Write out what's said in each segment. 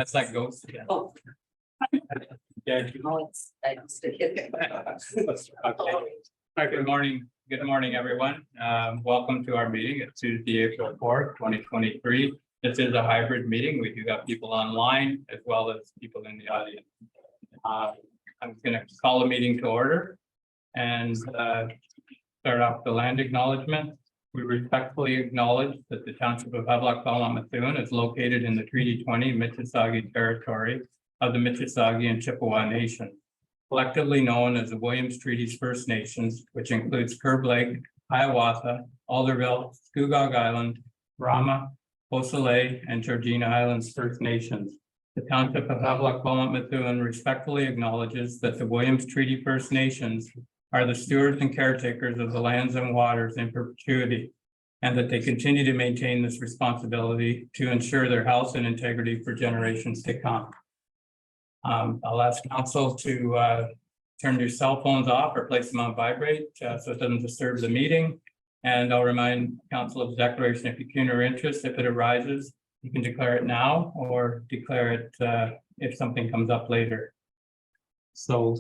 That's like ghost again. Oh. Yeah. Oh, it's, I don't stick it. Okay. All right, good morning. Good morning, everyone. Welcome to our meeting. It's Tuesday, April 4th, 2023. This is a hybrid meeting. We do have people online as well as people in the audience. I'm going to call the meeting to order and start off the land acknowledgement. We respectfully acknowledge that the Township of Havelock-Belmont-Methuen is located in the Treaty 20 Mississauga territory of the Mississauga and Chippewa Nation, collectively known as the Williams Treaties First Nations, which includes Curb Lake, Hiawatha, Alderville, Scugog Island, Rama, Beausoleil, and Georgina Islands First Nations. The Township of Havelock-Belmont-Methuen respectfully acknowledges that the Williams Treaty First Nations are the stewards and caretakers of the lands and waters in perpetuity, and that they continue to maintain this responsibility to ensure their health and integrity for generations to come. I'll ask council to turn your cell phones off or place them on vibrate so it doesn't disturb the meeting. And I'll remind council of the declaration if you can or interest, if it arises, you can declare it now or declare it if something comes up later. So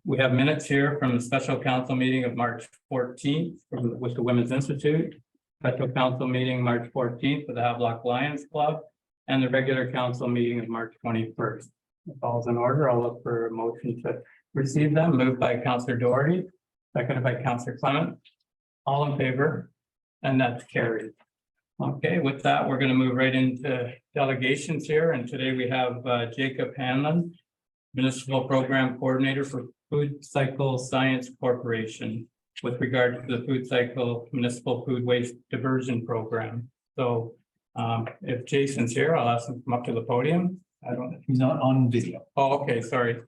we have minutes here from the special council meeting of March 14th with the Women's Institute, special council meeting March 14th with the Havelock Lions Club, and the regular council meeting of March 21st. If all's in order, I'll look for a motion to receive them. Moved by Councillor Doherty, seconded by Councillor Clement. All in favor, and that's carried. Okay, with that, we're going to move right into delegations here, and today we have Jacob Hanlon, Municipal Program Coordinator for Food Cycle Science Corporation with regard to the Food Cycle Municipal Food Waste Diversion Program. So if Jason's here, I'll ask him to come up to the podium. I don't know. He's not on video. Oh, okay, sorry.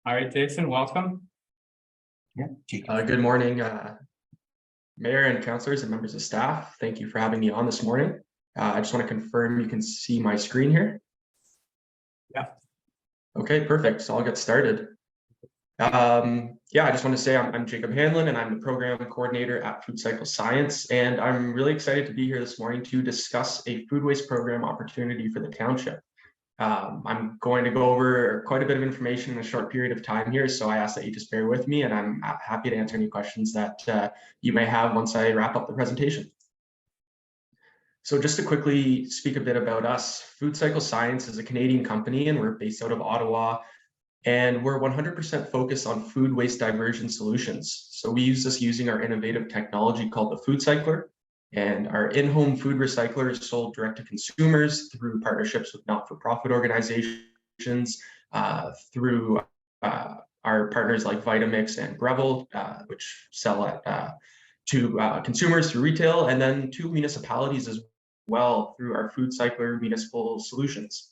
All right, Jason, welcome. Yeah. Good morning, Mayor and councillors and members of staff. Thank you for having me on this morning. I just want to confirm you can see my screen here. Yeah. Okay, perfect. So I'll get started. Yeah, I just want to say I'm Jacob Hanlon and I'm the program coordinator at Food Cycle Science. And I'm really excited to be here this morning to discuss a food waste program opportunity for the township. I'm going to go over quite a bit of information in a short period of time here, so I ask that you just bear with me, and I'm happy to answer any questions that you may have once I wrap up the presentation. So just to quickly speak a bit about us, Food Cycle Science is a Canadian company, and we're based out of Ottawa, and we're 100% focused on food waste diversion solutions. So we use this using our innovative technology called the Food Cycler. And our in-home food recycler is sold direct to consumers through partnerships with not-for-profit organizations, through our partners like Vitamix and Breville, which sell it to consumers through retail, and then to municipalities as well through our Food Cycler municipal solutions.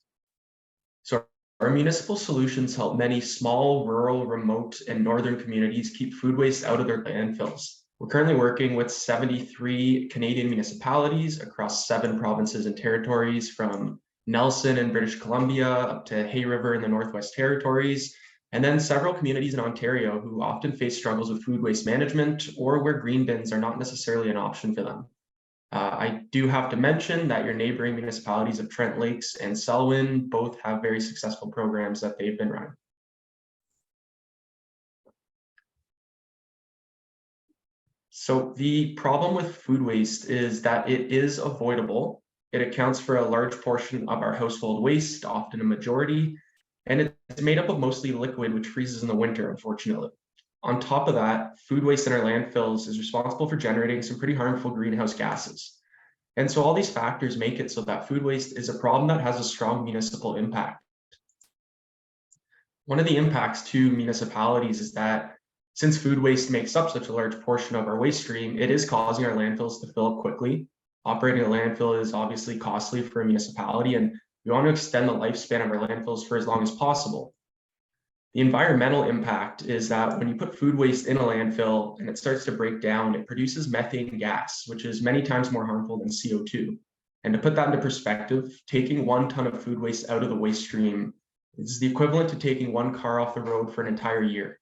So our municipal solutions help many small, rural, remote, and northern communities keep food waste out of their landfills. We're currently working with 73 Canadian municipalities across 7 provinces and territories, from Nelson in British Columbia up to Hay River in the Northwest Territories, and then several communities in Ontario who often face struggles with food waste management or where green bins are not necessarily an option for them. I do have to mention that your neighboring municipalities of Trent Lakes and Selwyn both have very successful programs that they've been running. So the problem with food waste is that it is avoidable. It accounts for a large portion of our household waste, often a majority, and it's made up of mostly liquid, which freezes in the winter, unfortunately. On top of that, food waste in our landfills is responsible for generating some pretty harmful greenhouse gases. And so all these factors make it so that food waste is a problem that has a strong municipal impact. One of the impacts to municipalities is that since food waste makes up such a large portion of our waste stream, it is causing our landfills to fill up quickly. Operating a landfill is obviously costly for a municipality, and we want to extend the lifespan of our landfills for as long as possible. The environmental impact is that when you put food waste in a landfill and it starts to break down, it produces methane gas, which is many times more harmful than CO2. And to put that into perspective, taking 1 ton of food waste out of the waste stream is the equivalent to taking 1 car off the road for an entire year.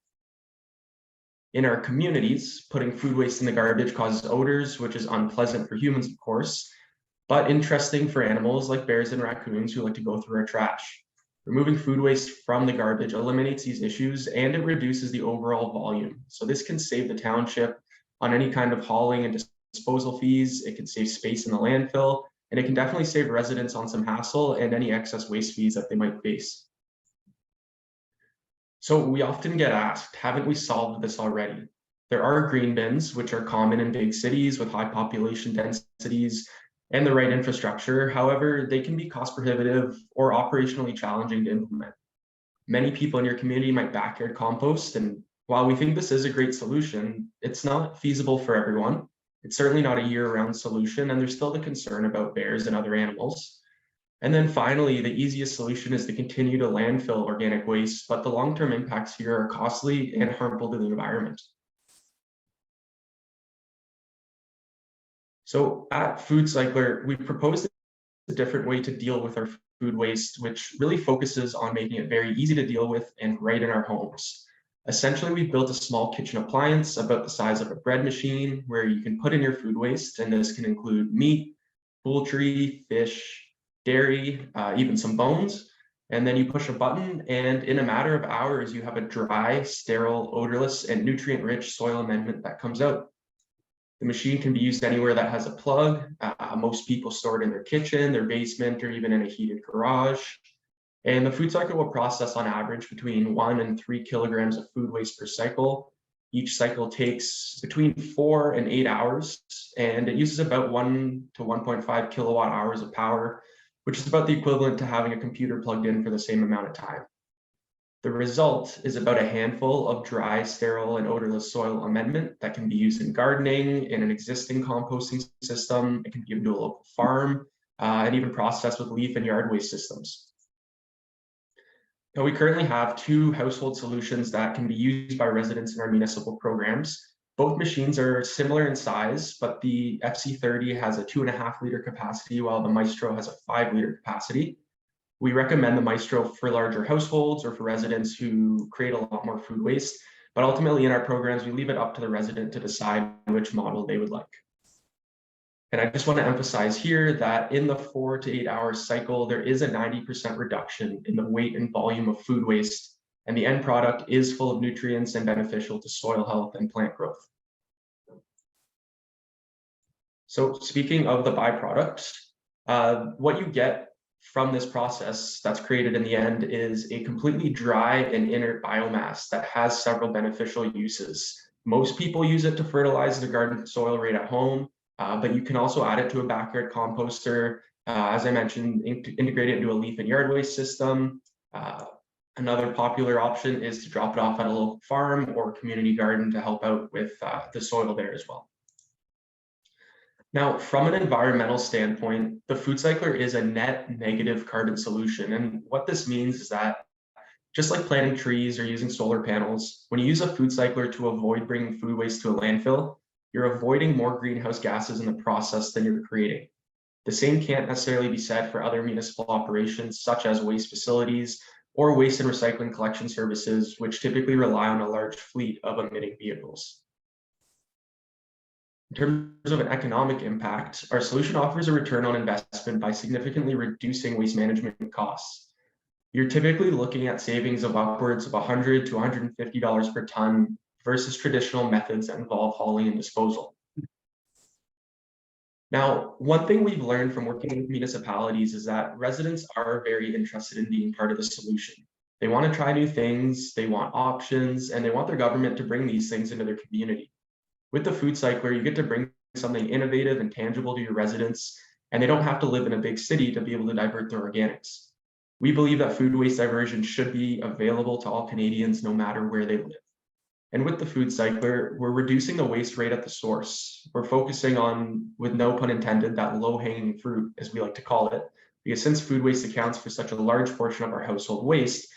In our communities, putting food waste in the garbage causes odors, which is unpleasant for humans, of course, but interesting for animals like bears and raccoons who like to go through our trash. Removing food waste from the garbage eliminates these issues and it reduces the overall volume. So this can save the township on any kind of hauling and disposal fees. It can save space in the landfill, and it can definitely save residents on some hassle and any excess waste fees that they might face. So we often get asked, haven't we solved this already? There are green bins, which are common in big cities with high population densities and the right infrastructure. However, they can be cost prohibitive or operationally challenging to implement. Many people in your community might backyard compost, and while we think this is a great solution, it's not feasible for everyone. It's certainly not a year-round solution, and there's still the concern about bears and other animals. And then finally, the easiest solution is to continue to landfill organic waste, but the long-term impacts here are costly and harmful to the environment. So at Food Cycler, we proposed a different way to deal with our food waste, which really focuses on making it very easy to deal with and right in our homes. Essentially, we built a small kitchen appliance about the size of a bread machine where you can put in your food waste, and this can include meat, poultry, fish, dairy, even some bones. And then you push a button, and in a matter of hours, you have a dry, sterile, odorless, and nutrient-rich soil amendment that comes out. The machine can be used anywhere that has a plug. Most people store it in their kitchen, their basement, or even in a heated garage. And the food cycle will process on average between 1 and 3 kilograms of food waste per cycle. Each cycle takes between 4 and 8 hours, and it uses about 1 to 1.5 kilowatt hours of power, which is about the equivalent to having a computer plugged in for the same amount of time. The result is about a handful of dry, sterile, and odorless soil amendment that can be used in gardening, in an existing composting system. It can be given to a local farm, and even processed with leaf and yard waste systems. Now, we currently have 2 household solutions that can be used by residents in our municipal programs. Both machines are similar in size, but the FC30 has a 2.5 liter capacity, while the Maestro has a 5 liter capacity. We recommend the Maestro for larger households or for residents who create a lot more food waste, but ultimately in our programs, we leave it up to the resident to decide which model they would like. And I just want to emphasize here that in the 4 to 8 hour cycle, there is a 90% reduction in the weight and volume of food waste, and the end product is full of nutrients and beneficial to soil health and plant growth. So speaking of the byproduct, what you get from this process that's created in the end is a completely dry and inert biomass that has several beneficial uses. Most people use it to fertilize the garden soil right at home, but you can also add it to a backyard composter. As I mentioned, integrate it into a leaf and yard waste system. Another popular option is to drop it off at a local farm or community garden to help out with the soil there as well. Now, from an environmental standpoint, the food cycler is a net negative carbon solution. And what this means is that just like planting trees or using solar panels, when you use a food cycler to avoid bringing food waste to a landfill, you're avoiding more greenhouse gases in the process than you're creating. The same can't necessarily be said for other municipal operations, such as waste facilities or waste and recycling collection services, which typically rely on a large fleet of emitting vehicles. In terms of an economic impact, our solution offers a return on investment by significantly reducing waste management costs. You're typically looking at savings of upwards of $100 to $150 per ton versus traditional methods that involve hauling and disposal. Now, one thing we've learned from working with municipalities is that residents are very interested in being part of the solution. They want to try new things, they want options, and they want their government to bring these things into their community. With the food cycler, you get to bring something innovative and tangible to your residents, and they don't have to live in a big city to be able to divert their organics. We believe that food waste diversion should be available to all Canadians, no matter where they live. And with the food cycler, we're reducing the waste rate at the source. We're focusing on, with no pun intended, that low-hanging fruit, as we like to call it, because since food waste accounts for such a large portion of our household waste,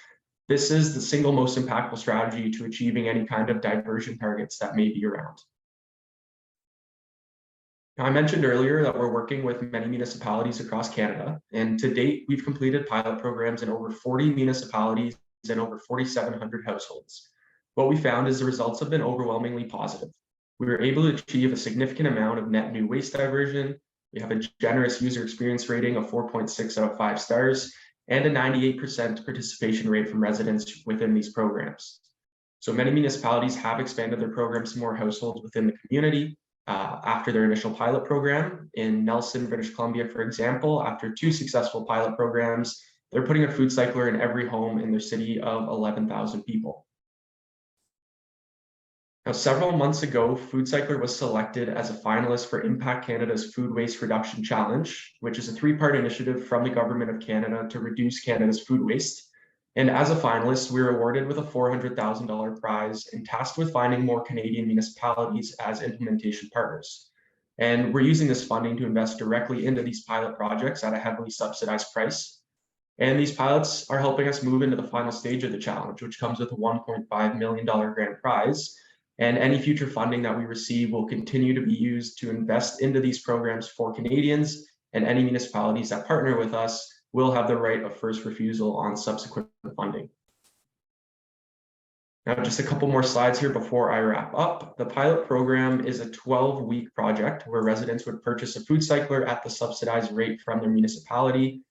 this is the single most impactful strategy to achieving any kind of diversion targets that may be around. Now, I mentioned earlier that we're working with many municipalities across Canada, and to date, we've completed pilot programs in over 40 municipalities and over 4,700 households. What we found is the results have been overwhelmingly positive. We were able to achieve a significant amount of net new waste diversion. We have a generous user experience rating of 4.6 out of 5 stars and a 98% participation rate from residents within these programs. So many municipalities have expanded their programs to more households within the community after their initial pilot program. In Nelson, British Columbia, for example, after 2 successful pilot programs, they're putting a food cycler in every home in their city of 11,000 people. Now, several months ago, Food Cycler was selected as a finalist for Impact Canada's Food Waste Reduction Challenge, which is a 3-part initiative from the Government of Canada to reduce Canada's food waste. And as a finalist, we were awarded with a $400,000 prize and tasked with finding more Canadian municipalities as implementation partners. And we're using this funding to invest directly into these pilot projects at a heavily subsidized price. And these pilots are helping us move into the final stage of the challenge, which comes with a $1.5 million grand prize. And any future funding that we receive will continue to be used to invest into these programs for Canadians, and any municipalities that partner with us will have the right of first refusal on subsequent funding. Now, just a couple more slides here before I wrap up. The pilot program is a 12-week project where residents would purchase a food cycler at the subsidized rate from their municipality.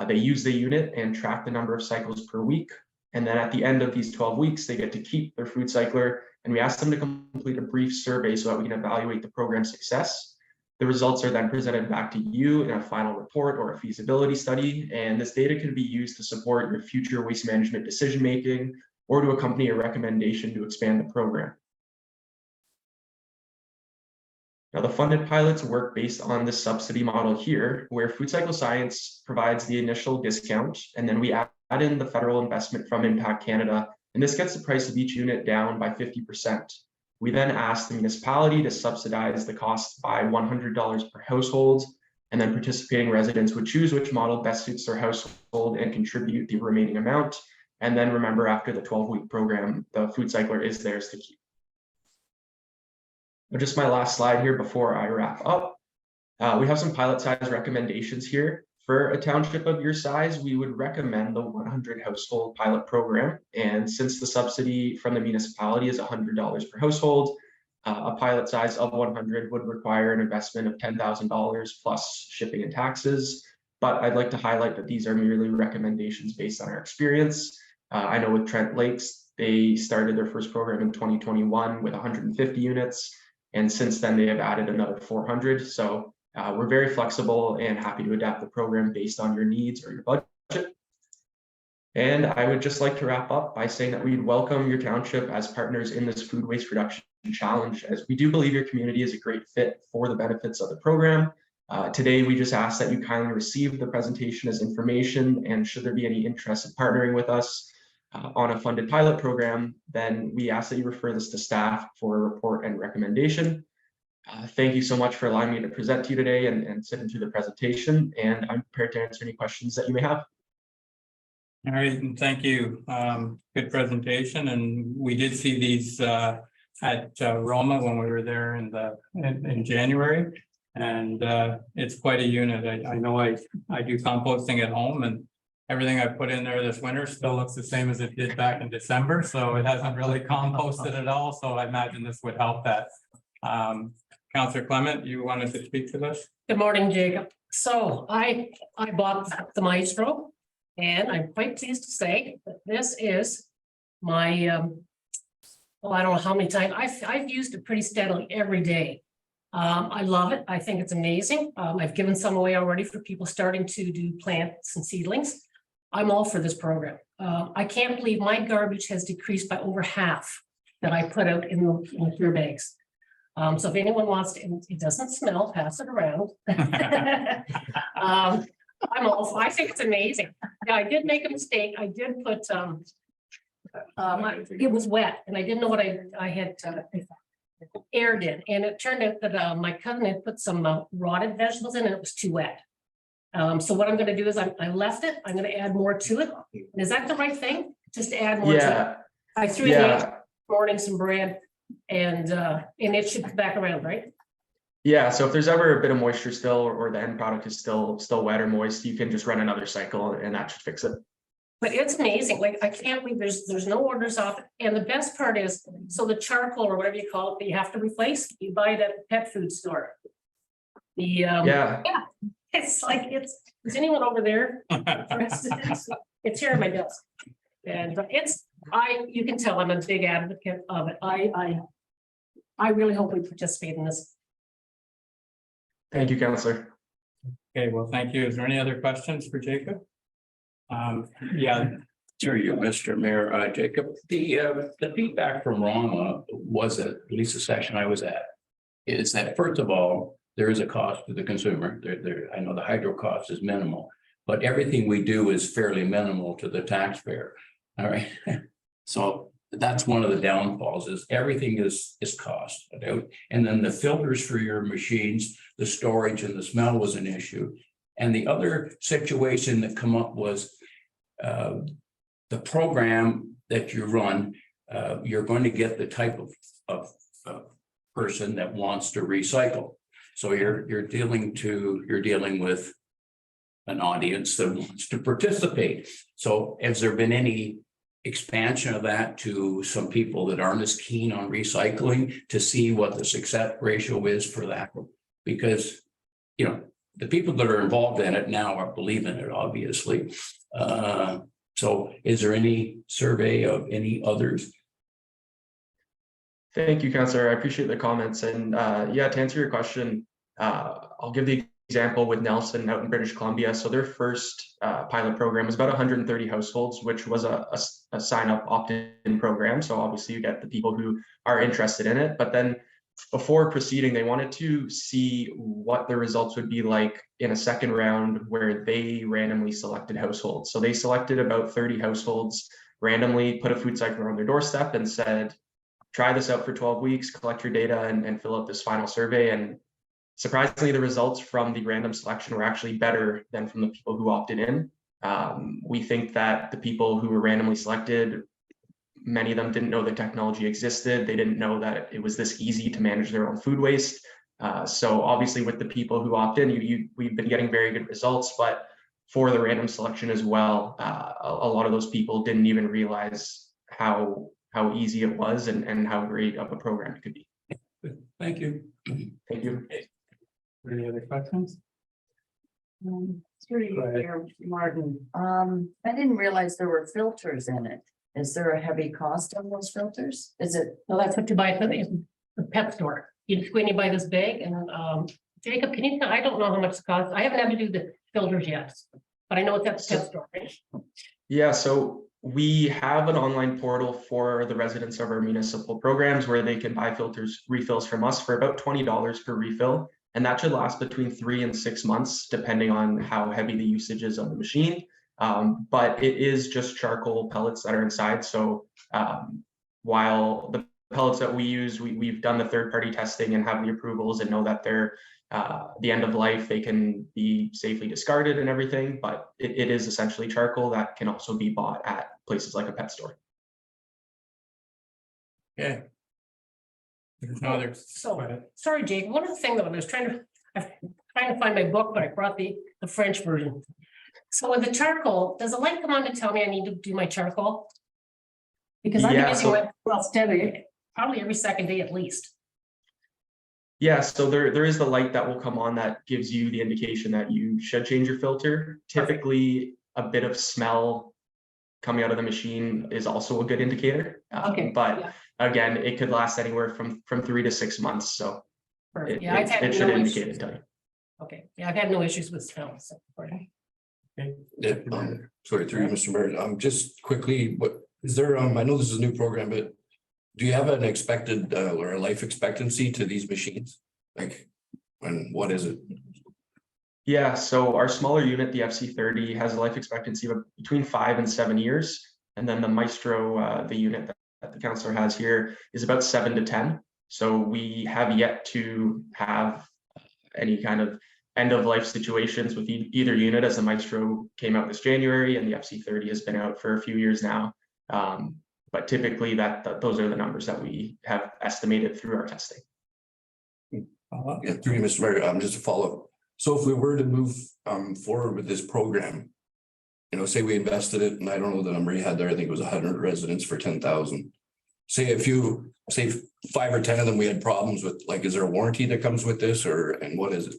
They use the unit and track the number of cycles per week. And then at the end of these 12 weeks, they get to keep their food cycler, and we ask them to complete a brief survey so that we can evaluate the program's success. The results are then presented back to you in a final report or a feasibility study, and this data can be used to support your future waste management decision-making or to accompany a recommendation to expand the program. Now, the funded pilots work based on the subsidy model here, where Food Cycle Science provides the initial discount, and then we add in the federal investment from Impact Canada, and this gets the price of each unit down by 50%. We then ask the municipality to subsidize the cost by $100 per household, and then participating residents would choose which model best suits their household and contribute the remaining amount. And then remember, after the 12-week program, the food cycler is theirs to keep. Just my last slide here before I wrap up. We have some pilot size recommendations here. For a township of your size, we would recommend the 100 household pilot program. And since the subsidy from the municipality is $100 per household, a pilot size of 100 would require an investment of $10,000 plus shipping and taxes. But I'd like to highlight that these are merely recommendations based on our experience. I know with Trent Lakes, they started their first program in 2021 with 150 units. And since then, they have added another 400. So we're very flexible and happy to adapt the program based on your needs or your budget. And I would just like to wrap up by saying that we'd welcome your township as partners in this food waste reduction challenge, as we do believe your community is a great fit for the benefits of the program. Today, we just ask that you kindly receive the presentation as information, and should there be any interest in partnering with us on a funded pilot program, then we ask that you refer this to staff for a report and recommendation. Thank you so much for allowing me to present to you today and sit through the presentation, and I'm prepared to answer any questions that you may have. All right, and thank you. Good presentation, and we did see these at Roma when we were there in January, and it's quite a unit. I know I do composting at home, and everything I put in there this winter still looks the same as it did back in December, so it hasn't really composted at all. So I imagine this would help that. Councillor Clement, you wanted to speak to this? Good morning, Jacob. So I bought the Maestro, and I'm quite pleased to say that this is my, I don't know how many times, I've used it pretty steadily every day. I love it. I think it's amazing. I've given some away already for people starting to do plants and seedlings. I'm all for this program. I can't believe my garbage has decreased by over half that I put out in the clear bags. So if anyone wants to, it doesn't smell, pass it around. I'm all, I think it's amazing. Now, I did make a mistake. I did put, it was wet, and I didn't know what I had aired in, and it turned out that my cousin had put some rotted vegetables in, and it was too wet. So what I'm going to do is I left it. I'm going to add more to it. Is that the right thing? Just to add more to it? I threw in the morning some bread, and it should come back around, right? Yeah, so if there's ever a bit of moisture still, or the end product is still wet or moist, you can just run another cycle and that should fix it. But it's amazing. Like, I can't believe there's no orders off it. And the best part is, so the charcoal or whatever you call it, that you have to replace, you buy it at the pet food store. Yeah, It's like, is anyone over there? It's here on my desk. And you can tell I'm a big advocate of it. I really hope we participate in this. thank you, Counselor. Okay, well, thank you. Is there any other questions for Jacob? Yeah, Through you, Mr. Mayor, Jacob, the feedback from Rama was at least the session I was at, is that first of all, there is a cost to the consumer. I know the hydro cost is minimal, but everything we do is fairly minimal to the taxpayer. All right. So that's one of the downfalls is everything is cost. And then the filters for your machines, the storage and the smell was an issue. And the other situation that come up was the program that you run, you're going to get the type of person that wants to recycle. So you're dealing with an audience that wants to participate. So has there been any expansion of that to some people that aren't as keen on recycling to see what the success ratio is for that? Because, you know, the people that are involved in it now are believing it, obviously. So is there any survey of any others? Thank you, Counselor. I appreciate the comments. And yeah, to answer your question, I'll give the example with Nelson out in British Columbia. So their first pilot program was about 130 households, which was a sign up opt-in program. So obviously you get the people who are interested in it. But then before proceeding, they wanted to see what the results would be like in a second round where they randomly selected households. So they selected about 30 households, randomly put a food cycler on their doorstep and said, try this out for 12 weeks, collect your data and fill out this final survey. And surprisingly, the results from the random selection were actually better than from the people who opted in. We think that the people who were randomly selected, many of them didn't know the technology existed. They didn't know that it was this easy to manage their own food waste. So obviously with the people who opt in, we've been getting very good results, but for the random selection as well, a lot of those people didn't even realize how easy it was and how great of a program it could be. thank you. Thank you. Any other questions? Through you, Mayor Martin, I didn't realize there were filters in it. Is there a heavy cost on those filters? Is it? Well, that's what you buy at the pet store. You just go in, you buy this bag and Jacob, can you tell, I don't know how much it costs. I haven't had to do the filters yet, but I know it's at the pet store, right? Yeah, so we have an online portal for the residents of our municipal programs where they can buy refills from us for about $20 per refill. And that should last between 3 and 6 months, depending on how heavy the usage is of the machine. But it is just charcoal pellets that are inside. So while the pellets that we use, we've done the third-party testing and have the approvals and know that they're the end of life, they can be safely discarded and everything, but it is essentially charcoal that can also be bought at places like a pet store. Okay. There's no other. So, sorry, Jake, one other thing though, I was trying to find my book, but I brought the French version. So with the charcoal, does the light come on to tell me I need to do my charcoal? Because I'm using it well steady, probably every second day at least. Yeah, so there is the light that will come on that gives you the indication that you should change your filter. Typically, a bit of smell coming out of the machine is also a good indicator. But again, it could last anywhere from 3 to 6 months. So it should indicate it to you. Okay, yeah, I've had no issues with smell. So, Okay. Sorry, through you, Mr. Mayor. Just quickly, what is there? I know this is a new program, but do you have an expected or a life expectancy to these machines? Like, and what is it? Yeah, so our smaller unit, the FC30, has a life expectancy of between 5 and 7 years. And then the Maestro, the unit that the councillor has here, is about 7 to 10. So we have yet to have any kind of end of life situations with either unit, as the Maestro came out this January and the FC30 has been out for a few years now. But typically those are the numbers that we have estimated through our testing. Yeah, through you, Mr. Mayor, just a follow-up. So if we were to move forward with this program, you know, say we invested it, and I don't know the number you had there, I think it was 100 residents for 10,000. Say 5 or 10 of them we had problems with, like, is there a warranty that comes with this, and what is it?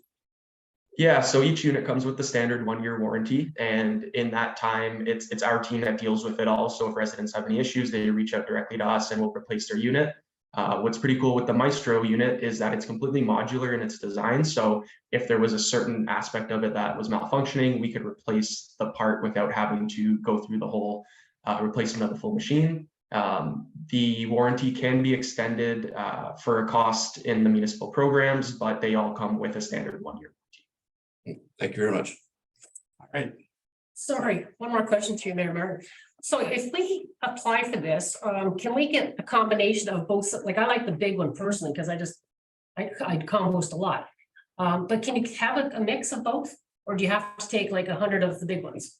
Yeah, so each unit comes with the standard 1-year warranty, and in that time, it's our team that deals with it all. So if residents have any issues, they reach out directly to us and we'll replace their unit. What's pretty cool with the Maestro unit is that it's completely modular in its design. So if there was a certain aspect of it that was malfunctioning, we could replace the part without having to go through the whole replacement of the full machine. The warranty can be extended for a cost in the municipal programs, but they all come with a standard 1-year. Thank you very much. All right, Sorry, one more question to you, Mayor. So if we apply for this, can we get a combination of both? Like, I like the big one personally, because I compost a lot. But can you have a mix of both? Or do you have to take like 100 of the big ones?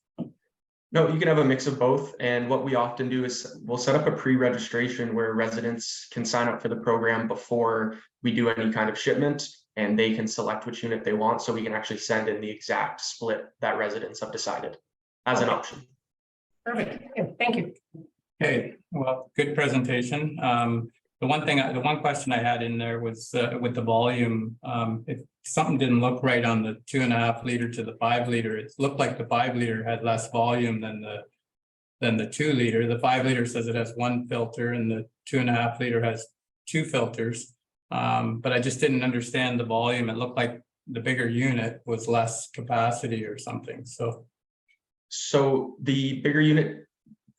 No, you can have a mix of both. And what we often do is we'll set up a pre-registration where residents can sign up for the program before we do any kind of shipment, and they can select which unit they want. So we can actually send in the exact split that residents have decided as an option. Perfect. Yeah, thank you. okay, well, good presentation. The one question I had in there was with the volume. If something didn't look right on the 2.5 liter to the 5 liter, it looked like the 5 liter had less volume than the 2 liter. The 5 liter says it has 1 filter and the 2.5 liter has 2 filters. But I just didn't understand the volume. It looked like the bigger unit was less capacity or something, So the bigger unit,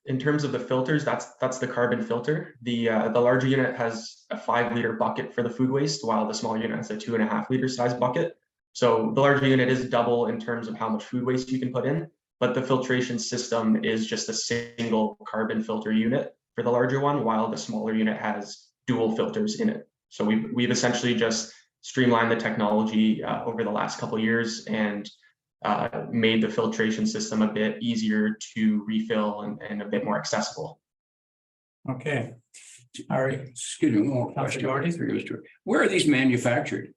in terms of the filters, that's the carbon filter. The larger unit has a 5-liter bucket for the food waste, while the smaller unit has a 2.5 liter size bucket. So the larger unit is double in terms of how much food waste you can put in, but the filtration system is just a single carbon filter unit for the larger one, while the smaller unit has dual filters in it. So we've essentially just streamlined the technology over the last couple of years and made the filtration system a bit easier to refill and a bit more accessible. okay. All right, Excuse me, one more question. Where are these manufactured?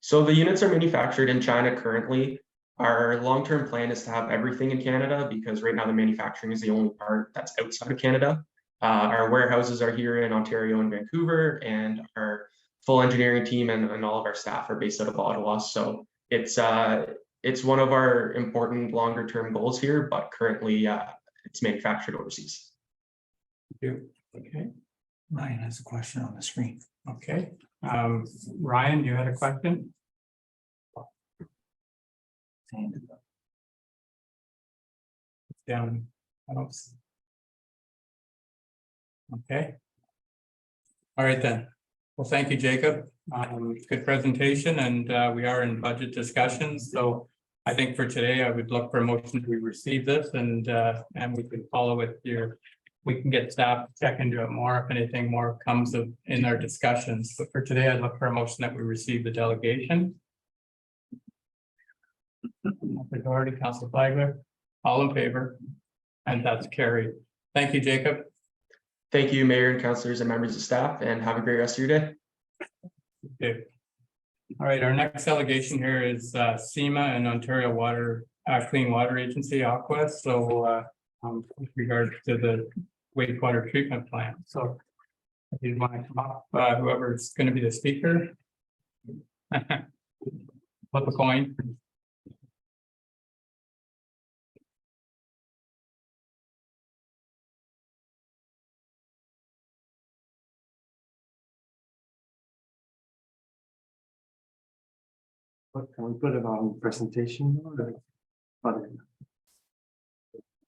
So the units are manufactured in China currently. Our long-term plan is to have everything in Canada, because right now the manufacturing is the only part that's outside of Canada. Our warehouses are here in Ontario and Vancouver, and our full engineering team and all of our staff are based out of Ottawa. So it's one of our important longer term goals here, but currently it's manufactured overseas. okay, Ryan has a question on the screen. okay. Ryan, you had a question? Down. I don't see. Okay. All right then. Well, thank you, Jacob. Good presentation, and we are in budget discussions. So I think for today, I would look for a motion to receive this, and we can follow with we can get staff to check into it more if anything more comes in our discussions. But for today, I'd look for a motion that we receive the delegation. Majority, Council Flagler, all in favor, and that's carried. Thank you, Jacob. Thank you, Mayor and councillors and members of staff, and have a great rest of your day. Okay. All right, our next delegation here is SEMA and Ontario Clean Water Agency, Aqua. So with regards to the wastewater treatment plant. So if you want to come up, whoever's going to be the speaker. Flip a coin. Can we put it on presentation mode or? Let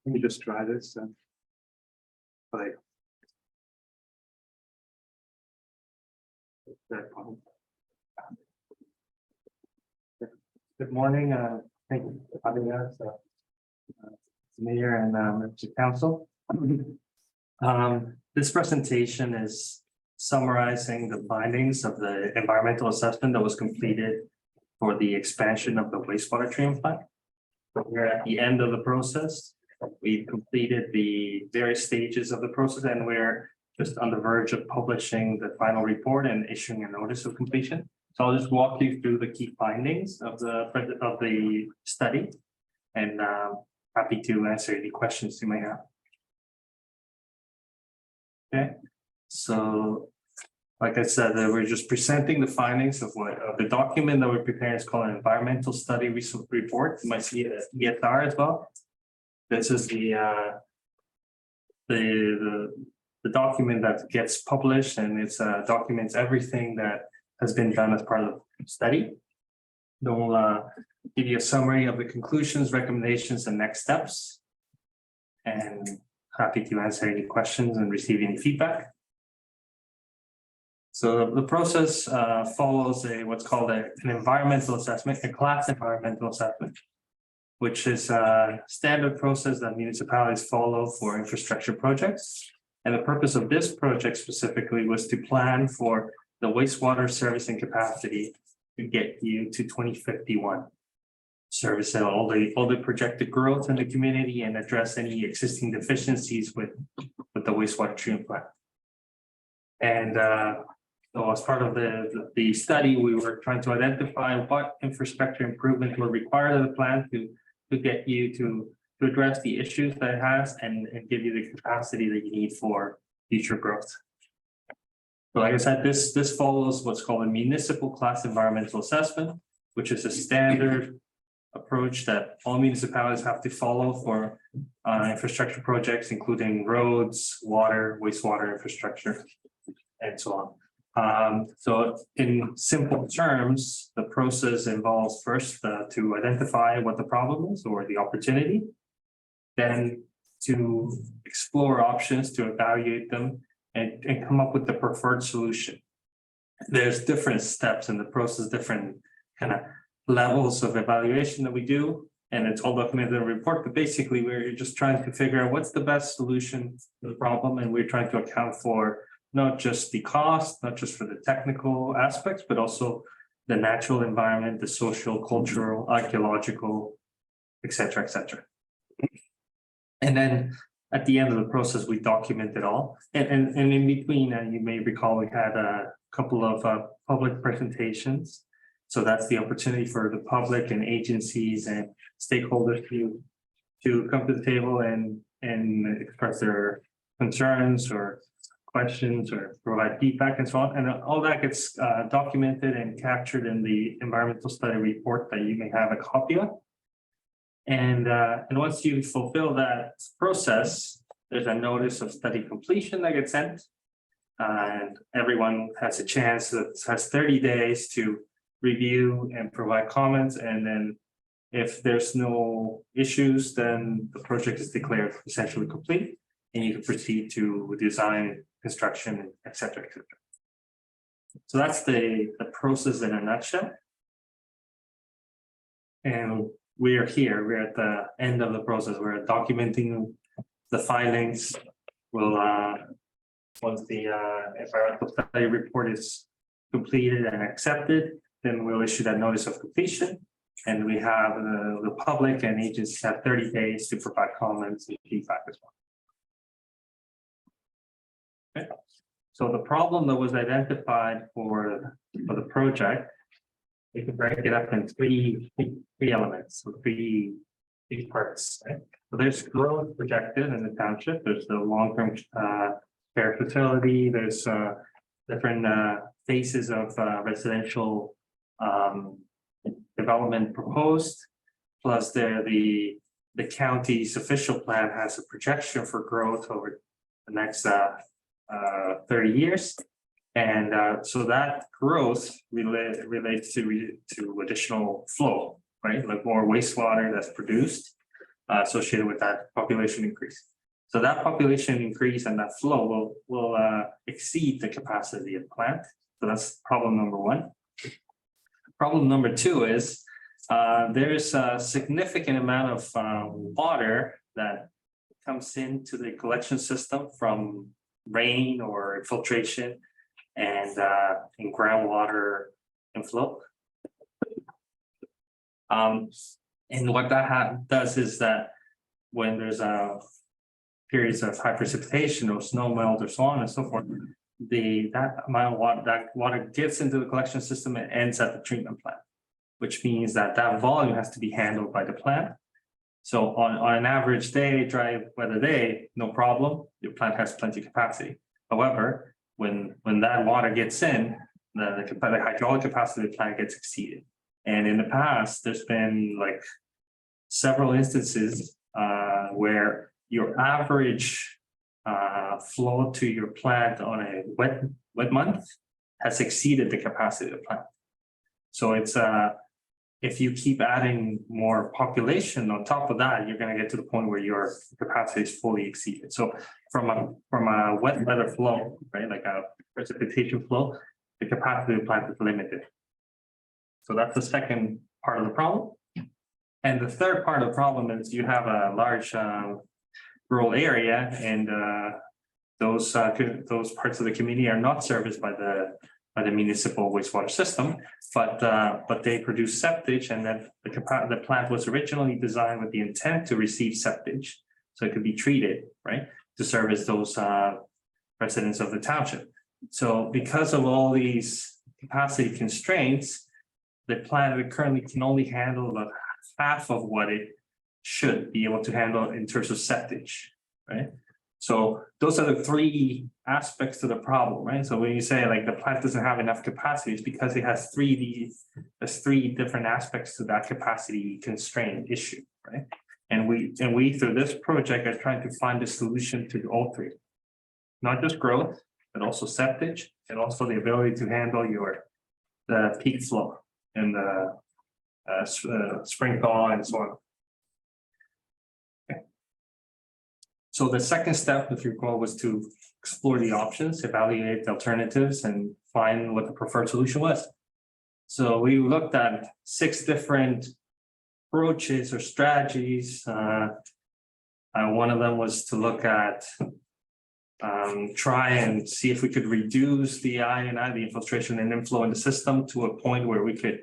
me just try this and. Good morning, thank you for having us, Mayor and members of council. This presentation is summarizing the findings of the environmental assessment that was completed for the expansion of the wastewater treatment plant. We're at the end of the process. We've completed the various stages of the process, and we're just on the verge of publishing the final report and issuing a notice of completion. So I'll just walk you through the key findings of the study, and happy to answer any questions you may have. Okay, so like I said, we're just presenting the findings of the document that we're preparing. It's called an environmental study report. You might see it as ESR as well. This is the document that gets published, and it's documents everything that has been done as part of the study. They'll give you a summary of the conclusions, recommendations, and next steps. And happy to answer any questions and receive any feedback. So the process follows what's called an environmental assessment, a class environmental assessment, which is a standard process that municipalities follow for infrastructure projects. And the purpose of this project specifically was to plan for the wastewater servicing capacity to get you to 2051. Service all the projected growth in the community and address any existing deficiencies with the wastewater treatment plant. And so as part of the study, we were trying to identify what infrastructure improvements were required of the plan to get you to address the issues that it has and give you the capacity that you need for future growth. So like I said, this follows what's called a municipal class environmental assessment, which is a standard approach that all municipalities have to follow for infrastructure projects, including roads, water, wastewater infrastructure, and so on. So in simple terms, the process involves first to identify what the problem is or the opportunity, then to explore options, to evaluate them, and come up with the preferred solution. There's different steps in the process, different kind of levels of evaluation that we do, and it's all documented in the report, but basically we're just trying to figure out what's the best solution to the problem, and we're trying to account for not just the cost, not just for the technical aspects, but also the natural environment, the social, cultural, archaeological, et cetera, et cetera. And then at the end of the process, we document it all. And in between, you may recall, we had a couple of public presentations. So that's the opportunity for the public and agencies and stakeholders to come to the table and express their concerns or questions or provide feedback and so on. And all that gets documented and captured in the environmental study report that you may have a copy of. And once you fulfill that process, there's a notice of study completion that gets sent. And everyone has a chance, that has 30 days to review and provide comments. And then if there's no issues, then the project is declared essentially complete. And you can proceed to design, construction, et cetera, et cetera. So that's the process in a nutshell. And we are here, we're at the end of the process. We're documenting the findings. We'll, once the environmental study report is completed and accepted, then we'll issue that notice of completion. And we have the public and agencies have 30 days to provide comments and feedback as well. Okay. So the problem that was identified for the project, we can break it up in three elements, so three parts. Right? So there's growth projected in the township. There's the long-term care facility. There's different phases of residential development proposed. Plus, the county's official plan has a projection for growth over the next 30 years. And so that growth relates to additional flow, right? Like more wastewater that's produced associated with that population increase. So that population increase and that flow will exceed the capacity of the plant. So that's problem number one. Problem number two is there's a significant amount of water that comes into the collection system from rain or infiltration and in groundwater inflow. And what that does is that when there's periods of high precipitation or snow melt or so on and so forth, that amount of water, that water gets into the collection system and ends at the treatment plant, which means that volume has to be handled by the plant. So on an average day, dry weather day, no problem, your plant has plenty of capacity. However, when that water gets in, the hydraulic capacity of the plant gets exceeded. And in the past, there's been like several instances where your average flow to your plant on a wet month has exceeded the capacity of the plant. So it's if you keep adding more population on top of that, you're going to get to the point where your capacity is fully exceeded. So from a wet weather flow, right, like a precipitation flow, the capacity of the plant is limited. So that's the second part of the problem. And the third part of the problem is you have a large rural area, and those parts of the community are not serviced by the municipal wastewater system, but they produce septage, and then the plant was originally designed with the intent to receive septage, so it could be treated, right, to service those residents of the township. So because of all these capacity constraints, the plant currently can only handle about half of what it should be able to handle in terms of septage, right? So those are the three aspects to the problem, right? So when you say like the plant doesn't have enough capacity, it's because it has there's three different aspects to that capacity constraint issue, right? And we through this project are trying to find a solution to all three, not just growth, but also septage, and also the ability to handle the peak flow and the spring thaw and so on. Okay. So the second step, if you recall, was to explore the options, evaluate the alternatives, and find what the preferred solution was. So we looked at 6 different approaches or strategies. One of them was to look at try and see if we could reduce the I&I, the infiltration and inflow in the system, to a point where we could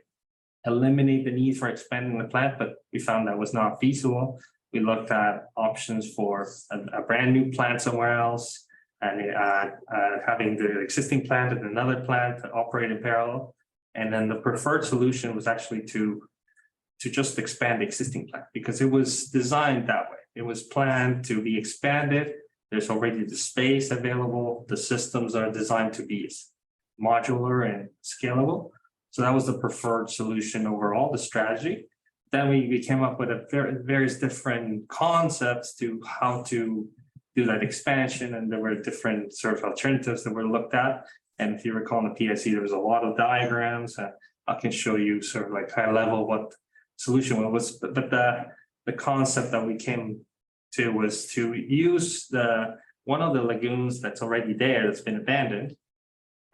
eliminate the need for expanding the plant, but we found that was not feasible. We looked at options for a brand new plant somewhere else, and having the existing plant and another plant operate in parallel. And then the preferred solution was actually to just expand the existing plant, because it was designed that way. It was planned to be expanded. There's already the space available. The systems are designed to be modular and scalable. So that was the preferred solution overall, the strategy. Then we came up with various different concepts to how to do that expansion, and there were different sort of alternatives that were looked at. And if you recall in the PIC, there was a lot of diagrams. I can show you sort of like high level what solution was, but the concept that we came to was to use one of the lagoons that's already there, that's been abandoned,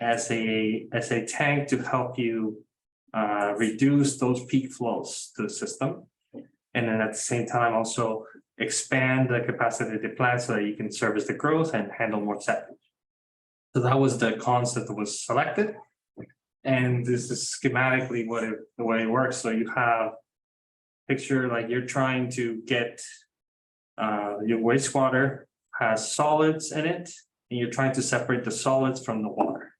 as a tank to help you reduce those peak flows to the system, and then at the same time also expand the capacity of the plant so that you can service the growth and handle more septage. So that was the concept that was selected, and this is schematically the way it works. So you have picture like you're trying to get your wastewater has solids in it, and you're trying to separate the solids from the water.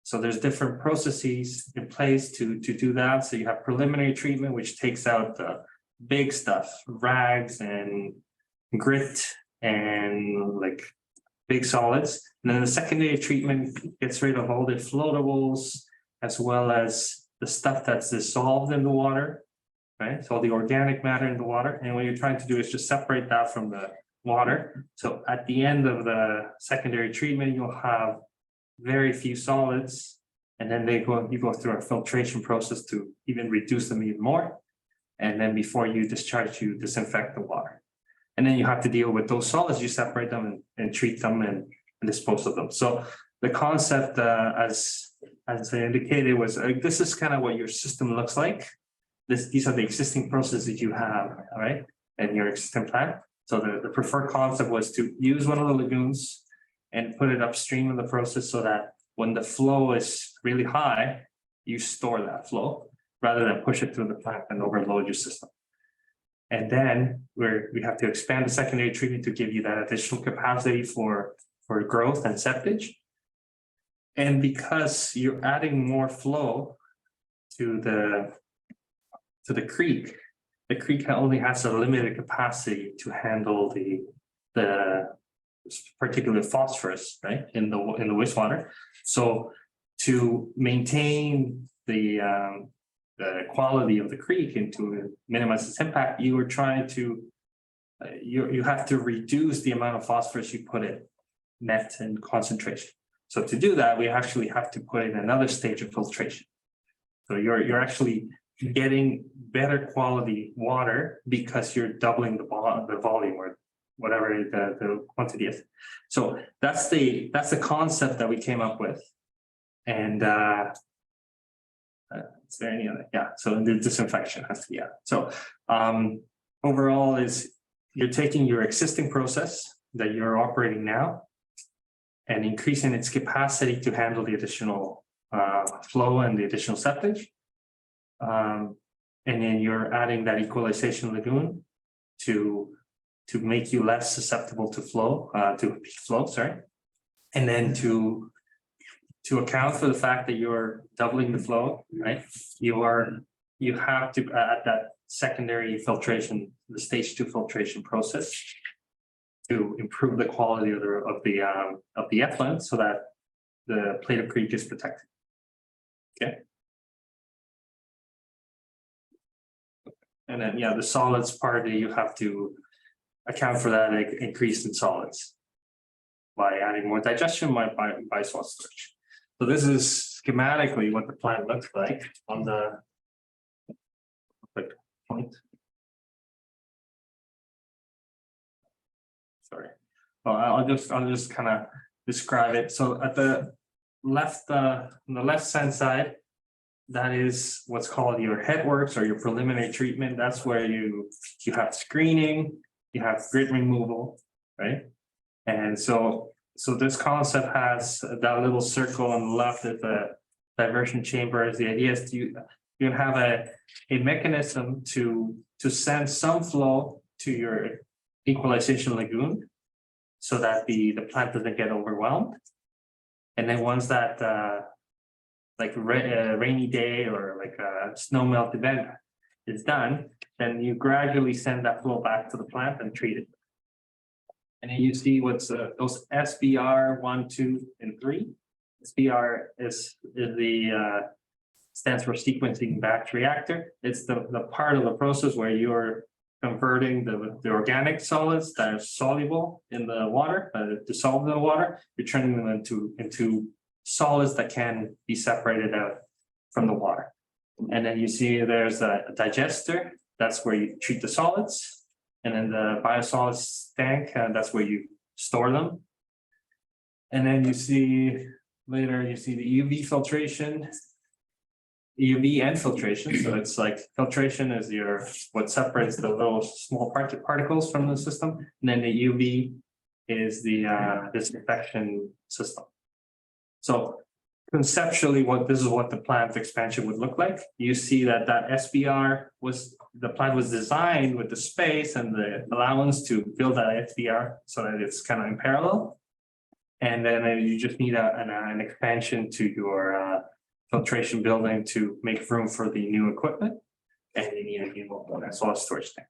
So there's different processes in place to do that. So you have preliminary treatment, which takes out the big stuff, rags and grit and like big solids. And then the secondary treatment gets rid of all the floatables, as well as the stuff that's dissolved in the water, right? So all the organic matter in the water. And what you're trying to do is just separate that from the water. So at the end of the secondary treatment, you'll have very few solids, and then you go through a filtration process to even reduce them even more. And then before you discharge, you disinfect the water. And then you have to deal with those solids, you separate them and treat them and dispose of them. So the concept, as I indicated, was this is kind of what your system looks like. These are the existing processes you have, all right, in your existing plant. So the preferred concept was to use one of the lagoons and put it upstream of the process, so that when the flow is really high, you store that flow rather than push it through the plant and overload your system. And then we have to expand the secondary treatment to give you that additional capacity for growth and septage. And because you're adding more flow to the creek only has a limited capacity to handle the particular phosphorus, right, in the wastewater. So to maintain the quality of the creek and to minimize its impact, you are trying to you have to reduce the amount of phosphorus you put in, net and concentration. So to do that, we actually have to put in another stage of filtration. So you're actually getting better quality water because you're doubling the volume or whatever the quantity is. So that's the concept that we came up with. And is there any other? Yeah, so the disinfection has to be out. So overall is you're taking your existing process that you're operating now and increasing its capacity to handle the additional flow and the additional septage. And then you're adding that equalization lagoon to make you less susceptible to flow, to peak flow, sorry. And then to account for the fact that you're doubling the flow, right? You have to add that secondary filtration, the stage 2 filtration process to improve the quality of the effluent so that the Plato Creek is protected. Okay. And then, yeah, the solids part, you have to account for that increase in solids by adding more digestion by salt storage. So this is schematically what the plant looks like on the point. Sorry. Well, I'll just kind of describe it. So at the left, on the left hand side, that is what's called your headworks or your preliminary treatment. That's where you have screening, you have grit removal, right? And so this concept has that little circle on the left at the diversion chambers. The idea is you have a mechanism to send some flow to your equalization lagoon so that the plant doesn't get overwhelmed. And then once that like a rainy day or like a snow melt event is done, then you gradually send that flow back to the plant and treat it. And then you see what's those SBR 1, 2, and 3. SBR is the stands for sequencing batch reactor. It's the part of the process where you're converting the organic solids that are soluble in the water, dissolved in the water. You're turning them into solids that can be separated out from the water. And then you see there's a digester. That's where you treat the solids. And then the biosolids tank, that's where you store them. And then you see later, you see the UV filtration, UV and filtration. So it's like filtration is what separates the little small particles from the system. And then the UV is the disinfection system. So conceptually, this is what the plant expansion would look like. You see that SBR the plant was designed with the space and the allowance to build that SBR so that it's kind of in parallel. And then you just need an expansion to your filtration building to make room for the new equipment. And you need a new as well as storage tank.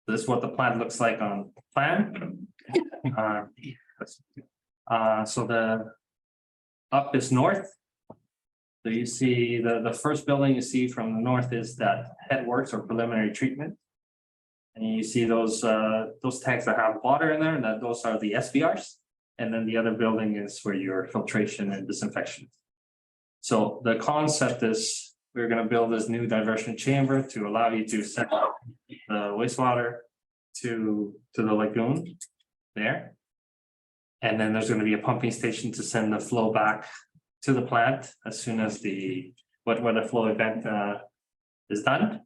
This is what the plant looks like on plan. So the up is north. So you see the first building you see from the north is that headworks or preliminary treatment. And you see those tanks that have water in there, and those are the SBRs. And then the other building is where your filtration and disinfection. So the concept is we're going to build this new diversion chamber to allow you to send the wastewater to the lagoon there. And then there's going to be a pumping station to send the flow back to the plant as soon as when the flow event is done.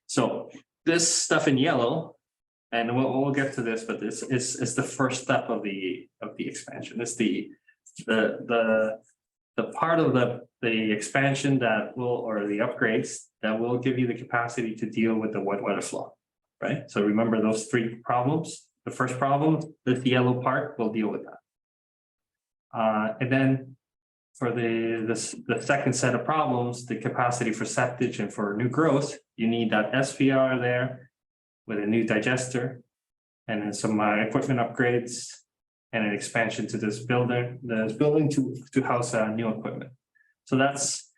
So this stuff in yellow, and we'll get to this, but this is the first step of the expansion. It's the part of the expansion that will, or the upgrades that will give you the capacity to deal with the wet weather flow, right? So remember those 3 problems. The first problem, this yellow part, will deal with that. And then for the second set of problems, the capacity for septage and for new growth, you need that SPR there with a new digester and then some equipment upgrades. And an expansion to this building to house new equipment. So that's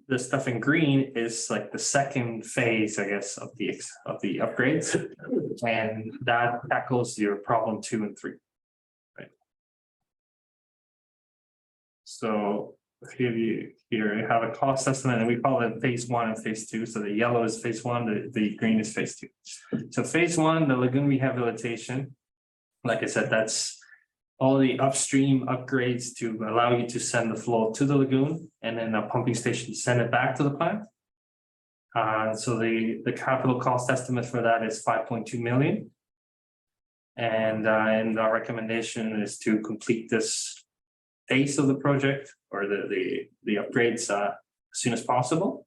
the stuff in green is like the second phase, I guess, of the upgrades. And that tackles your problem 2 and 3. Right. So here you have a cost estimate, and we call it phase 1 and phase 2. So the yellow is phase 1, the green is phase 2. So phase 1, the lagoon rehabilitation. Like I said, that's all the upstream upgrades to allow you to send the flow to the lagoon, and then a pumping station to send it back to the plant. So the capital cost estimate for that is 5.2 million. And our recommendation is to complete this phase of the project, or the upgrades as soon as possible.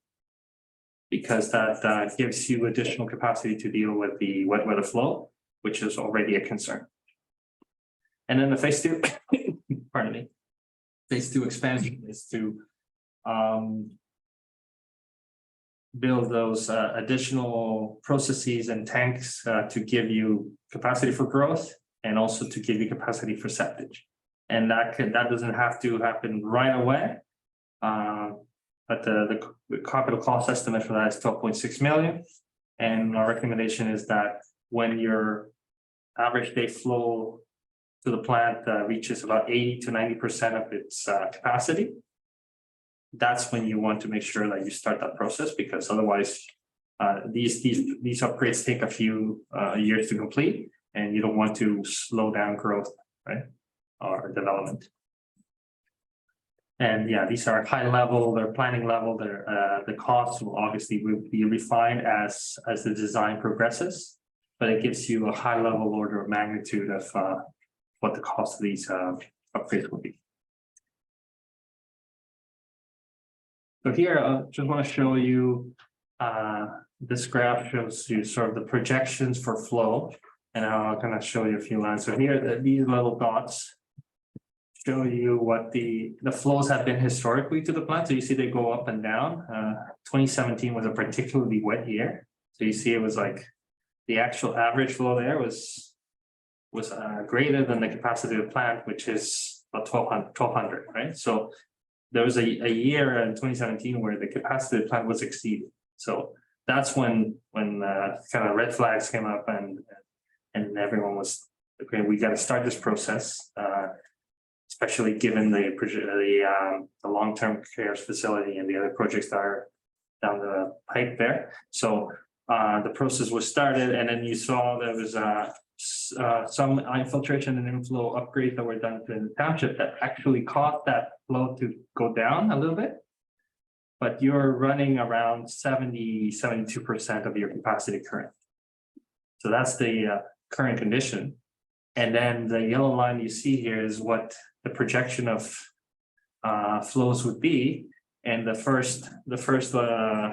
Because that gives you additional capacity to deal with the wet weather flow, which is already a concern. And then the phase 2, pardon me, phase 2 expansion is to build those additional processes and tanks to give you capacity for growth, and also to give you capacity for septage. And that doesn't have to happen right away. But the capital cost estimate for that is 12.6 million. And our recommendation is that when your average day flow to the plant reaches about 80 to 90% of its capacity, that's when you want to make sure that you start that process, because otherwise these upgrades take a few years to complete, and you don't want to slow down growth, right, or development. And yeah, these are high level, they're planning level, they're the costs will obviously be refined as the design progresses, but it gives you a high level order of magnitude of what the cost of these upgrades will be. So here, I just want to show you this graph shows you sort of the projections for flow, and I'm going to show you a few lines. So here, these little dots show you what the flows have been historically to the plant. So you see they go up and down. 2017 was a particularly wet year. So you see it was like the actual average flow there was greater than the capacity of the plant, which is about 1200, right? So there was a year in 2017 where the capacity of the plant was exceeded. So that's when kind of red flags came up, and everyone was, okay, we got to start this process. Especially given the long-term care facility and the other projects that are down the pipe there. So the process was started, and then you saw there was some infiltration and inflow upgrades that were done to the township that actually caused that flow to go down a little bit. But you're running around 72% of your capacity current. So that's the current condition. And then the yellow line you see here is what the projection of flows would be. And the first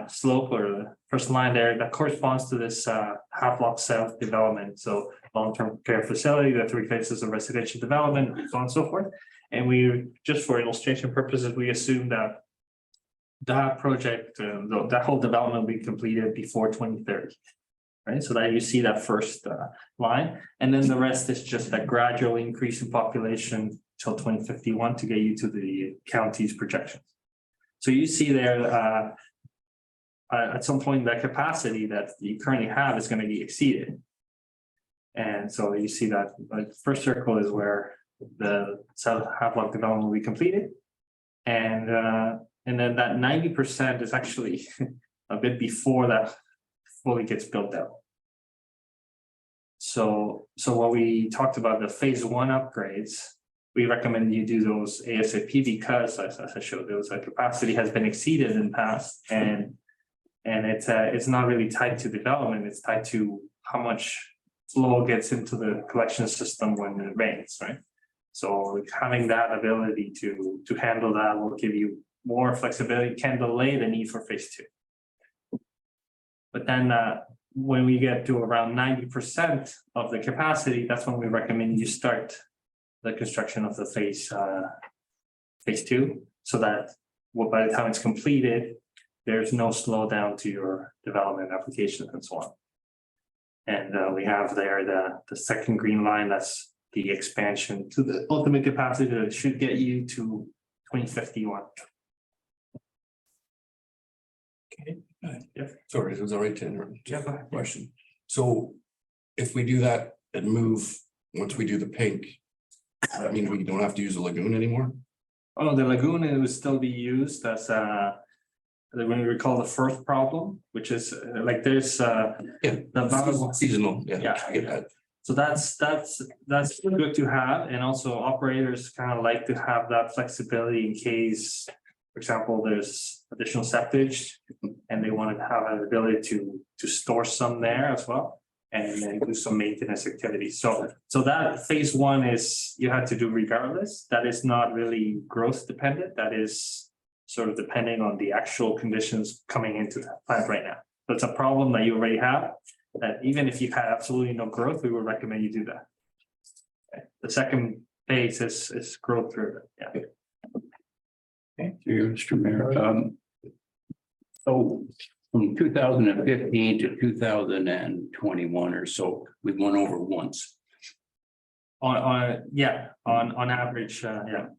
slope, or the first line there, that corresponds to this Havelock South development. So long-term care facility, the 3 phases of residential development, so on and so forth. And we, just for illustration purposes, we assume that that project, that whole development will be completed before 2030. Right, so that you see that first line, and then the rest is just that gradual increase in population till 2051 to get you to the county's projections. So you see there at some point that capacity that you currently have is going to be exceeded. And so you see that like the first circle is where the South Havelock development will be completed. And then that 90% is actually a bit before that fully gets built out. So what we talked about, the phase 1 upgrades, we recommend you do those ASAP, because as I showed, there was a capacity has been exceeded in the past, and it's not really tied to development, it's tied to how much flow gets into the collection system when it rains, right? So having that ability to handle that will give you more flexibility, can delay the need for phase 2. But then when we get to around 90% of the capacity, that's when we recommend you start the construction of the phase 2, so that by the time it's completed, there's no slowdown to your development applications and so on. And we have there the second green line, that's the expansion to the ultimate capacity that should get you to 2051. Sorry, it was all right to interrupt. Yeah, go ahead. Question. So if we do that and move, once we do the pink, that means we don't have to use the lagoon anymore? Oh, the lagoon, it would still be used as when we recall the first problem, which is like there's Yeah. the Seasonal, yeah. Yeah. I get that. so that's good to have, and also operators kind of like to have that flexibility in case, for example, there's additional septage and they want to have an ability to store some there as well. And then do some maintenance activities. So that phase one is you have to do regardless. That is not really growth dependent. That is sort of depending on the actual conditions coming into the plant right now. So it's a problem that you already have, that even if you had absolutely no growth, we would recommend you do that. Okay. The second phase is growth driven. Yeah. Thank you, Mr. Mayor. So from 2015 to 2021 or so, we went over once. On average, yeah.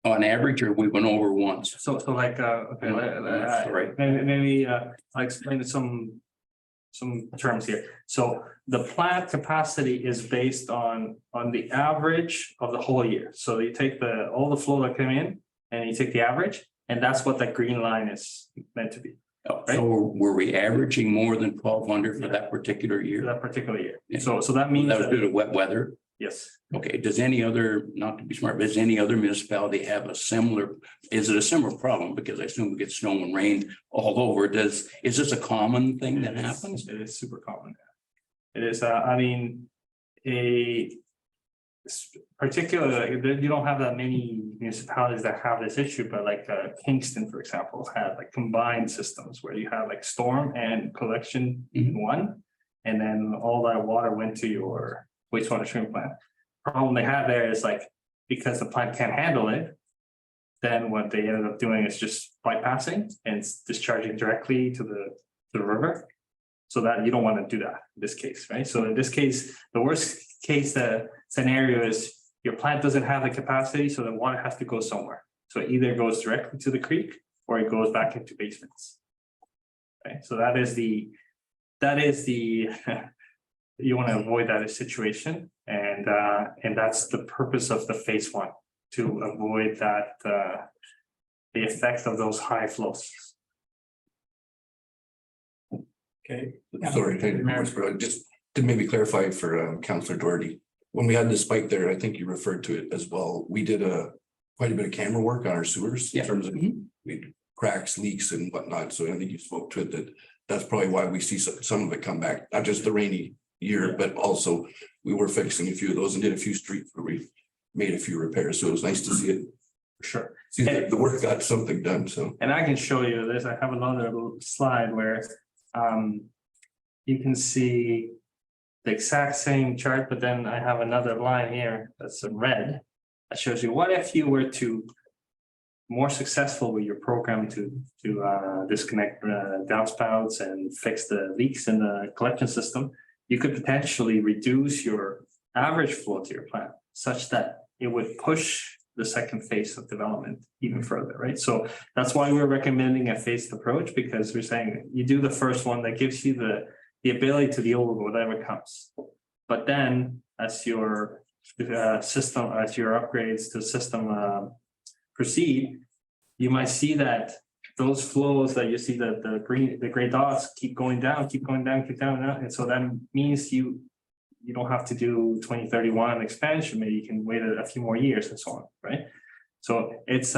On average, or we went over once? So like, okay, Right. maybe I'll explain some terms here. So the plant capacity is based on the average of the whole year. So you take all the flow that came in and you take the average, and that's what that green line is meant to be. So were we averaging more than 1,200 for that particular For year? that particular year. Yeah. So that means That was due that, to wet weather? yes. Okay, does any other, not to be smart, but does any other municipality have a similar, is it a similar problem? Because I assume we get snow and rain all over. Is this a common thing that happens? It is super common. It is, I mean, particularly, you don't have that many municipalities that have this issue, but like Kingston, for example, had like combined systems where you have like storm and collection in one. And then all that water went to your wastewater treatment plant. Problem they had there is like, because the plant can't handle it, then what they ended up doing is just bypassing and discharging directly to the river. So that you don't want to do that in this case, right? So in this case, the worst case scenario is your plant doesn't have the capacity, so the water has to go somewhere. So it either goes directly to the creek or it goes back into basements. Okay, so that is the you want to avoid that situation, and that's the purpose of the phase one, to avoid that the effect of those high flows. Okay. Sorry, just to maybe clarify for Councillor Doherty, when we had the spike there, I think you referred to it as well. We did quite a bit of camera work on our sewers in terms of cracks, leaks and whatnot. So I think you spoke to it, that's probably why we see some of it come back, not just the rainy year, but also we were fixing a few of those and did a few streets where we made a few repairs. So it was nice to see it. For sure. See that the work got something done, so. And I can show you this. I have another slide where you can see the exact same chart, but then I have another line here that's in red that shows you what if you were to more successful with your program to disconnect downspouts and fix the leaks in the collection system. You could potentially reduce your average flow to your plant such that it would push the second phase of development even further, right? So that's why we're recommending a phased approach, because we're saying you do the first one that gives you the ability to deal with whatever comes. But then as your system, as your upgrades to the system proceed, you might see that those flows that you see that the gray dots keep going down. And so that means you don't have to do 2031 expansion. Maybe you can wait a few more years and so on, right? So it's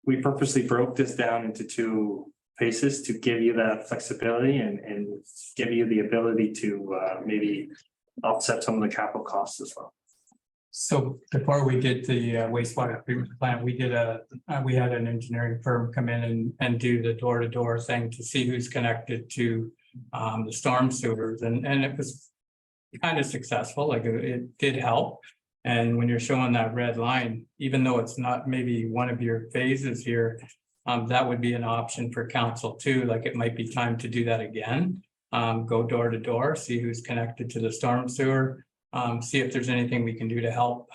we purposely broke this down into two phases to give you that flexibility and give you the ability to maybe offset some of the capital costs as well. So before we did the wastewater treatment plant, we had an engineering firm come in and do the door-to-door thing to see who's connected to the storm sewers, and it was kind of successful. Like it did help. And when you're showing that red line, even though it's not maybe one of your phases here, that would be an option for council too. Like it might be time to do that again. go door to door, see who's connected to the storm sewer, see if there's anything we can do to help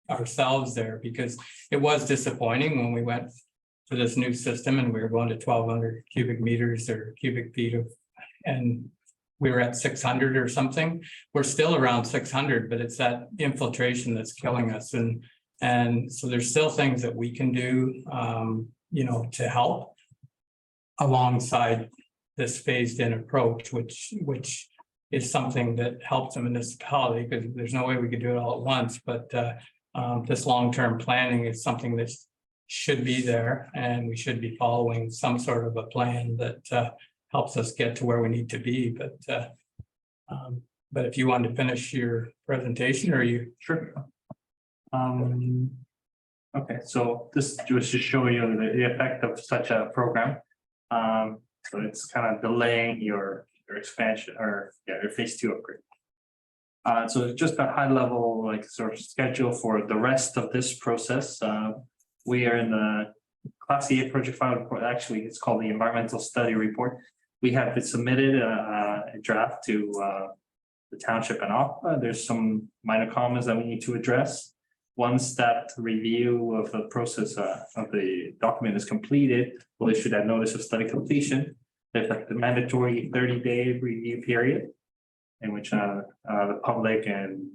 ourselves there, because it was disappointing when we went to this new system and we were going to 1,200 cubic meters or cubic feet of, and we were at 600 or something. We're still around 600, but it's that infiltration that's killing us. And so there's still things that we can do, you know, to help alongside this phased in approach, which is something that helps a municipality, because there's no way we could do it all at once. But this long-term planning is something that should be there, and we should be following some sort of a plan that helps us get to where we need to be. But if you want to finish your presentation, or you Sure. Okay, so this was to show you the effect of such a program. So it's kind of delaying your expansion, or your phase 2 upgrade. So just a high level, like, sort of schedule for the rest of this process. We are in the Class EA project file report. Actually, it's called the environmental study report. We have submitted a draft to the township and APA. There's some minor comments that we need to address. Once that review of the process of the document is completed, we'll issue that notice of study completion. There's like the mandatory 30-day review period in which the public and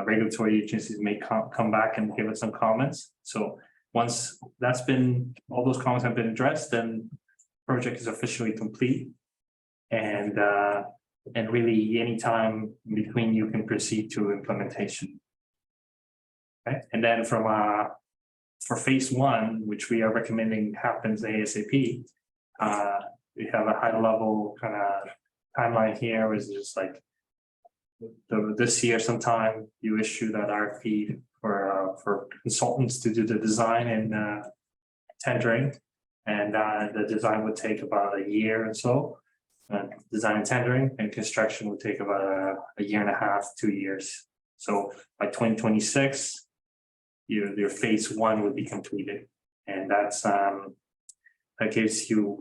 regulatory agencies may come back and give us some comments. So once that's been, all those comments have been addressed, then project is officially complete. And really anytime in between you can proceed to implementation. Okay, and then for phase 1, which we are recommending happens ASAP, we have a high level kind of timeline here, is just like this year sometime you issue that RFP for consultants to do the design and tendering, and the design would take about a year or so. Design and tendering, and construction would take about a year and a half, 2 years. So by 2026, your phase 1 would be completed, and that's that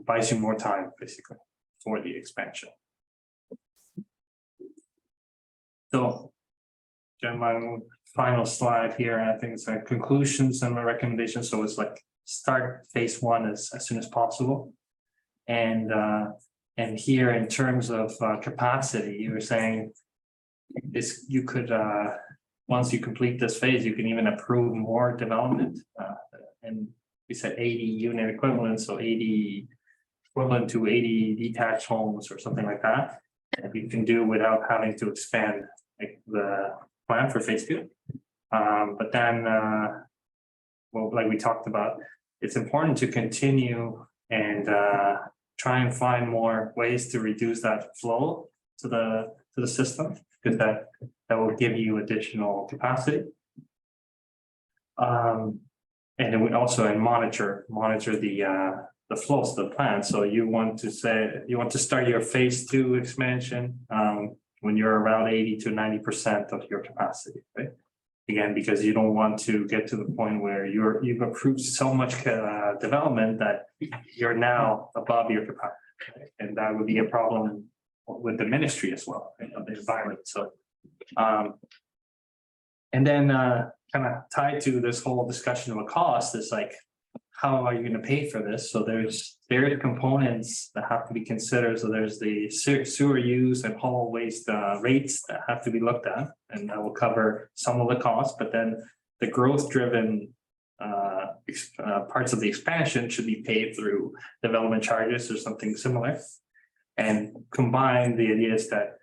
buys you more time basically for the expansion. So, my final slide here, I think it's like conclusions and my recommendations. So it's like start phase 1 as soon as possible, and here in terms of capacity, you were saying this, you could once you complete this phase, you can even approve more development, and we said 80 unit equivalent, so 80 equivalent to 80 detached homes or something like that, that you can do without having to expand like the plan for phase 2. But then, well, like we talked about, it's important to continue and try and find more ways to reduce that flow to the system, because that will give you additional capacity. And then we also monitor the flows of the plant. So you want to start your phase 2 expansion when you're around 80 to 90% of your capacity, right? Again, because you don't want to get to the point where you've approved so much development that you're now above your capacity, and that would be a problem with the ministry as well, right, of the environment. So, and then kind of tied to this whole discussion of a cost is like, how are you going to pay for this? So there's components that have to be considered. So there's the sewer use and haul waste rates that have to be looked at, and that will cover some of the costs. But then the growth driven parts of the expansion should be paid through development charges or something similar. And combine the ideas that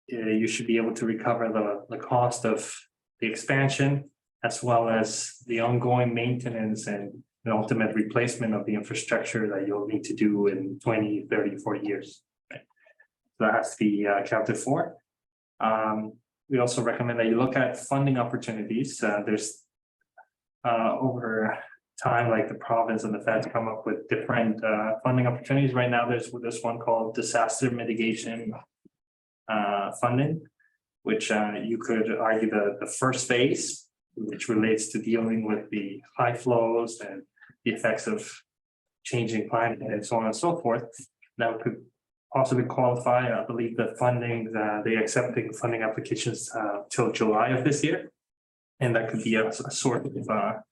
you should be able to recover the cost of the expansion, as well as the ongoing maintenance and the ultimate replacement of the infrastructure that you'll need to do in 20, 30, 40 years. Right? So that has to be accounted for. We also recommend that you look at funding opportunities. There's over time, like the province and the feds come up with different funding opportunities. Right now, there's this one called disaster mitigation funding, which you could argue the first phase, which relates to dealing with the high flows and the effects of changing climate and so on and so forth. That could possibly qualify. I believe the funding, they accepting funding applications till July of this year. And that could be a sort of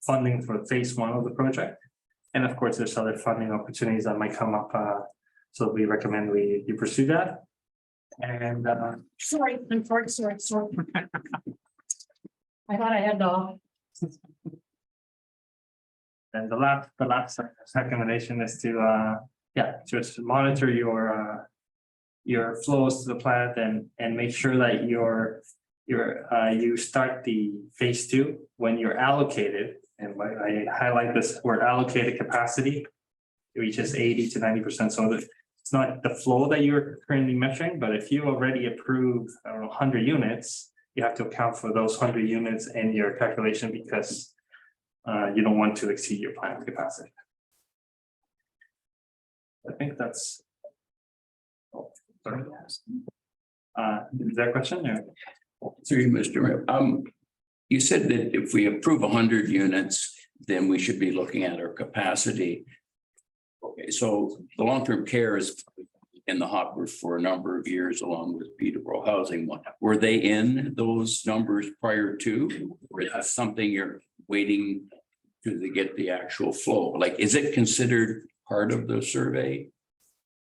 funding for phase one of the project. And of course, there's other funding opportunities that might come up. So we recommend you pursue that. And Sorry, I'm sorry. I thought I had the. and the last recommendation is to just monitor your flows to the plant and make sure that you start the phase two when you're allocated. And I highlight this word allocated capacity, which is 80 to 90%. So that it's not the flow that you're currently measuring, but if you already approved 100 units, you have to account for those 100 units in your calculation because you don't want to exceed your plant capacity. I think that's. Oh, sorry. Is there a question there? Through you, Mr. Mayor. You said that if we approve 100 units, then we should be looking at our capacity. Okay, so the long-term care is in the hopper for a number of years, along with Peterborough Housing one. Were they in those numbers prior to, or is that something you're waiting to get the actual flow? Like, is it considered part of the survey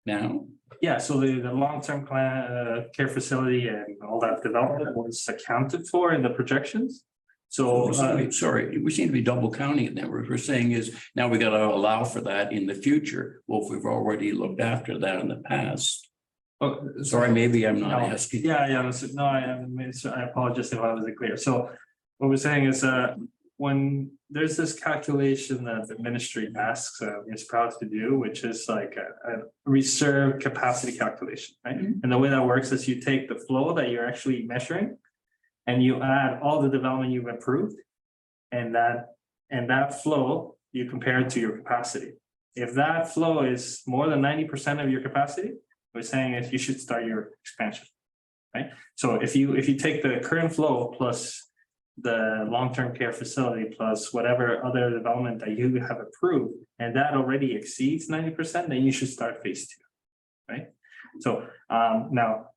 now? Yeah, so the long-term care facility and all that development was accounted for in the projections. So Sorry, we seem to be double counting it now. What we're saying is now we got to allow for that in the future. Well, if we've already looked after that in the past. Sorry, maybe I'm not asking. Yeah, no, I apologize if I wasn't clear. So what we're saying is when there's this calculation that the ministry asks municipalities to do, which is like a reserve capacity calculation, right? And the way that works is you take the flow that you're actually measuring and you add all the development you've approved, and that flow you compare it to your capacity. If that flow is more than 90% of your capacity, we're saying is you should start your expansion, right? So if you take the current flow plus the long-term care facility plus whatever other development that you have approved, and that already exceeds 90%, then you should start phase two, right? So now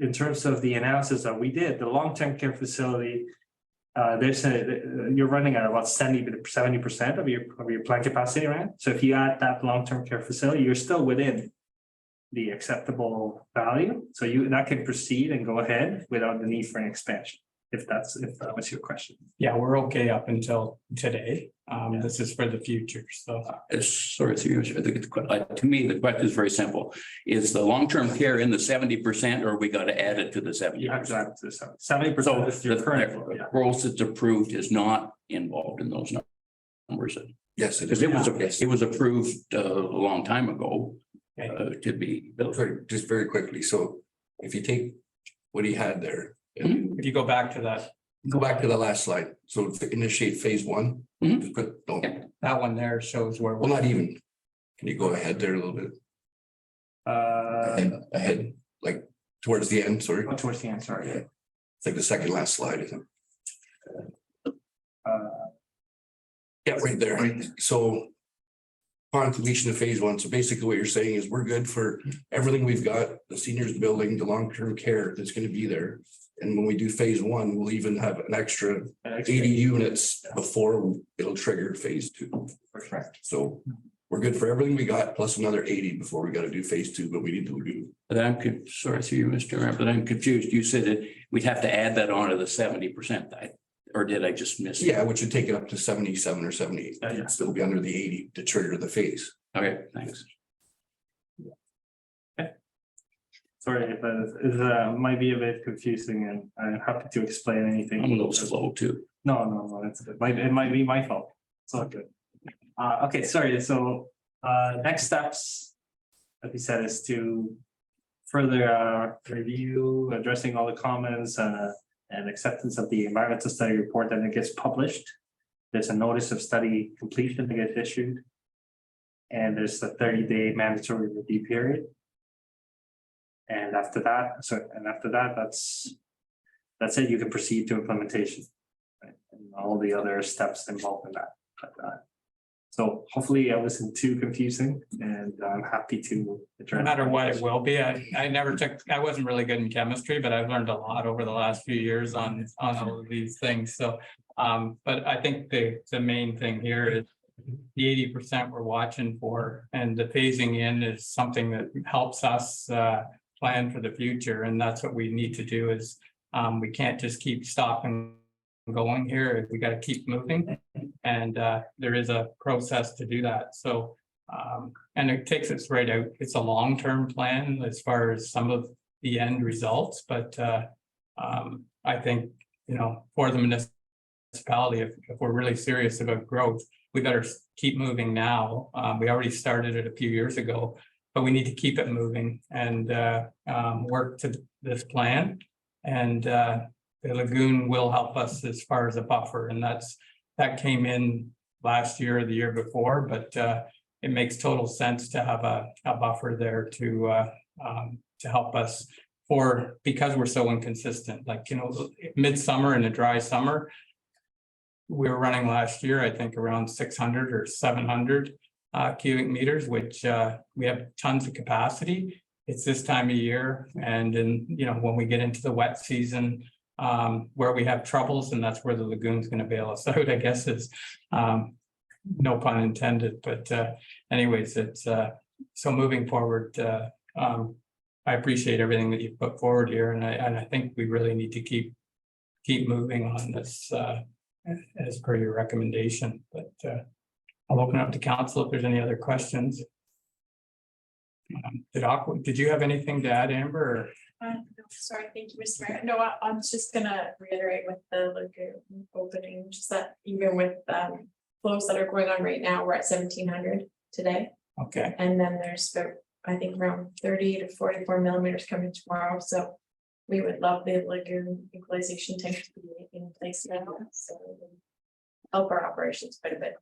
in terms of the analysis that we did, the long-term care facility, you're running at about 70% of your plant capacity, right? So if you add that long-term care facility, you're still within the acceptable value. So that can proceed and go ahead without the need for an expansion, if that was your question. Yeah, we're okay up until today. This is for the future, so. Sorry, I think to me, the question is very simple. Is the long-term care in the 70%, or we got to add it to the 70%? You have to add it to the 70%. So is your current flow, the growth that's approved is not involved in those numbers. Yes, Because it was approved a long time ago to be built. Just very quickly. So if you take what he had there, and If you go back to that, go back to the last slide. So to initiate phase one, just put, that one there shows where. well, not even. Can you go ahead there a little bit? Ahead, like towards the end, sorry. Towards the end, sorry. Yeah. It's like the second last slide, I think. Yeah, right there. So upon completion of phase one, so basically what you're saying is we're good for everything we've got, the seniors building, the long-term care that's going to be there. And when we do phase one, we'll even have an extra 80 units before it'll trigger phase two. Correct. So we're good for everything we got, plus another 80 before we got to do phase two, but we need to do. But sorry, through you, Mr. Mayor, but I'm confused. You said that we'd have to add that on to the 70%. Or did I just miss it? Yeah, which would take it up to 77 or 78. Yeah. It'd still be under the 80 to trigger the phase. Okay, thanks. Sorry if it might be a bit confusing, and I'm happy to explain anything. I'm a little slow too. No, it's it might be my fault. It's all good. Okay, sorry. So next steps, like we said, is to further review, addressing all the comments and acceptance of the environmental study report, that it gets published. There's a notice of study completion that gets issued. And there's a 30-day mandatory review period. And after that, that's it. You can proceed to implementation, right? And all the other steps involved in that. So hopefully I wasn't too confusing and I'm happy to. No address matter any what it questions. will be, I wasn't really good in chemistry, but I've learned a lot over the last few years on all of these things, so. But I think the main thing here is the 80% we're watching for, and the phasing in is something that helps us plan for the future, and that's what we need to do is we can't just keep stopping going here, we got to keep moving, and there is a process to do that, so and it takes us right out. It's a long-term plan as far as some of the end results, but I think, you know, for the municipality, if we're really serious about growth, we better keep moving now. We already started it a few years ago, but we need to keep it moving and work to this plan. And the lagoon will help us as far as a buffer, and that came in last year or the year before, but it makes total sense to have a buffer there to help us because we're so inconsistent. Like, you know, midsummer and a dry summer, we were running last year, I think around 600 or 700 cubic meters, which we have tons of capacity. It's this time of year, and then, you know, when we get into the wet season, where we have troubles, and that's where the lagoon's going to bail us out, I guess, is no pun intended. But anyways, it's so moving forward. I appreciate everything that you put forward here, and I think we really need to keep moving on this as per your recommendation. But I'll open up to council if there's any other questions. Did you have anything to add, Amber? No, sorry, thank you, Mr. Mayor. No, I'm just gonna reiterate with the lagoon opening, just that even with flows that are going on right now, we're at 1,700 today. Okay, And then there's about, I think, around 30 to 44 millimeters coming tomorrow, so we would love the lagoon equalization tank to be in place now, so it will help our operations quite a bit.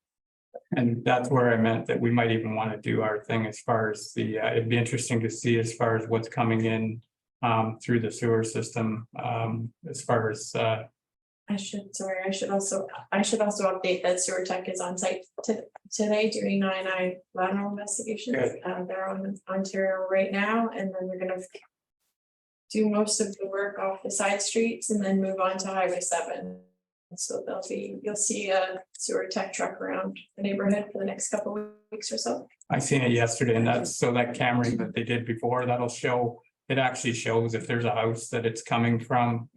and that's where I meant that we might even want to do our thing as far as it'd be interesting to see as far as what's coming in through the sewer system, as far as I should also update that sewer tech is on site today doing 9 lateral investigations. Good. They're on Ontario right now, and then we're gonna do most of the work off the side streets and then move on to Highway 7. So you'll see a sewer tech truck around the neighborhood for the next couple of weeks or so. I seen it yesterday, and that camera that they did before, that'll show, it actually shows if there's a house that it's coming from,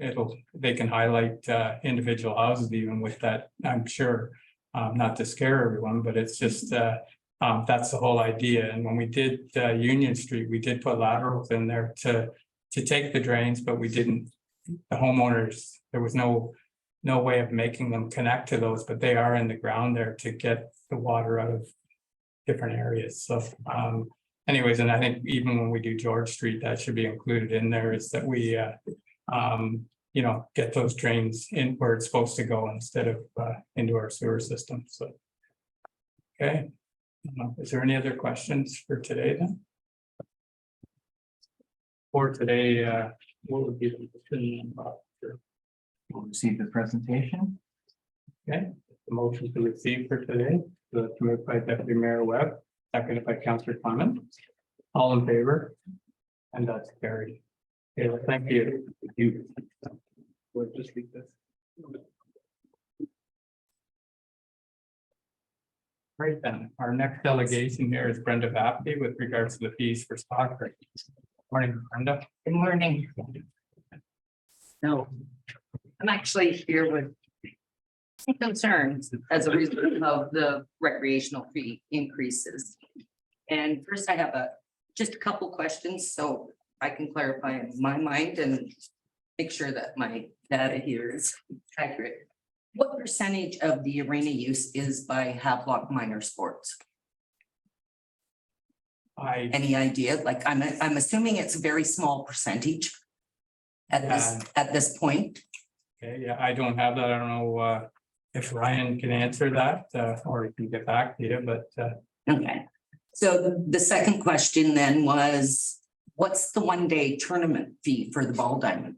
they can highlight individual houses even with that, I'm sure. Not to scare everyone, but it's just that's the whole idea. And when we did Union Street, we did put laterals in there to take the drains, but we didn't, the homeowners, there was no way of making them connect to those, but they are in the ground there to get the water out of different areas. So anyways, and I think even when we do George Street, that should be included in there, is that we you know, get those drains in where it's supposed to go instead of into our sewer system. So okay, is there any other questions for today then? For today, what would be the opinion about? We'll receive the presentation. Okay, the motion to receive for today, moved by Deputy Mayor Webb, seconded by Councillor Clement. All in favor? And that's carried. Okay, well, thank you. Thank you. We'll just read this. Great, then, our next delegation here is Brenda Vapke with regards to the fees for stock. Morning, Brenda. Good morning. No, I'm actually here with concerns as a result of the recreational fee increases. And first I have just a couple questions, so I can clarify in my mind and make sure that my data here is accurate. What percentage of the arena use is by Havelock Minor Sports? Any idea? Like, I'm assuming it's a very small percentage at this point. Okay, yeah, I don't have that. I don't know if Ryan can answer that or he can get back to you, but Okay, so the second question then was, what's the 1-day tournament fee for the ball diamond?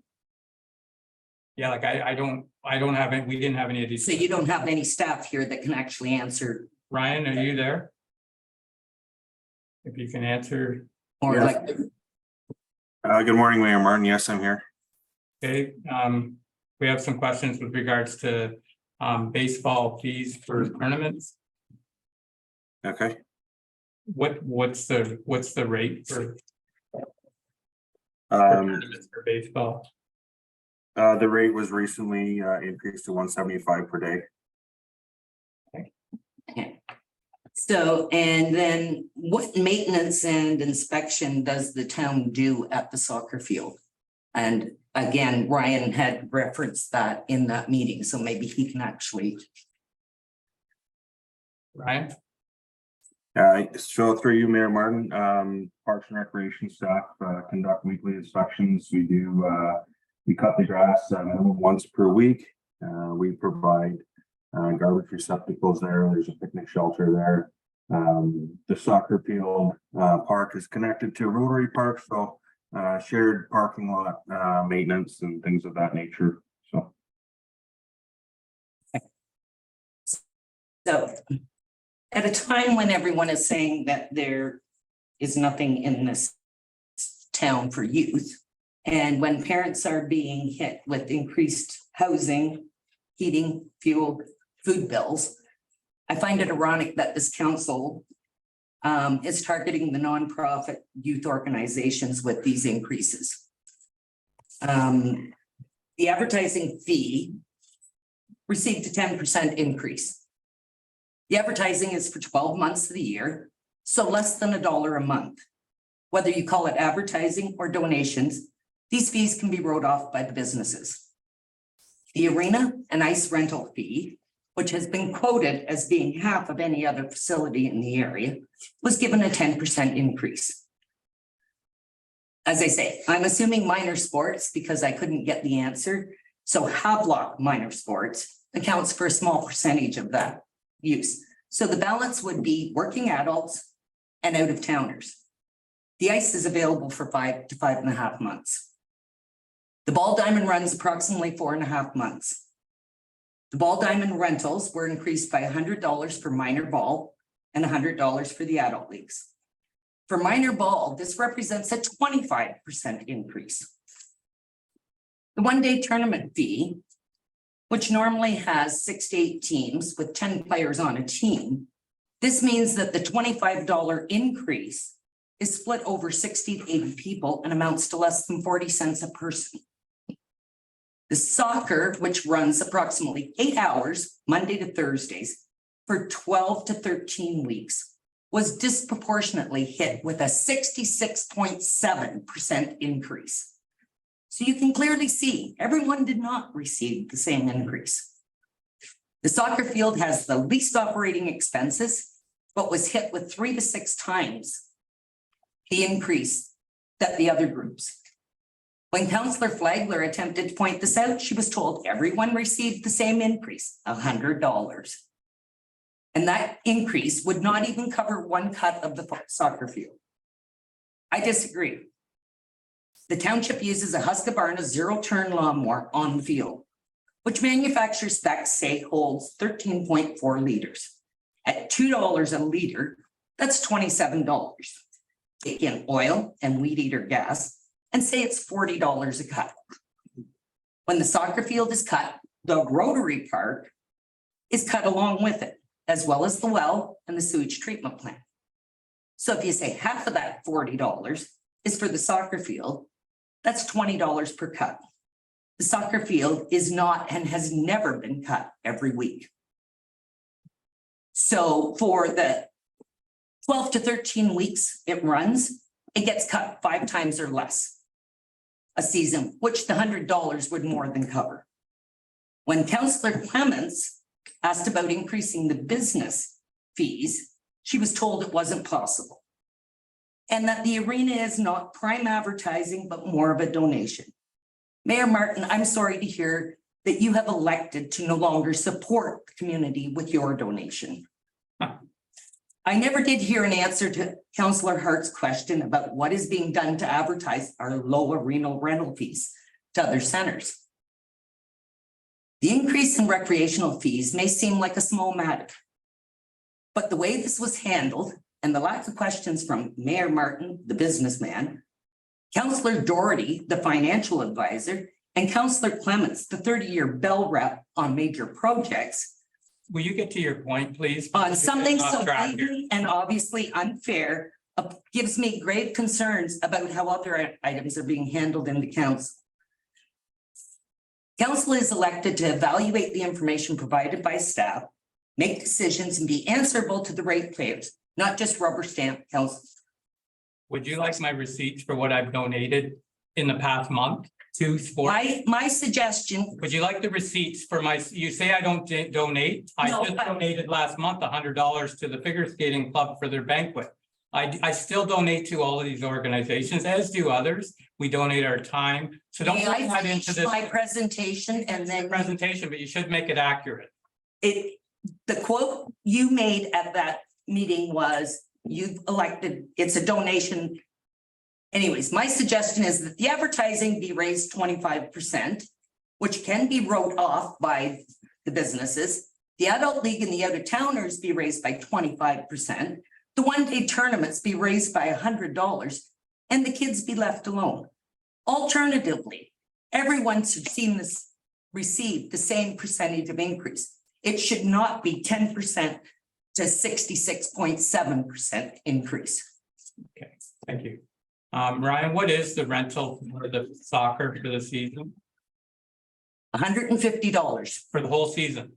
yeah, like I don't have it. We didn't have any of these. So you don't have any staff here that can actually answer Ryan, are you there? If you can answer, Or Yeah. like, Good morning, Mayor Martin. Yes, I'm here. okay, we have some questions with regards to baseball fees for tournaments. Okay. What's the rate for Um, tournaments for baseball? the rate was recently increased to 175 per day. so, and then what maintenance and inspection does the town do at the soccer field? And again, Ryan had referenced that in that meeting, so maybe he can actually, Ryan? So through you, Mayor Martin, Parks and Recreation staff conduct weekly inspections. We cut the grass minimum once per week. We provide garbage receptacles there. There's a picnic shelter there. The soccer field park is connected to Rotary Park, so shared parking lot maintenance and things of that nature. so. At a time when everyone is saying that there is nothing in this town for youth, and when parents are being hit with increased housing, heating, fuel, food bills, I find it ironic that this council is targeting the nonprofit youth organizations with these increases. The advertising fee received a 10% increase. The advertising is for 12 months of the year, so less than $1 a month. Whether you call it advertising or donations, these fees can be wrote off by the businesses. The arena and ice rental fee, which has been quoted as being half of any other facility in the area, was given a 10% increase. As I say, I'm assuming minor sports because I couldn't get the answer. So Havelock minor sports accounts for a small percentage of that use. So the balance would be working adults and out of towners. The ice is available for 5 to 5.5 months. The ball diamond runs approximately 4.5 months. The ball diamond rentals were increased by $100 for minor ball and $100 for the adult leagues. For minor ball, this represents a 25% increase. The one-day tournament fee, which normally has 6 to 8 teams with 10 players on a team, this means that the $25 increase is split over 60 to 80 people and amounts to less than 40 cents a person. The soccer, which runs approximately 8 hours, Monday to Thursdays, for 12 to 13 weeks, was disproportionately hit with a 66.7% increase. So you can clearly see everyone did not receive the same increase. The soccer field has the least operating expenses, but was hit with 3 to 6 times the increase that the other groups. When Councillor Flagler attempted to point this out, she was told everyone received the same increase, $100. And that increase would not even cover one cut of the soccer field. I disagree. The township uses a Husqvarna zero-turn lawnmower on the field, which manufacturer specs say holds 13.4 liters. At $2 a liter, that's $27. Take in oil and weed eater gas and say it's $40 a cut. When the soccer field is cut, the Rotary Park is cut along with it, as well as the well and the sewage treatment plant. So if you say half of that $40 is for the soccer field, that's $20 per cut. The soccer field is not and has never been cut every week. So for the 12 to 13 weeks it runs, it gets cut 5 times or less a season, which the $100 would more than cover. When Councillor Clements asked about increasing the business fees, she was told it wasn't possible. And that the arena is not prime advertising, but more of a donation. Mayor Martin, I'm sorry to hear that you have elected to no longer support the community with your donation. I never did hear an answer to Councillor Hart's question about what is being done to advertise our low arena rental fees to other centers. The increase in recreational fees may seem like a small matter, But the way this was handled and the lack of questions from Mayor Martin, the businessman, Councillor Doherty, the financial advisor, and Councillor Clements, the 30-year Bell rep on major projects, Will you get to your point, please? on something Off so track here. blatantly and obviously unfair, gives me grave concerns about how other items are being handled in the council. Council is elected to evaluate the information provided by staff, make decisions, and be answerable to the ratepayers, not just rubber stamp council. Would you like my receipts for what I've donated in the past month to sports? My suggestion, Would you like the receipts for my, you say I don't donate? I No, just but- donated last month $100 to the figure skating club for their banquet. I still donate to all of these organizations, as do others. We donate our time. So don't may bring I that into finish this my presentation and then presentation, but you should make it accurate. the quote you made at that meeting was, you've elected, it's a donation. Anyways, my suggestion is that the advertising be raised 25%, which can be wrote off by the businesses. The adult league and the out of towners be raised by 25%. The one-day tournaments be raised by $100 and the kids be left alone. Alternatively, everyone should receive the same percentage of increase. It should not be 10% to 66.7% increase. Okay, thank you. Ryan, what is the rental for the soccer for the season, $150. for the whole season?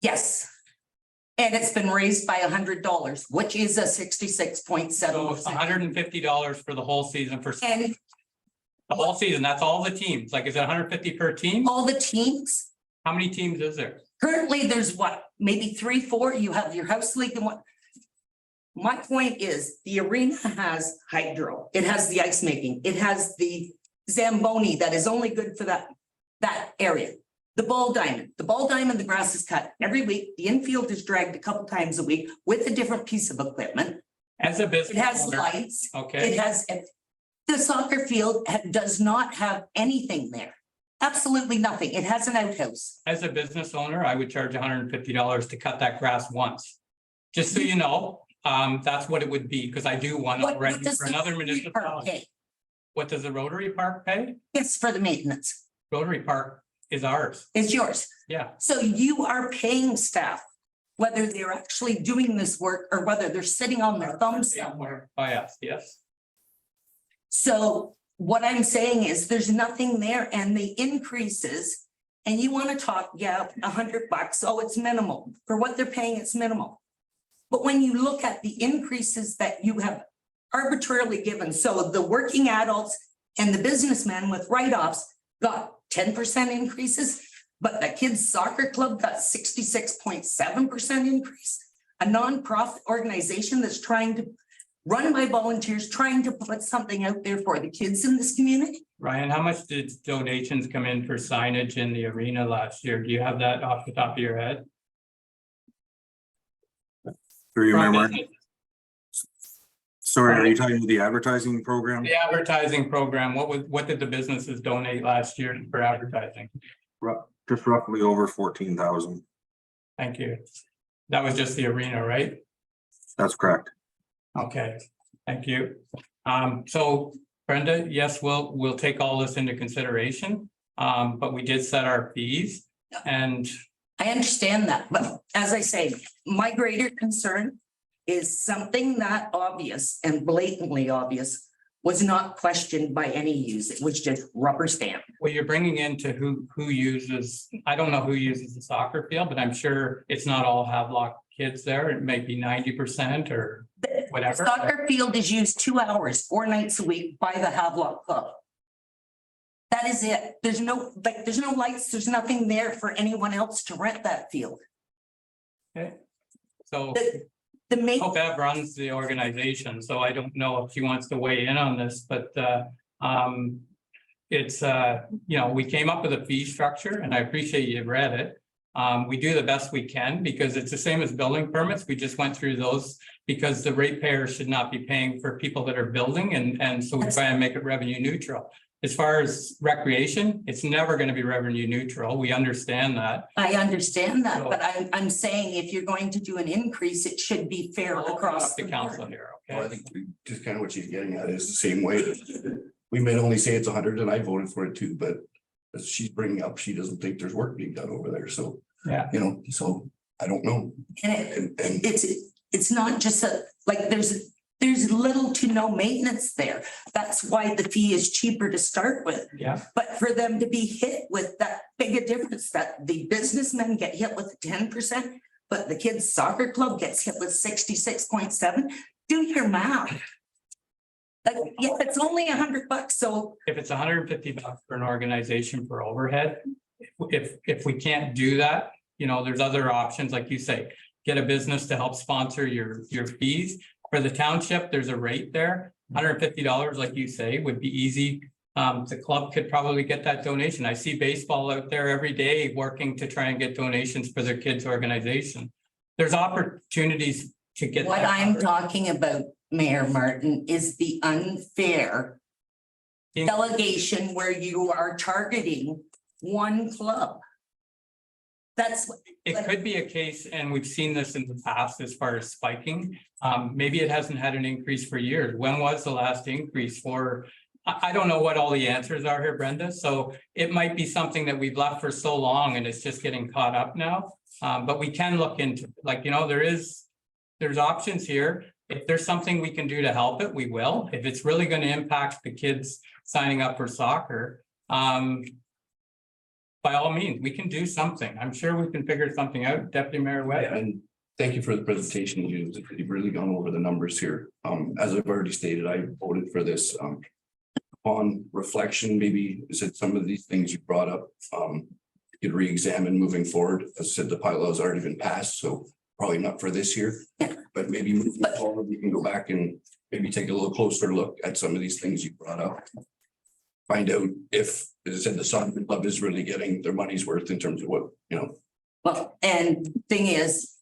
Yes. And it's been raised by $100, which is a So 66.7%. $150 for the whole season for And the whole season. That's all the teams. Like, is it 150 per team? all the teams, How many teams is there? currently there's what, maybe 3, 4, you have your house league and what? My point is, the arena has hydro, it has the ice making, it has the Zamboni that is only good for that area. The ball diamond, the grass is cut every week, the infield is dragged a couple times a week with a different piece of equipment. As a It business has owner, lights, okay, it has, the soccer field does not have anything there. Absolutely nothing, it has an outhouse. as a business owner, I would charge $150 to cut that grass once. Just so you know, that's what it would be, because I do one What already does for the another Rotary Park municipality. pay? What does the Rotary Park pay? Yes, for the maintenance, Rotary Park is ours. it's yours. Yeah, So you are paying staff, whether they're actually doing this work or whether they're sitting on their thumbs somewhere. by us, yes. So what I'm saying is there's nothing there and the increases, and you want to talk, yeah, $100, oh, it's minimal. For what they're paying, it's minimal. But when you look at the increases that you have arbitrarily given, so the working adults and the businessmen with write-offs got 10% increases, but the kids soccer club got 66.7% increase. A nonprofit organization that's trying to run by volunteers, trying to put something out there for the kids in this community. Ryan, how much did donations come in for signage in the arena last year? Do you have that off the top of your head? Through you, Mayor From Martin. business. Sorry, are you talking about the advertising program? The advertising program, what did the businesses donate last year for advertising? Just roughly over 14,000. Thank you. That was just the arena, right? That's correct. Okay, thank you. So Brenda, yes, we'll take all this into consideration. But we did set our fees and I understand that, but as I say, my greater concern is something that obvious and blatantly obvious was not questioned by any use. It was just rubber stamp. what you're bringing into who uses, I don't know who uses the soccer field, but I'm sure it's not all Havelock kids there. It may be 90% or whatever. Soccer field is used 2 hours, 4 nights a week by the Havelock Club. That is it. There's no lights, there's nothing there for anyone else to rent that field. Okay. So The main, Hope Ev runs the organization, so I don't know if she wants to weigh in on this, but it's we came up with a fee structure and I appreciate you read it. We do the best we can because it's the same as building permits. We just went through those because the ratepayers should not be paying for people that are building and so we try and make it revenue neutral. as far as recreation, it's never going to be revenue neutral. We understand that. I understand that, So- but I'm saying if you're going to do an increase, it should be fair across Up to the council board. here, Well, I okay? think we just kind of what she's getting at is the same way. We may only say it's 100 and I voted for it too, but as she's bringing up, she doesn't think there's work being done over there. So, Yeah. you know, so I don't know. And And it's not just like there's little to no maintenance there. That's why the fee is cheaper to start with. Yeah, But for them to be hit with that big a difference, that the businessmen get hit with 10%, but the kids soccer club gets hit with 66.7, do your math. Like, yeah, it's only $100, so if it's $150 for an organization for overhead, if we can't do that, you know, there's other options, like you say, get a business to help sponsor your fees. For the township, there's a rate there, $150, like you say, would be easy. The club could probably get that donation. I see baseball out there every day working to try and get donations for their kids' organization. There's opportunities to get. what that I'm covered. talking about, Mayor Martin, is the unfair delegation where you are targeting one club. That's what. It could be a case, and we've seen this in the past as far as spiking. Maybe it hasn't had an increase for years. When was the last increase for? I don't know what all the answers are here, Brenda. So it might be something that we've left for so long and it's just getting caught up now. But we can look into, like, you know, there's options here. If there's something we can do to help it, we will. If it's really going to impact the kids signing up for soccer, by all means, we can do something. I'm sure we can figure something out, Deputy Mayor Webb. And thank you for the presentation. You've really gone over the numbers here. As I've already stated, I voted for this. On reflection, maybe said some of these things you brought up, you could re-examine moving forward. As I said, the pilot has already been passed, so probably not for this year. But maybe moving forward, we can go back and maybe take a little closer look at some of these things you brought up. Find out if, as I said, the soccer club is really getting their money's worth in terms of what, you know. Well, and thing is,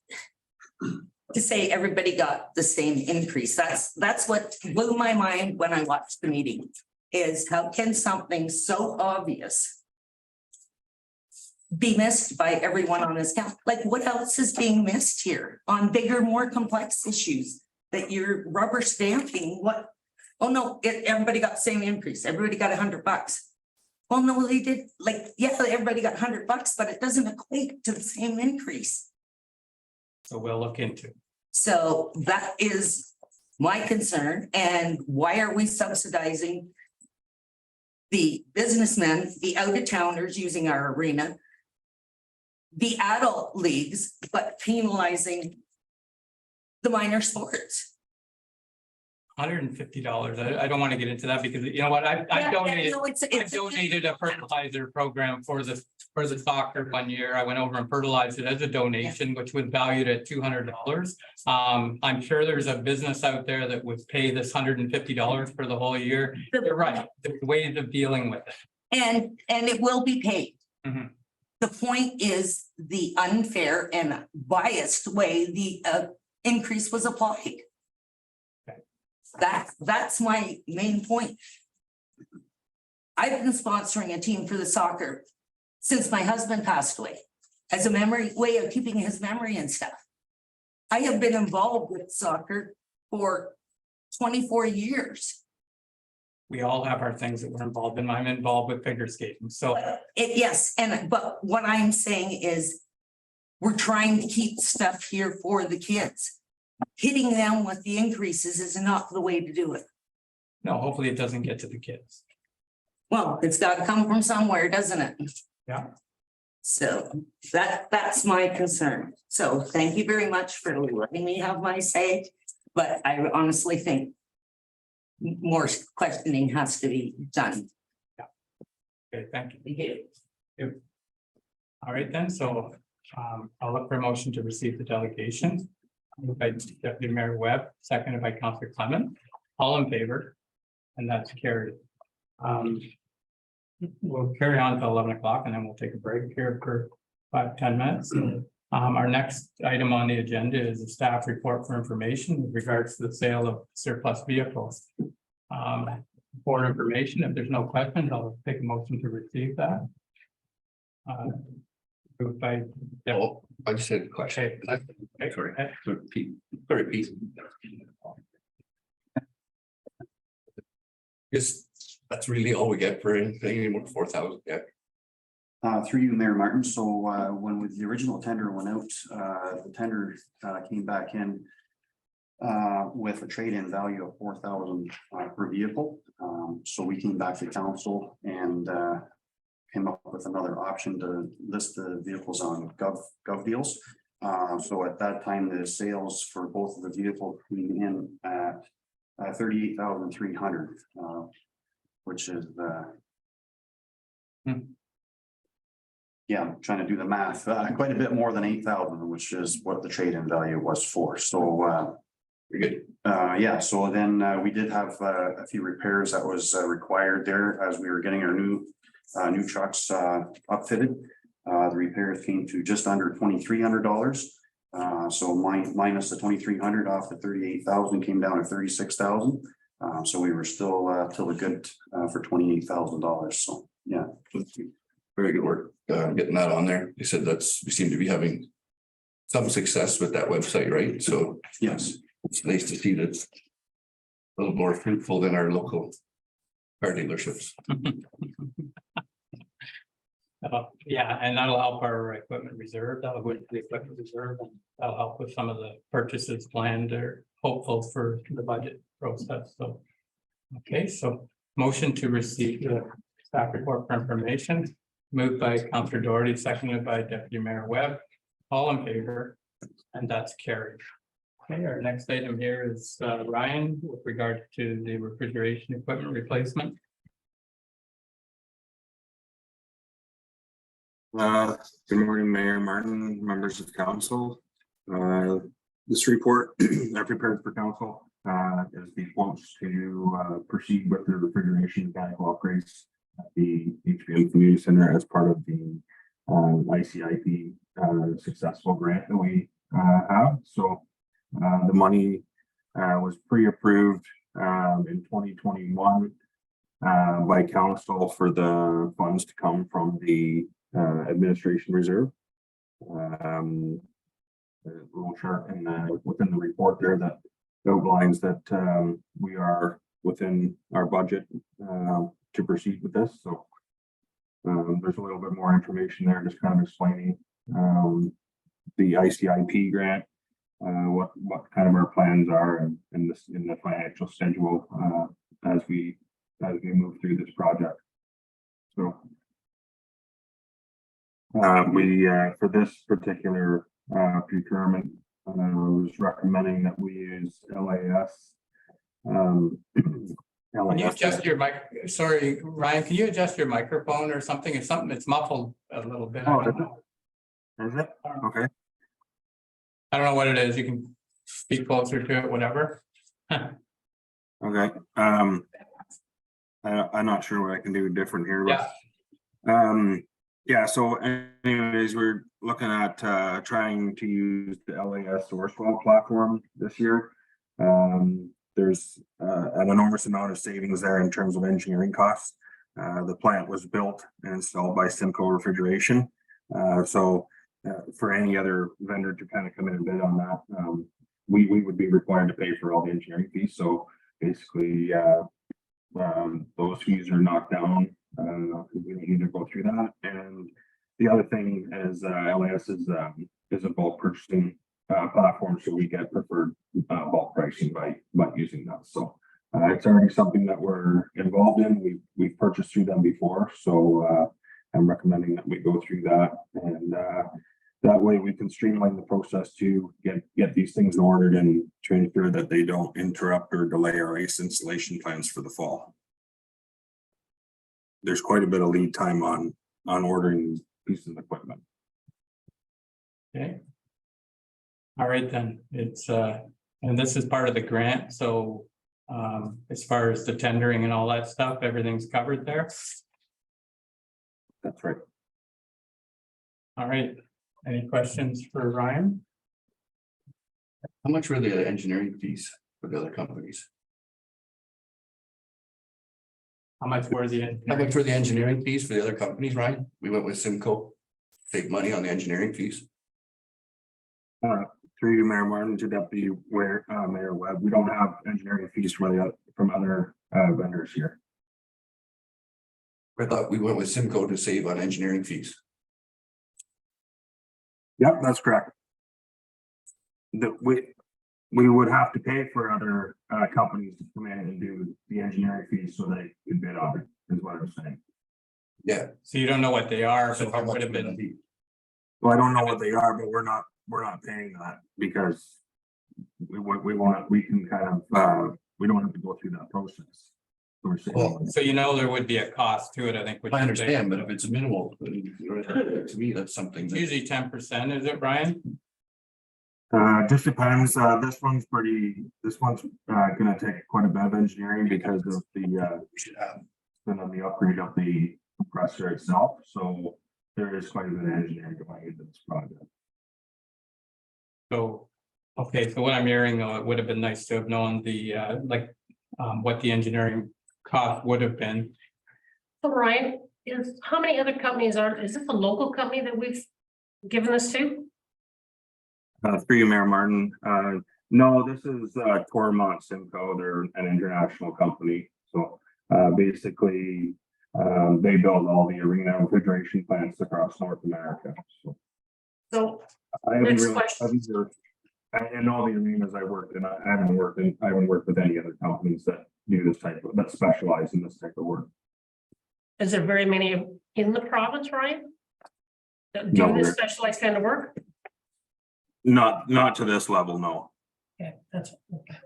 to say everybody got the same increase, that's what blew my mind when I watched the meeting, is how can something so obvious be missed by everyone on this count? Like, what else is being missed here on bigger, more complex issues that you're rubber stamping? What? Oh, no, everybody got the same increase. Everybody got $100. Well, no, they did. Like, yeah, everybody got $100, but it doesn't equate to the same increase. So we'll look into it. So that is my concern. And why are we subsidizing the businessmen, the out-of-towners using our arena, the adult leagues, but penalizing the minor sports? $150. I don't want to get into that because you know what, I donated. No, it's I donated a fertilizer program for the soccer one year. I went over and fertilized it as a donation, which was valued at $200. I'm sure there's a business out there that would pay this $150 for the whole year. You're right. There's ways of dealing with it. And it will be paid. Mhm. The point is the unfair and biased way the increase was applied. That's my main point. I've been sponsoring a team for the soccer since my husband passed away, as a way of keeping his memory and stuff. I have been involved with soccer for 24 years. We all have our things that we're involved in. I'm involved with figure skating. So Yes, but what I'm saying is we're trying to keep stuff here for the kids. Hitting them with the increases is not the way to do it. no, hopefully it doesn't get to the kids. Well, it's got to come from somewhere, doesn't it? Yeah. So that's my concern. So thank you very much for letting me have my say. But I honestly think more questioning has to be done. Okay, thank you. Thank you. All right, then, so I'll look for a motion to receive the delegation. Moved by Deputy Mayor Webb, seconded by Councillor Clement. All in favor? And that's carried. We'll carry on till 11 o'clock and then we'll take a break here for 5-10 minutes. Our next item on the agenda is a staff report for information with regards to the sale of surplus vehicles. for information. If there's no questions, I'll take a motion to receive that. Moved by, yeah, Oh, I just had a question. Sorry. Sorry, Pete. Guess that's really all we get for anything anymore, 4,000, yeah. Through you, Mayor Martin. So when with the original tender went out, the tender came back in with a trade-in value of 4,000 per vehicle. So we came back to council and came up with another option to list the vehicles on gov deals. So at that time, the sales for both of the vehicles came in at 38,300, which is yeah, I'm trying to do the math, quite a bit more than 8,000, which is what the trade-in value was for. So Good. yeah, so then we did have a few repairs that was required there as we were getting our new trucks upfitted. The repairs came to just under $2,300. So minus the 2,300 off the 38,000 came down to 36,000. So we were still till the good for $28,000. So yeah. Very good work, getting that on there. You said we seem to be having some success with that website, right? So Yes. it's nice to see that it's a little more fruitful than our local car dealerships. yeah, and that'll help our equipment reserve. That'll go into the equipment reserve, and that'll help with some of the purchases planned or hopeful for the budget process. So, okay, so motion to receive the staff report for information, moved by Councillor Doherty, seconded by Deputy Mayor Webb. All in favor, and that's carried. Okay, our next item here is Ryan with regard to the refrigeration equipment replacement. Good morning, Mayor Martin, members of council. This report I prepared for council is the quotes to proceed with the refrigeration mechanical upgrades at the HBM Community Center as part of the ICIP successful grant that we have. So the money was pre-approved in 2021 by council for the funds to come from the administration reserve. A little chart within the report there that outlines that we are within our budget to proceed with this. So there's a little bit more information there, just kind of explaining the ICIP grant, what kind of our plans are, and in the financial schedule as we move through this project. So we for this particular procurement was recommending that we use LAS. Can you adjust your mic? Sorry, Ryan, can you adjust your microphone or something? It's something that's muffled a little bit. Oh, is it? Okay. I don't know what it is. You can speak closer to it, whatever. Okay. I'm not sure what I can do different here. But, yeah. So anyways, we're looking at trying to use the LAS Sourcewell platform this year. There's an enormous amount of savings there in terms of engineering costs. The plant was built and installed by Simcoe Refrigeration. So for any other vendor to kind of come in and bid on that, we would be required to pay for all the engineering fees. So basically, those fees are knocked down. We need to go through that. And the other thing is LAS is a bulk purchasing platform, so we get preferred bulk pricing by using that. So it's already something that we're involved in. We've purchased through them before, so I'm recommending that we go through that, and that way we can streamline the process to get these things ordered and to ensure that they don't interrupt or delay our ACE installation plans for the fall. There's quite a bit of lead time on ordering pieces of equipment. Okay. All right, then it's and this is part of the grant. So as far as the tendering and all that stuff, everything's covered there. That's right. All right. Any questions for Ryan? How much were the engineering fees for the other companies? How much were the? How much for the engineering fees for the other companies, Ryan? We went with Simcoe. Save money on the engineering fees. Through you, Mayor Martin, to Deputy Mayor Webb, we don't have engineering fees from other vendors here. I thought we went with Simcoe to save on engineering fees. Yep, that's correct. We would have to pay for other companies to come in and do the engineering fees so they could bid on it, is what I was saying. Yeah. So you don't know what they are, So but how there much would have would that been, be? Well, I don't know what they are, but we're not paying that because we can kind of, we don't have to go through that process. So we're saying- Well, so you know, there would be a cost to it, I think. which I is understand, but if it's minimal, to me, that's something. It's that- usually 10%, is it, Brian? Just depends, this one's gonna take quite a bit of engineering because of the, We should have. the upgrade of the compressor itself, so there is quite a bit of engineering going into this project. So, okay, so what I'm hearing, though, it would have been nice to have known the, what the engineering cost would have been. So Ryan, how many other companies is this a local company that we've given this to? Through you, Mayor Martin, no, this is Tormont Simcoe, they're an international company, so basically they build all the arena refrigeration plants across North America, so. So I haven't Next really, question. in all the arenas I worked in, I haven't worked with any other companies that do this that specialize in this type of work. is there very many in the province, Ryan? That No, do this there- specialized kind of work? Not to this level, no. Okay, that's, okay.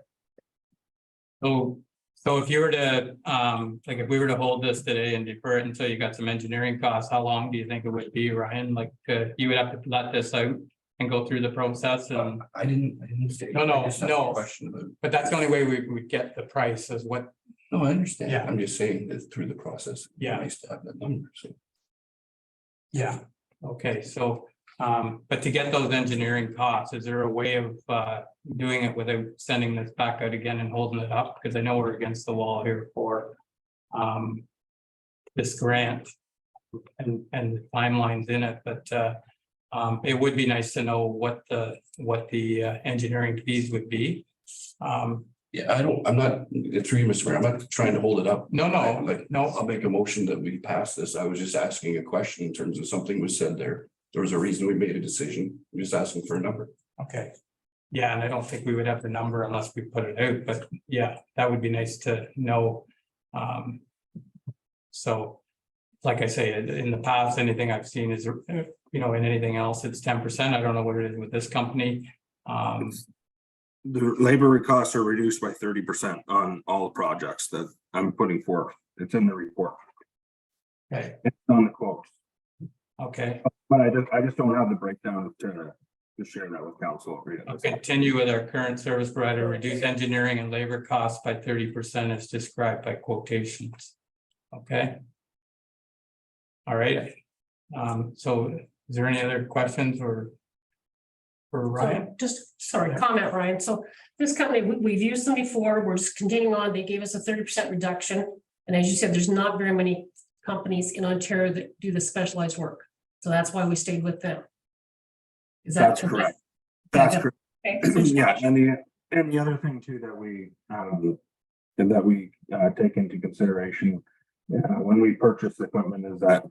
So if you were to, like, if we were to hold this today and defer it until you got some engineering costs, how long do you think it would be, Ryan? Like, you would have to let this out and go through the process and, I didn't say. No, I just asked a no. Question about. but that's the only way we would get the price is what, No, I understand. Yeah. I'm just saying that through the process. it'd be Yeah. Nice to have that number, so. yeah, okay, so. But to get those engineering costs, is there a way of doing it without sending this back out again and holding it up? Because I know we're against the wall here for this grant and the timelines in it, but it would be nice to know what the engineering fees would be. Yeah, I'm not, through you, Mr. Mayor, I'm not trying to hold it up. No, No, I'll make a motion that we pass this. I was just asking a question in terms of something was said there. There was a reason we made a decision. I'm just asking for a number. Okay. Yeah, and I don't think we would have the number unless we put it out, but yeah, that would be nice to know. So, like I say, in the past, anything I've seen is, in anything else, it's 10%. I don't know what it is with this company. The labor costs are reduced by 30% on all the projects that I'm putting forth. It's in the report. Okay, It's on the quotes, okay. but I just don't have the breakdown to share that with council. I'll continue with our current service provider, reduce engineering and labor costs by 30% as described by quotations. Okay. All right. So is there any other questions or? For Ryan? Comment, Ryan. So this company, we've used them before. We're just continuing on. They gave us a 30% reduction. And as you said, there's not very many companies in Ontario that do the specialized work. So that's why we stayed with them. Is that That's correct. That's correct. Okay. Yeah, and the other thing too that we take into consideration when we purchase equipment is that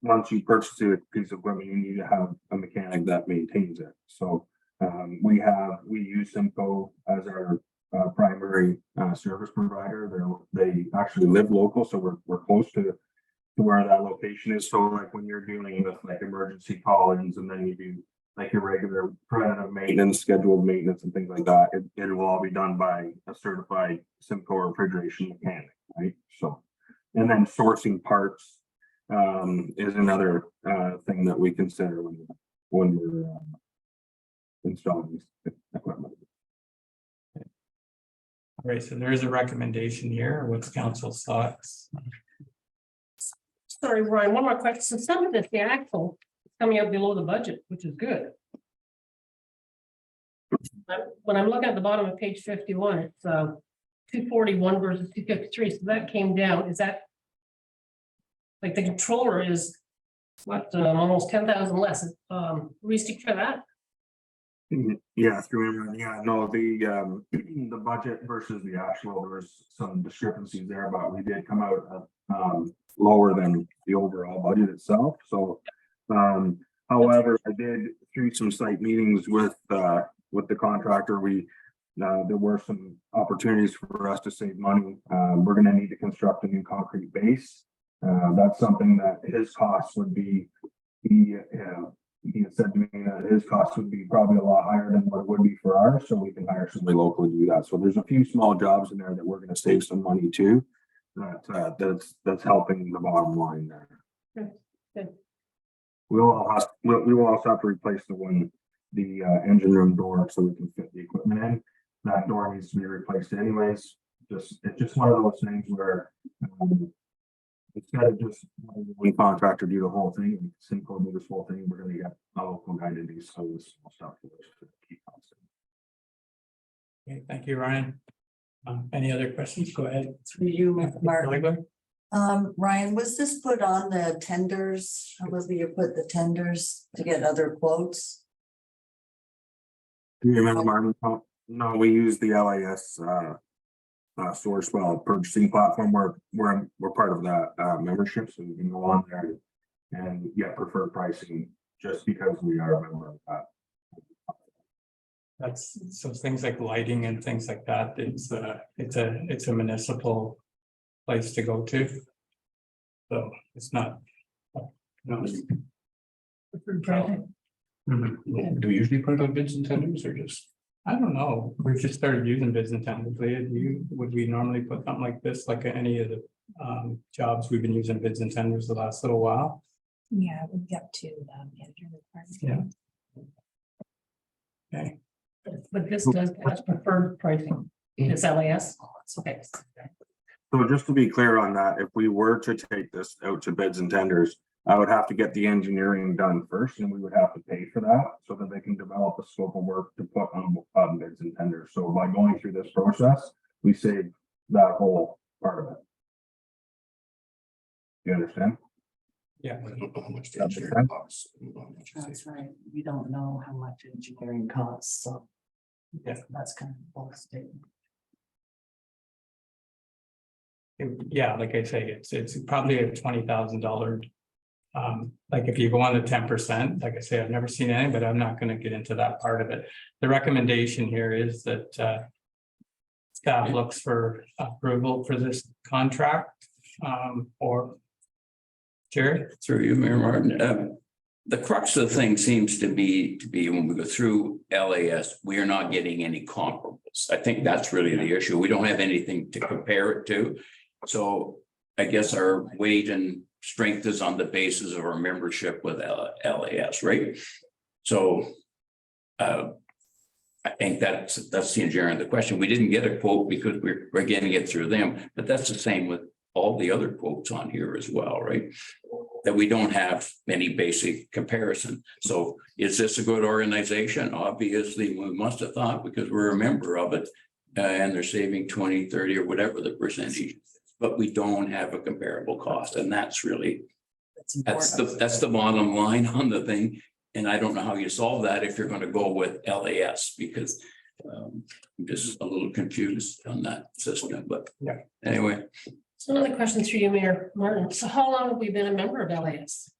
once you purchase a piece of equipment, you need to have a mechanic that maintains it. So we use Simcoe as our primary service provider. They actually live local, so we're close to where that location is. So like when you're dealing with like emergency call-ins and then you do like your regular preventative maintenance, scheduled maintenance and things like that, it will all be done by a certified Simcoe refrigeration mechanic, right? So, and then sourcing parts is another thing that we consider when we're installing this equipment. All right, so there is a recommendation here. What's council's thoughts? Sorry, Ryan, one more question. So some of this, the actual is coming out below the budget, which is good. When I'm looking at the bottom of page 51, it's 241 versus 253, so that came down, is that? Like the controller is, what, almost 10,000 less, we stick to that? Yeah, no, the budget versus the actual, there was some discrepancies there, but we did come out lower than the overall budget itself, so. However, I did through some site meetings with the contractor, there were some opportunities for us to save money. We're gonna need to construct a new concrete base. That's something that his costs would be, he had said to me that his costs would be probably a lot higher than what it would be for ours, so we can hire somebody locally to do that. So there's a few small jobs in there that we're gonna save some money too. That's helping the bottom line there. Good. We will also have to replace the engine room door so we can fit the equipment in. That door needs to be replaced anyways. It's just one of those things where instead of just one contractor do the whole thing, and Simcoe do this whole thing, we're gonna get a local guy to do some of this small stuff for us to keep constant. Okay, thank you, Ryan. Any other questions? Go ahead. Through you, Martin. Ryan, was this put on the tenders? However you put the tenders to get other quotes? Do you remember, Martin? No, we use the LIS Sourcewell purchasing platform. We're part of that membership, so we can go on there and get preferred pricing just because we are a member of that. That's so things like lighting and things like that. It's a municipal place to go to. So it's not. No. Do we usually put it on bids and tenders or just? I don't know. We've just started using bids and tenders. Would we normally put something like this, like any of the jobs we've been using bids and tenders the last little while? Yeah, we'll get to Yeah. Okay. But this does have preferred pricing, this LAS, okay. So just to be clear on that, if we were to take this out to bids and tenders, I would have to get the engineering done first, and we would have to pay for that so that they can develop a scope of work to put on bids and tenders. So by going through this process, we save that whole part of it. You understand? Yeah. I don't know how much the engineering costs. That's right. We don't know how much engineering costs, so. Yeah. That's kind of a bold statement. Yeah, like I say, it's probably a $20,000. Like if you go on to 10%, like I say, I've never seen any, but I'm not going to get into that part of it. The recommendation here is that staff looks for approval for this contract or Jerry? Through you, Mayor Martin. The crux of the thing seems to be when we go through LAS, we are not getting any comparables. I think that's really the issue. We don't have anything to compare it to. So I guess our weight and strength is on the basis of our membership with LAS, right? So I think that's the engineering of the question. We didn't get a quote because we're getting it through them, but that's the same with all the other quotes on here as well, right? That we don't have any basic comparison. So is this a good organization? Obviously, we must have thought because we're a member of it and they're saving 20, 30 or whatever the percentage, but we don't have a comparable cost. And that's really, that's the bottom line on the thing. And I don't know how you solve that if you're going to go with LAS because I'm just a little confused on that system, but yeah, anyway. So another question through you, Mayor Martin. So how long have we been a member of LAS?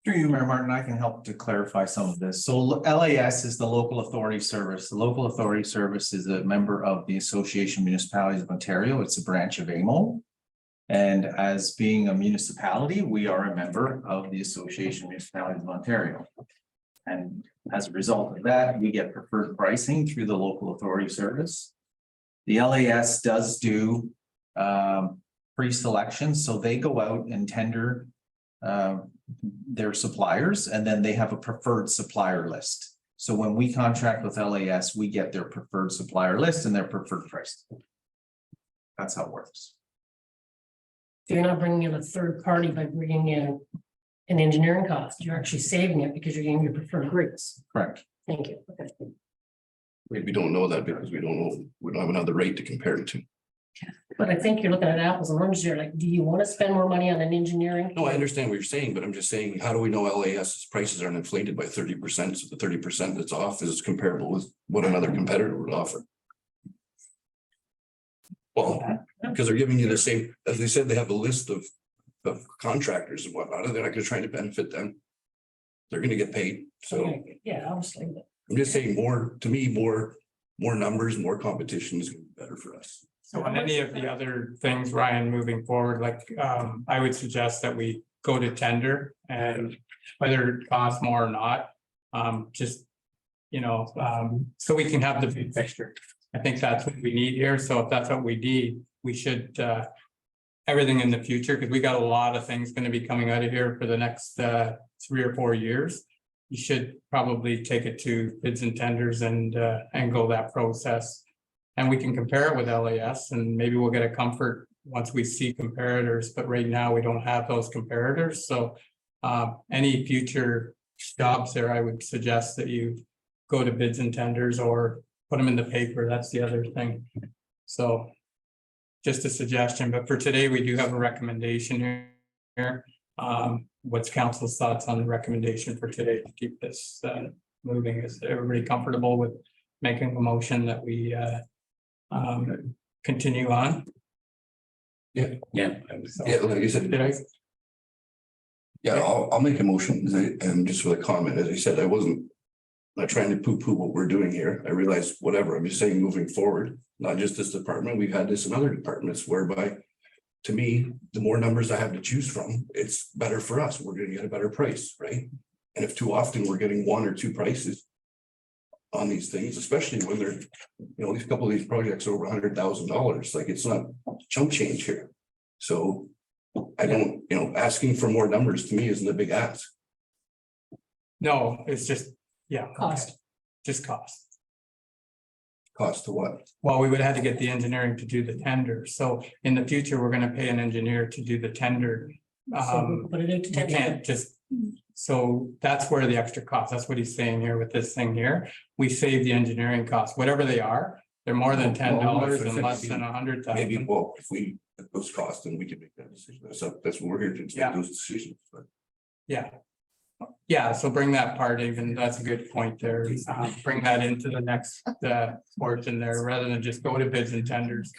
Through you, Mayor Martin, I can help to clarify some of this. So LAS is the local authority service. The local authority service is a member of the Association of Municipalities of Ontario. It's a branch of AMO. And as being a municipality, we are a member of the Association of Municipalities of Ontario. And as a result of that, we get preferred pricing through the local authority service. The LAS does do pre-selection, so they go out and tender their suppliers, and then they have a preferred supplier list. So when we contract with LAS, we get their preferred supplier list and their preferred price. That's how it works. So you're not bringing in a third party by bringing in an engineering cost. You're actually saving it because you're getting your preferred rates. Correct. Thank you. Okay. We don't know that because we don't know, we don't have another rate to compare it to. But I think you're looking at apples and oranges here, like, do you want to spend more money on an engineering? No, I understand what you're saying, but I'm just saying, how do we know LAS's prices aren't inflated by 30%? So the 30% that's off is comparable with what another competitor would offer. Well, because they're giving you the same, as they said, they have a list of contractors and whatnot, and they're not gonna try to benefit them. They're gonna get paid. So Yeah, obviously. I'm just saying more, to me, more numbers, more competition is gonna be better for us. So on any of the other things, Ryan, moving forward, like, I would suggest that we go to tender and whether it costs more or not, just, so we can have the big picture. I think that's what we need here. So if that's what we need, we should, everything in the future, because we got a lot of things going to be coming out of here for the next 3 or 4 years. You should probably take it to bids and tenders and go that process. And we can compare it with LAS and maybe we'll get a comfort once we see comparators, but right now we don't have those comparators. So any future jobs there, I would suggest that you go to bids and tenders or put them in the paper. That's the other thing. So just a suggestion, but for today, we do have a recommendation here. What's council's thoughts on the recommendation for today to keep this moving? Is everybody comfortable with making a motion that we continue on? Yeah. Yeah. Yeah, like you said. Did I? Yeah, I'll make a motion and just with a comment, as I said, I wasn't not trying to poo-poo what we're doing here. I realize whatever, I'm just saying moving forward, not just this department, we've had this in other departments whereby to me, the more numbers I have to choose from, it's better for us. We're gonna get a better price, right? And if too often we're getting 1 or 2 prices on these things, especially when they're, these couple of these projects are over $100,000, like it's not chump change here. So I don't, asking for more numbers to me isn't a big ask. No, it's just, Cost. just cost. Cost to what? Well, we would have to get the engineering to do the tender. So in the future, we're gonna pay an engineer to do the tender. So put it into You tender. can't just, so that's where the extra cost, that's what he's saying here with this thing here. We save the engineering costs, whatever they are. They're more than $10 and less than Maybe, 100,000. well, if we, at those costs, then we can make that decision. That's what we're here to, Yeah. make those decisions. But Yeah, so bring that part even, that's a good point there. Bring that into the next portion there, rather than just go to bids and tenders.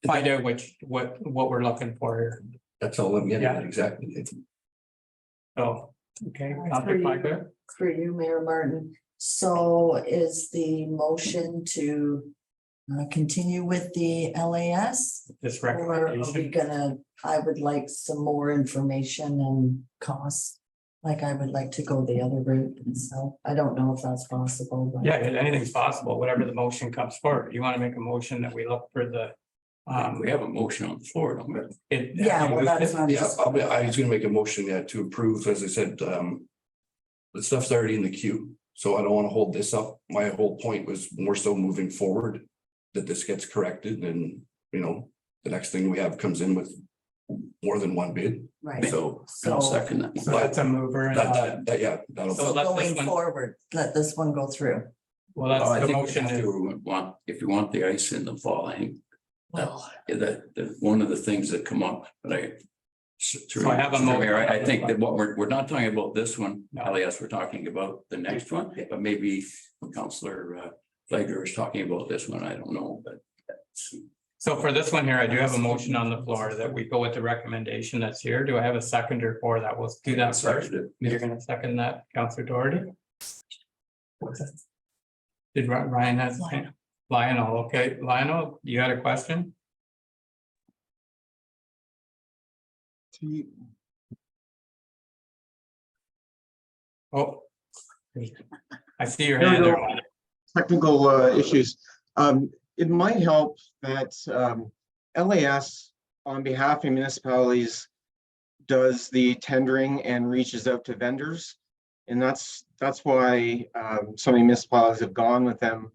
Find out what we're looking for here. That's all I'm getting Yeah. at, exactly. So, okay. For you, Mayor Martin. So is the motion to continue with the LAS? This Or are we recommendation. I would like some more information and costs. Like I would like to go the other route and so I don't know if that's possible, but. Yeah, anything's possible, whatever the motion comes forward. You want to make a motion that we look for the. We have a motion on the floor, don't we? Yeah, well, that's not Yeah, just. I was gonna make a motion, to approve, as I said, the stuff's already in the queue, so I don't want to hold this up. My whole point was more so moving forward, that this gets corrected and, the next thing we have comes in with more than one bid, Right. so. I'll So second that. So that's a mover. and That'll. So let this going one- forward, let this one go through. Well, Oh, I that's the think motion. if you want the ice in the fall, I think Well, that one of the things that come up, but So I have a mo- I think that what we're not talking about this one, No. LAS, we're talking about the next one, but maybe Councillor Flager is talking about this one, I don't know, but. So for this one here, I do have a motion on the floor that we go with the recommendation that's here. Do I have a seconder for that? We'll do that first. You're gonna second that, Councillor Doherty? Did Ryan has Lionel, okay, Lionel, you had a question? Oh. I see your hand there. Technical issues. It might help that LAS on behalf of municipalities does the tendering and reaches out to vendors. And that's why so many municipalities have gone with them,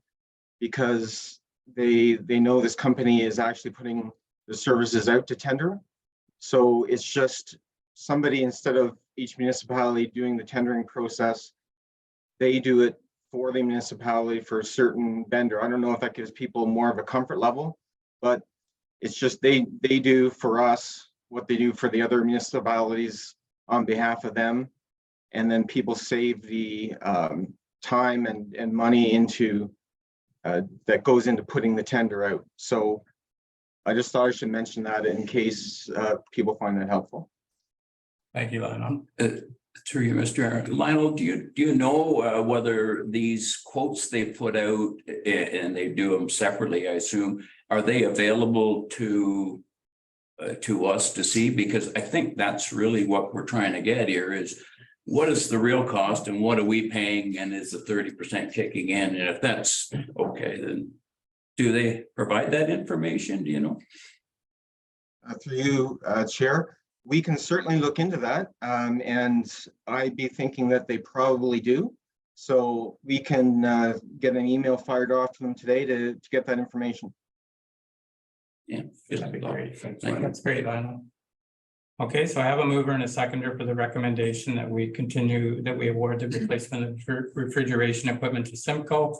because they know this company is actually putting the services out to tender. So it's just somebody, instead of each municipality doing the tendering process, they do it for the municipality for a certain vendor. I don't know if that gives people more of a comfort level, but it's just they do for us what they do for the other municipalities on behalf of them. And then people save the time and money into that goes into putting the tender out. So I just thought I should mention that in case people find that helpful. Thank you, Lionel. Through you, Mr. Aaron. Lionel, do you know whether these quotes they put out and they do them separately, I assume, are they available to us to see? Because I think that's really what we're trying to get here is what is the real cost and what are we paying, and is the 30% kicking in? And if that's okay, then do they provide that information? Do you know? Through you, Chair, we can certainly look into that. And I'd be thinking that they probably do. So we can get an email fired off to them today to get that information. Yeah, that'd be great. That's great, Lionel. Okay, so I have a mover and a seconder for the recommendation that we award the replacement of refrigeration equipment to Simco.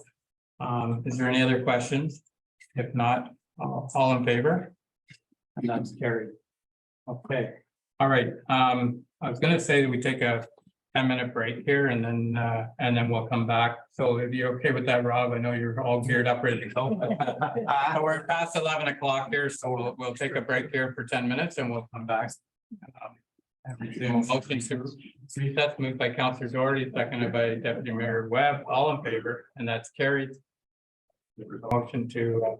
Is there any other questions? If not, all in favor? And that's carried. Okay, all right. I was gonna say that we take a 10-minute break here and then we'll come back. So if you're okay with that, Rob, I know you're all geared up, ready to go. We're past 11 o'clock here, so we'll take a break here for 10 minutes and we'll come back. Motion to recess moved by Councillor Doherty, seconded by Deputy Mayor Webb, all in favor, and that's carried. Motion to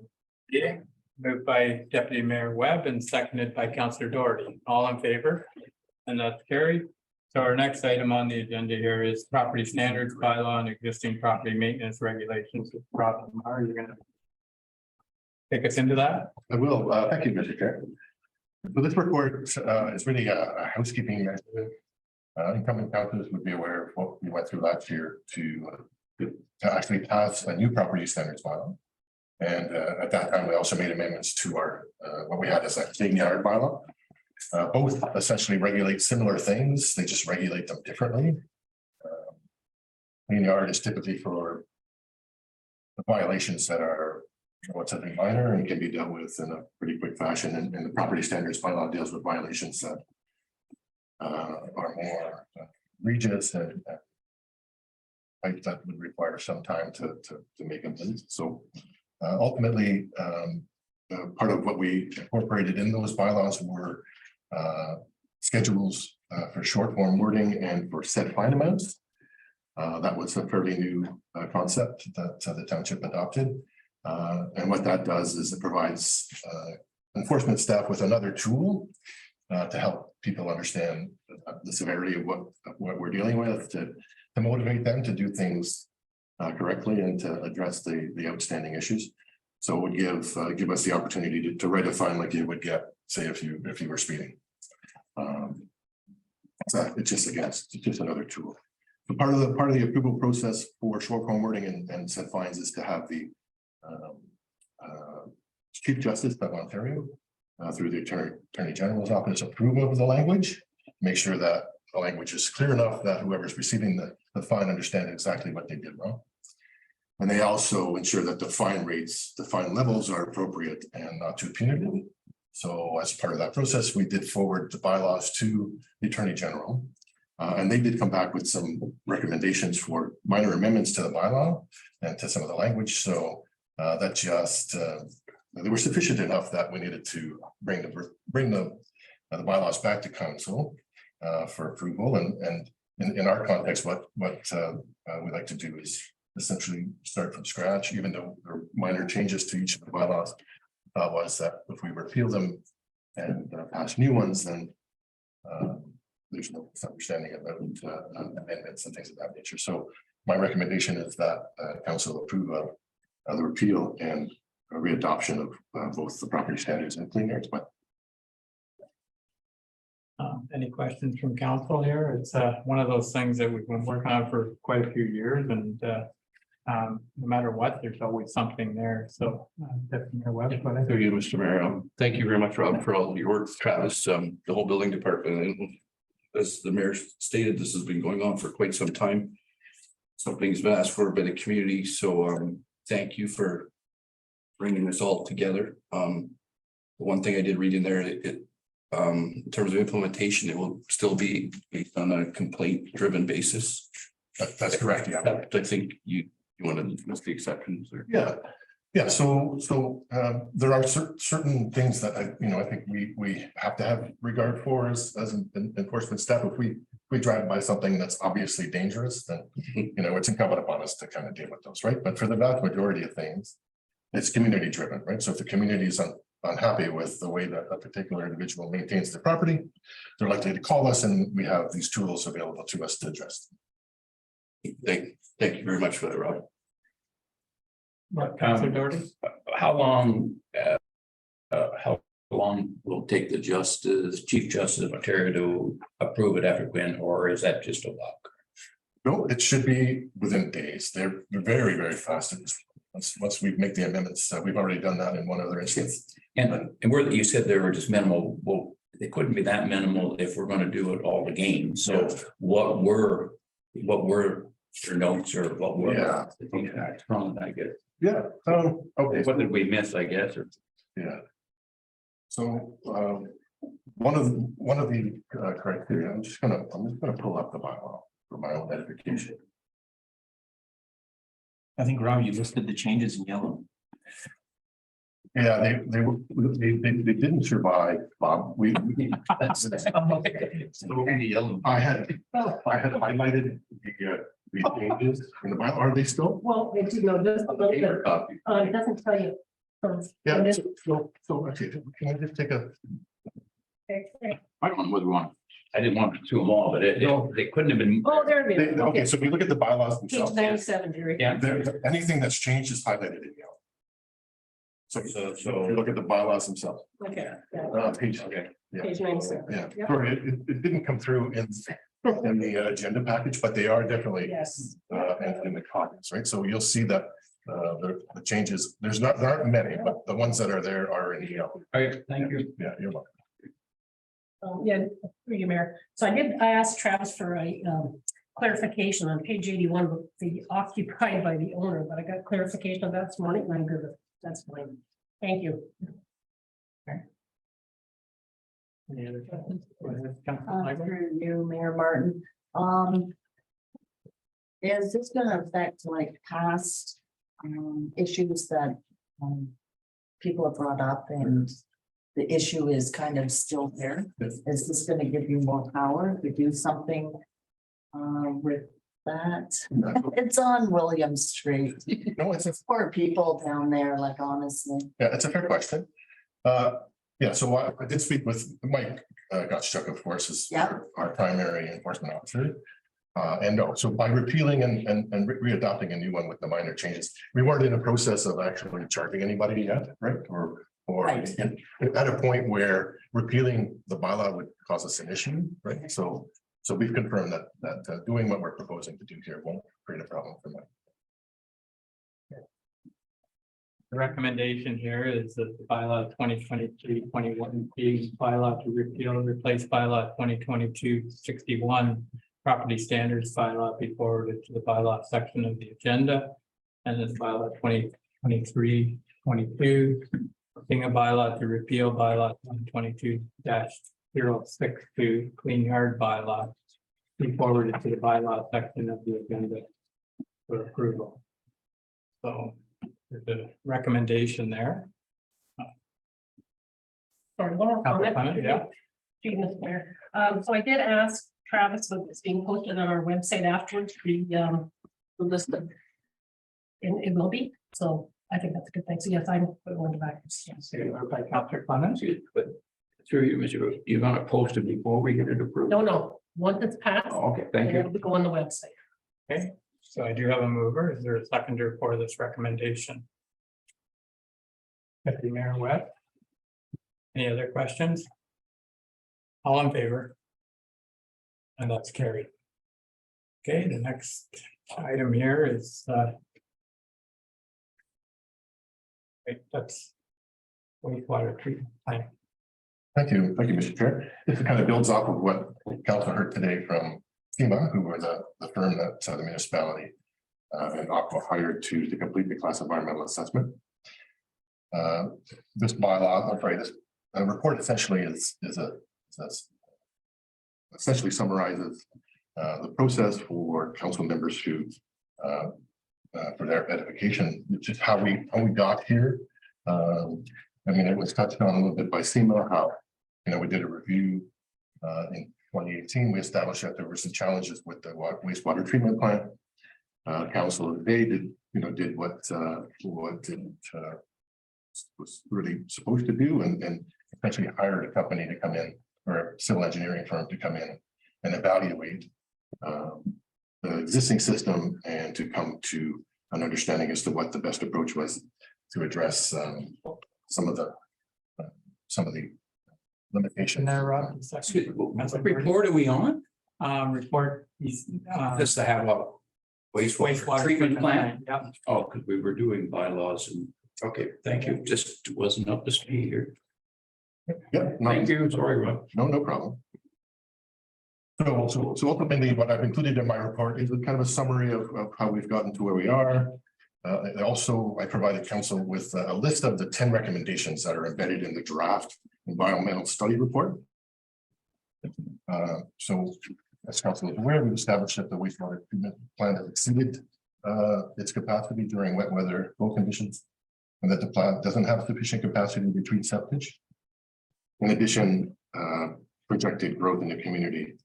moved by Deputy Mayor Webb and seconded by Councillor Doherty, all in favor, and that's carried. So our next item on the agenda here is property standards bylaw and existing property maintenance regulations. Rob, are you gonna take us into that? I will. Thank you, Mr. Chair. So this report is really a housekeeping measure. Incoming councillors would be aware of what we went through last year to actually pass a new property standards bylaw. And at that time, we also made amendments to our what we had as a clean yard bylaw. Both essentially regulate similar things, they just regulate them differently. Clean yard is typically for the violations that are something minor and can be dealt with in a pretty quick fashion, and the property standards bylaw deals with violations that are more egregious and that would require some time to make them. So ultimately, part of what we incorporated in those bylaws were schedules for short form wording and for set fine amounts. That was a fairly new concept that the township adopted. And what that does is it provides enforcement staff with another tool to help people understand the severity of what we're dealing with, to motivate them to do things correctly and to address the outstanding issues. So it would give us the opportunity to write a fine like you would get, say, if you were speeding. So it's just another tool. So part of the approval process for short form wording and set fines is to have the Chief Justice of Ontario through the Attorney General's office approval of the language, make sure that the language is clear enough that whoever's receiving the fine understands exactly what they did wrong. And they also ensure that the fine rates, the fine levels are appropriate and not too punitive. So as part of that process, we did forward the bylaws to the Attorney General. And they did come back with some recommendations for minor amendments to the bylaw and to some of the language. So that just they were sufficient enough that we needed to bring the bylaws back to council for approval. And in our context, what we like to do is essentially start from scratch, even though there are minor changes to each of the bylaws. Was that if we repeal them and pass new ones, then there's no misunderstanding about amendments and things of that nature. So my recommendation is that council approve of the repeal and readoption of both the property standards and clean yards. But any questions from council here? It's one of those things that we've been working on for quite a few years, and no matter what, there's always something there. So Deputy Mayor Webb, Thank you, Mr. Mayor. Thank you very much, Rob, for all of your work, Travis, the whole building department. And as the mayor stated, this has been going on for quite some time. something's been asked for by the community, so thank you for bringing this all together. The one thing I did read in there, in terms of implementation, it will still be based on a complaint-driven basis. That's correct, yeah. I think you want to list the exceptions or. Yeah, so there are certain things that I think we have to have regard for as an enforcement step. If we drive by something that's obviously dangerous, then it's incumbent upon us to kind of deal with those, right? But for the vast majority of things, it's community driven, right? So if the community is unhappy with the way that a particular individual maintains their property, they're likely to call us, and we have these tools available to us to address them. Thank you very much for that, Rob. Councilor Doherty? How long will it take the Chief Justice of Ontario to approve it after Quinn, or is that just a walk? No, it should be within days. They're very, very fast. Once we make the amendments, we've already done that in one other instance. And where you said they were just minimal, well, they couldn't be that minimal if we're going to do it all again. So what were your notes, or what were the impacts from it, I guess? Yeah. Okay. What did we miss, I guess, or? Yeah. So one of the criteria, I'm just gonna pull up the bylaw for my own edification. I think, Rob, you listed the changes in yellow. Yeah, they didn't survive, Bob. I had highlighted the changes in the bylaw. Are they still? Well, it's, this, it doesn't tell you. Yeah, so actually, can I just take a? I don't know whether we want, I didn't want to do them all, but they couldn't have been. Oh, there it is. Okay, so if you look at the bylaws Page themselves. 97, Jerry. Yeah. Anything that's changed is highlighted in yellow. So if you look at the bylaws themselves. Okay. Page. Yeah. Page 97. Yeah, Yep. sorry, it didn't come through in the agenda package, but they are definitely Yes. in the comments, right? So you'll see that the changes, there aren't many, but the ones that are there are in yellow. All right, thank you. Yeah, you're welcome. Yeah, through you, Mayor. So I asked Travis for a clarification on page 81, the occupied by the owner, but I got clarification of that this morning, and I'm good with it. That's fine. Thank you. Any other questions? Go ahead, Councilor Sligo. Through you, Mayor Martin. Is this gonna affect like past issues that people have brought up, and the issue is kind of still there? Is this gonna give you more power to do something with that? It's on William Street. No, it's Poor people down there, like honestly. Yeah, it's a fair question. Yeah, so I did speak with Mike Gottschalk, of course, is our primary enforcement officer. And no, so by repealing and readopting a new one with the minor changes, we weren't in a process of actually charging anybody yet, right? Or at a point where repealing the bylaw would cause us an issue, right? So we've confirmed that doing what we're proposing to do here won't create a problem for Mike. The recommendation here is that the bylaw 2023-21 being bylaw to repeal and replace bylaw 2022-61 property standards bylaw be forwarded to the bylaw section of the agenda. And then bylaw 2023-22 being a bylaw to repeal bylaw 2022-062 clean yard bylaw be forwarded to the bylaw section of the agenda for approval. So there's a recommendation there. Sorry, one more comment. Yeah. Gee, Mr. Mayor. So I did ask Travis, but it's being posted on our website afterwards, the list of. And it will be, so I think that's a good thing. So yes, I'm going to back. By Councilor Clements. But through you, Mr. You're going to post it before we get it approved? No, once it's passed. Oh, okay, thank you. It'll go on the website. Okay, so I do have a mover. Is there a seconder for this recommendation? Deputy Mayor Webb. Any other questions? All in favor? And that's carried. Okay, the next item here is that's wastewater treatment plant. Thank you, Mr. Chair. This kind of builds off of what Council heard today from FEMA, who were the firm that the municipality and Aqua hired to complete the class environmental assessment. This bylaw, I'm sorry, this report essentially essentially summarizes the process for council members who for their edification, which is how we got here. I mean, it was touched on a little bit by SEMA, how, we did a review in 2018. We established that there were some challenges with the wastewater treatment plant. Council today did what it was really supposed to do, and essentially hired a company to come in, or a civil engineering firm to come in and evaluate the existing system and to come to an understanding as to what the best approach was to address some of the limitations. What report are we on? Report is, Just to have a wastewater treatment plant. Yeah. Oh, because we were doing bylaws and, okay, thank you. Just wasn't up to speed here. Yeah, Thank you. Sorry, Rob. No problem. So ultimately, what I've included in my report is a kind of a summary of how we've gotten to where we are. I provided council with a list of the 10 recommendations that are embedded in the draft environmental study report. So as council is aware, we've established that the wastewater treatment plant has exceeded its capacity during wet weather flow conditions, and that the plant doesn't have sufficient capacity to treat septic. In addition, projected growth in the community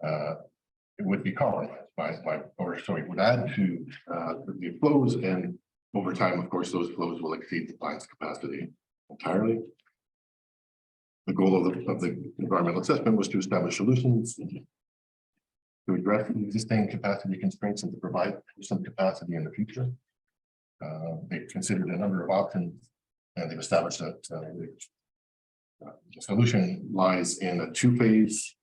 it would be compromised would add to the flows, and over time, of course, those flows will exceed the plant's capacity entirely. The goal of the environmental assessment was to establish solutions to address the existing capacity constraints and to provide some capacity in the future. They considered a number of options, and they've established that the solution lies in a two-phase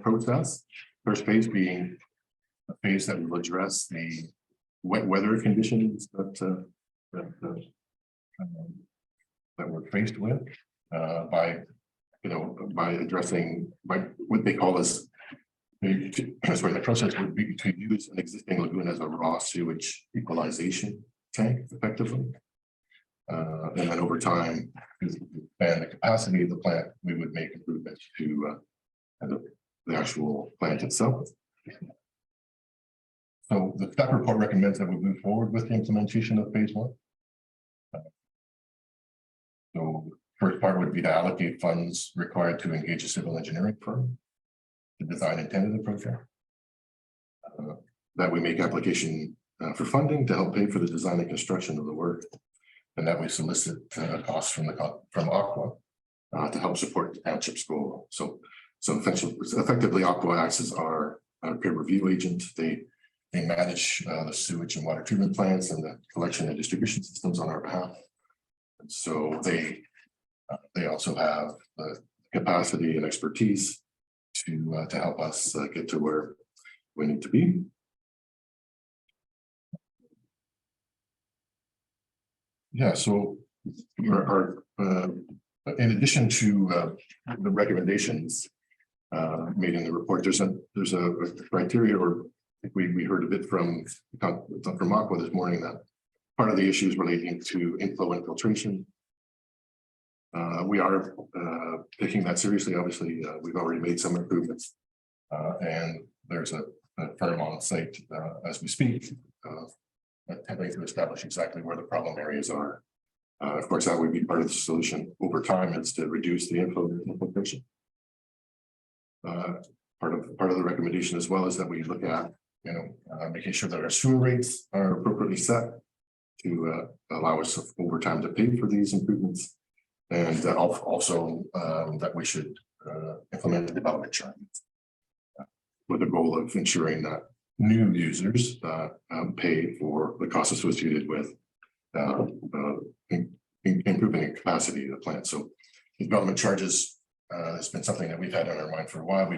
process. First phase being a phase that will address the wet weather conditions that we're faced with by addressing what they call as the process would be to use an existing lagoon as a raw sewage equalization tank effectively. And then over time, to expand the capacity of the plant, we would make improvements to the actual plant itself. So the staff report recommends that we move forward with the implementation of phase one. So first part would be to allocate funds required to engage a civil engineering firm to design and tender the project. That we make application for funding to help pay for the design and construction of the work, and that we solicit costs from Aqua to help support the township's goal. So effectively, Aqua acts as our peer review agent. They manage the sewage and water treatment plants and the collection and distribution systems on our behalf. And so they also have the capacity and expertise to help us get to where we need to be. Yeah, so in addition to the recommendations made in the report, there's a criteria, or I think we heard a bit from Aqua this morning, that part of the issues relating to inflow and filtration. We are taking that seriously. Obviously, we've already made some improvements, and there's a firm on site as we speak, attempting to establish exactly where the problem areas are. Of course, that would be part of the solution over time, is to reduce the inflow and infiltration. Part of the recommendation as well is that we look at making sure that our sewer rates are appropriately set to allow us over time to pay for these improvements, and also that we should implement the development charge with the goal of ensuring that new users pay for the costs associated with improving the capacity of the plant. So development charges has been something that we've had on our mind for a while.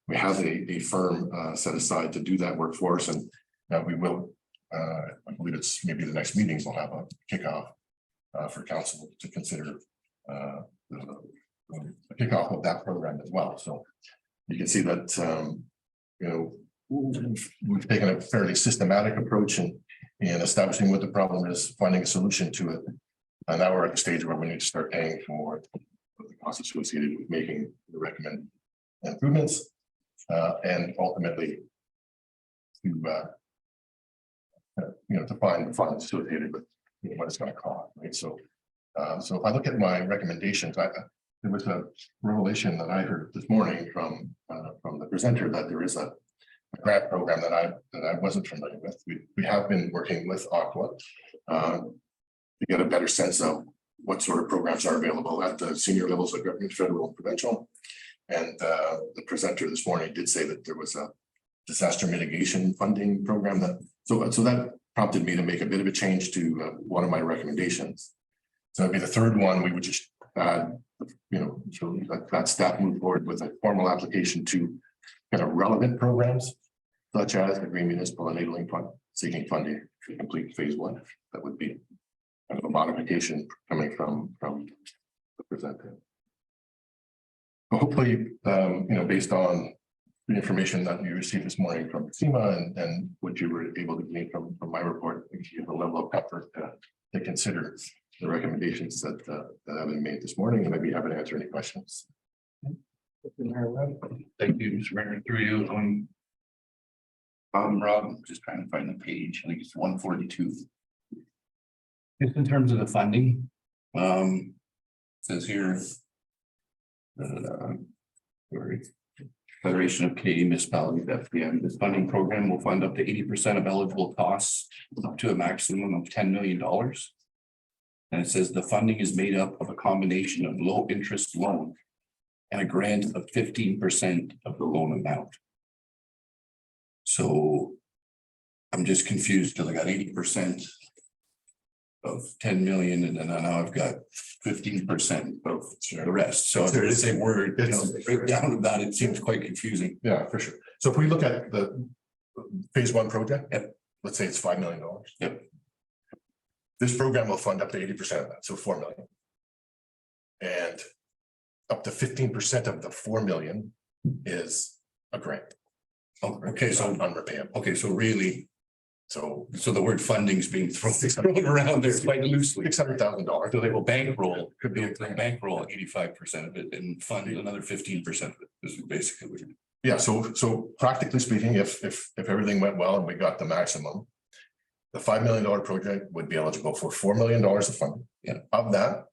We have a firm set aside to do that work for us, and we will. I believe it's maybe the next meetings we'll have a kickoff for council to consider the kickoff of that program as well. So you can see that we've taken a fairly systematic approach in in establishing what the problem is, finding a solution to it. And now we're at the stage where we need to start paying for the costs associated with making the recommended improvements. And ultimately to to find the funds associated with what it's going to cost, right? So so if I look at my recommendations, there was a revelation that I heard this morning from the presenter that there is a grant program that I wasn't familiar with. We have been working with Aqua to get a better sense of what sort of programs are available at the senior levels of government, federal and provincial. And the presenter this morning did say that there was a disaster mitigation funding program so that prompted me to make a bit of a change to one of my recommendations. So it'd be the third one. We would just so that staff move forward with a formal application to kind of relevant programs such as the Green Municipal Enabling Fund, seeking funding to complete phase one. That would be kind of a modification coming from the presenter. Hopefully, based on the information that you received this morning from SEMA and what you were able to glean from my report, you have a level of comfort to consider the recommendations that have been made this morning, and I'd be happy to answer any questions. Thank you, Mr. Mayor. Through you, Rob, I'm just trying to find the page. I think it's 142. Just in terms of the funding, says here. Federation of Canadian Municipalities, FPM. This funding program will fund up to 80% of eligible costs up to a maximum of $10 million. And it says the funding is made up of a combination of low interest loan and a grant of 15% of the loan amount. So I'm just confused because I got 80% of 10 million and then now I've got 15% of the rest. So there is a word, breakdown of that. It seems quite confusing. Yeah, for sure. So if we look at the phase one project, let's say it's $5 million. Yep. This program will fund up to 80% of that, so 4 million. And up to 15% of the 4 million is a grant. Oh, okay, so unrepayable. Okay, so really, so the word funding is being thrown around there quite loosely. $600,000. So they will bankroll, could be a bankroll 85% of it and fund another 15% of it. This is basically what you're. Yeah, so practically speaking, if everything went well and we got the maximum, the $5 million project would be eligible for $4 million of funding. Yeah. Of that,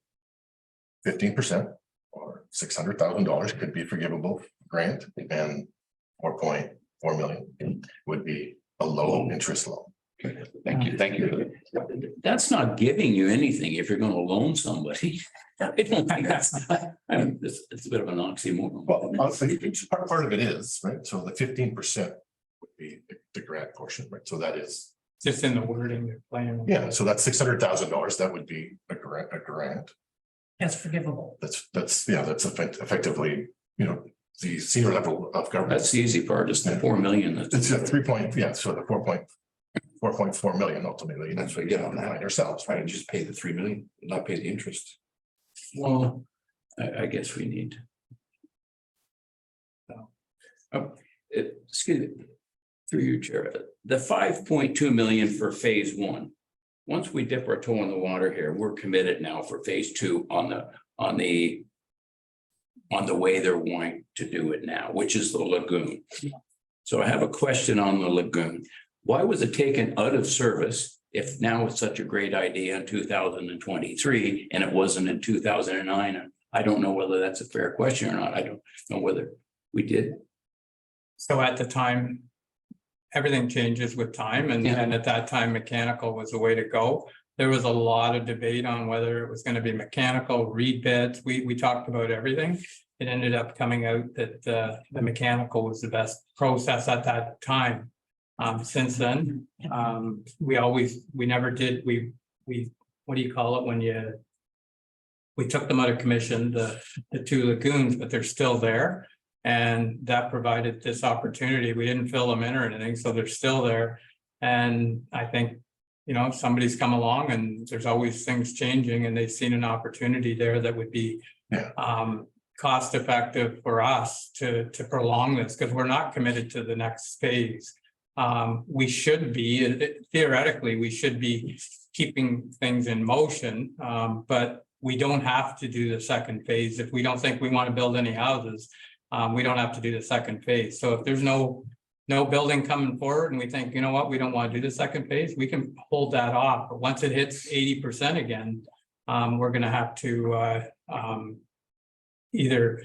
15% or $600,000 could be forgivable grant, and 4.4 million would be a low interest loan. Okay. Thank you. Thank you. That's not giving you anything if you're going to loan somebody. I don't think that's, it's a bit of an oxymoron. Well, part of it is, right? So the 15% would be the grant portion, right? So that is Just in the wording you're playing. yeah. So that's $600,000. That would be a grant. That's forgivable. That's effectively, the senior level of government. That's the easy part, is the 4 million. It's a 3 point, yeah, so the 4.4 million ultimately. That's what you get on that ourselves, right? Just pay the 3 million, not pay the interest. Well, I guess we need. Excuse me, through you, Chair, the 5.2 million for phase one. Once we dip our toe in the water here, we're committed now for phase two on the way they're wanting to do it now, which is the lagoon. So I have a question on the lagoon. Why was it taken out of service if now it's such a great idea in 2023 and it wasn't in 2009? I don't know whether that's a fair question or not. I don't know whether we did. So at the time, everything changes with time, and at that time, mechanical was the way to go. There was a lot of debate on whether it was going to be mechanical, reed beds. We talked about everything. It ended up coming out that the mechanical was the best process at that time. Since then, we never did, what do you call it when we took them out of commission, the two lagoons, but they're still there. And that provided this opportunity. We didn't fill them in or anything, so they're still there. And I think, somebody's come along and there's always things changing, and they've seen an opportunity there that would be cost effective for us to prolong this, because we're not committed to the next phase. we should be, theoretically, we should be keeping things in motion, but we don't have to do the second phase. If we don't think we want to build any houses, we don't have to do the second phase. So if there's no building coming forward and we think, you know what, we don't want to do the second phase, we can hold that off. But once it hits 80% again, we're gonna have to either,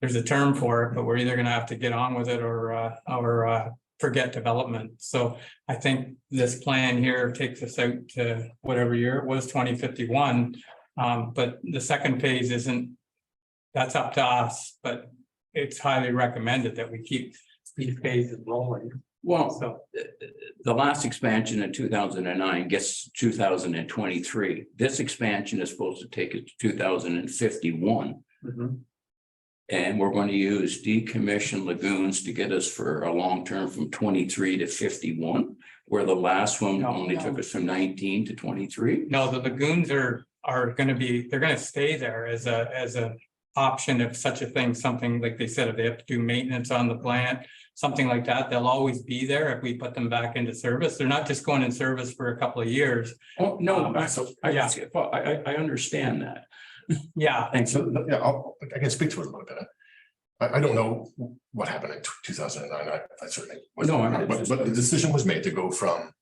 there's a term for it, but we're either gonna have to get on with it or forget development. So I think this plan here takes us out to whatever year it was, 2051. But the second phase isn't, that's up to us, but it's highly recommended that we keep these phases rolling. Well, So the last expansion in 2009 gets 2023. This expansion is supposed to take it to 2051. And we're going to use decommissioned lagoons to get us for a long term from 23 to 51, where the last one only took us from 19 to 23. no, the lagoons are gonna be, they're gonna stay there as a option if such a thing, something like they said, if they have to do maintenance on the plant, something like that, they'll always be there if we put them back into service. They're not just going in service for a couple of years. Oh, no, Yeah. I understand that. Yeah, And so, yeah, I can speak to it a little bit. I don't know what happened in 2009. I certainly. But the decision was made to go from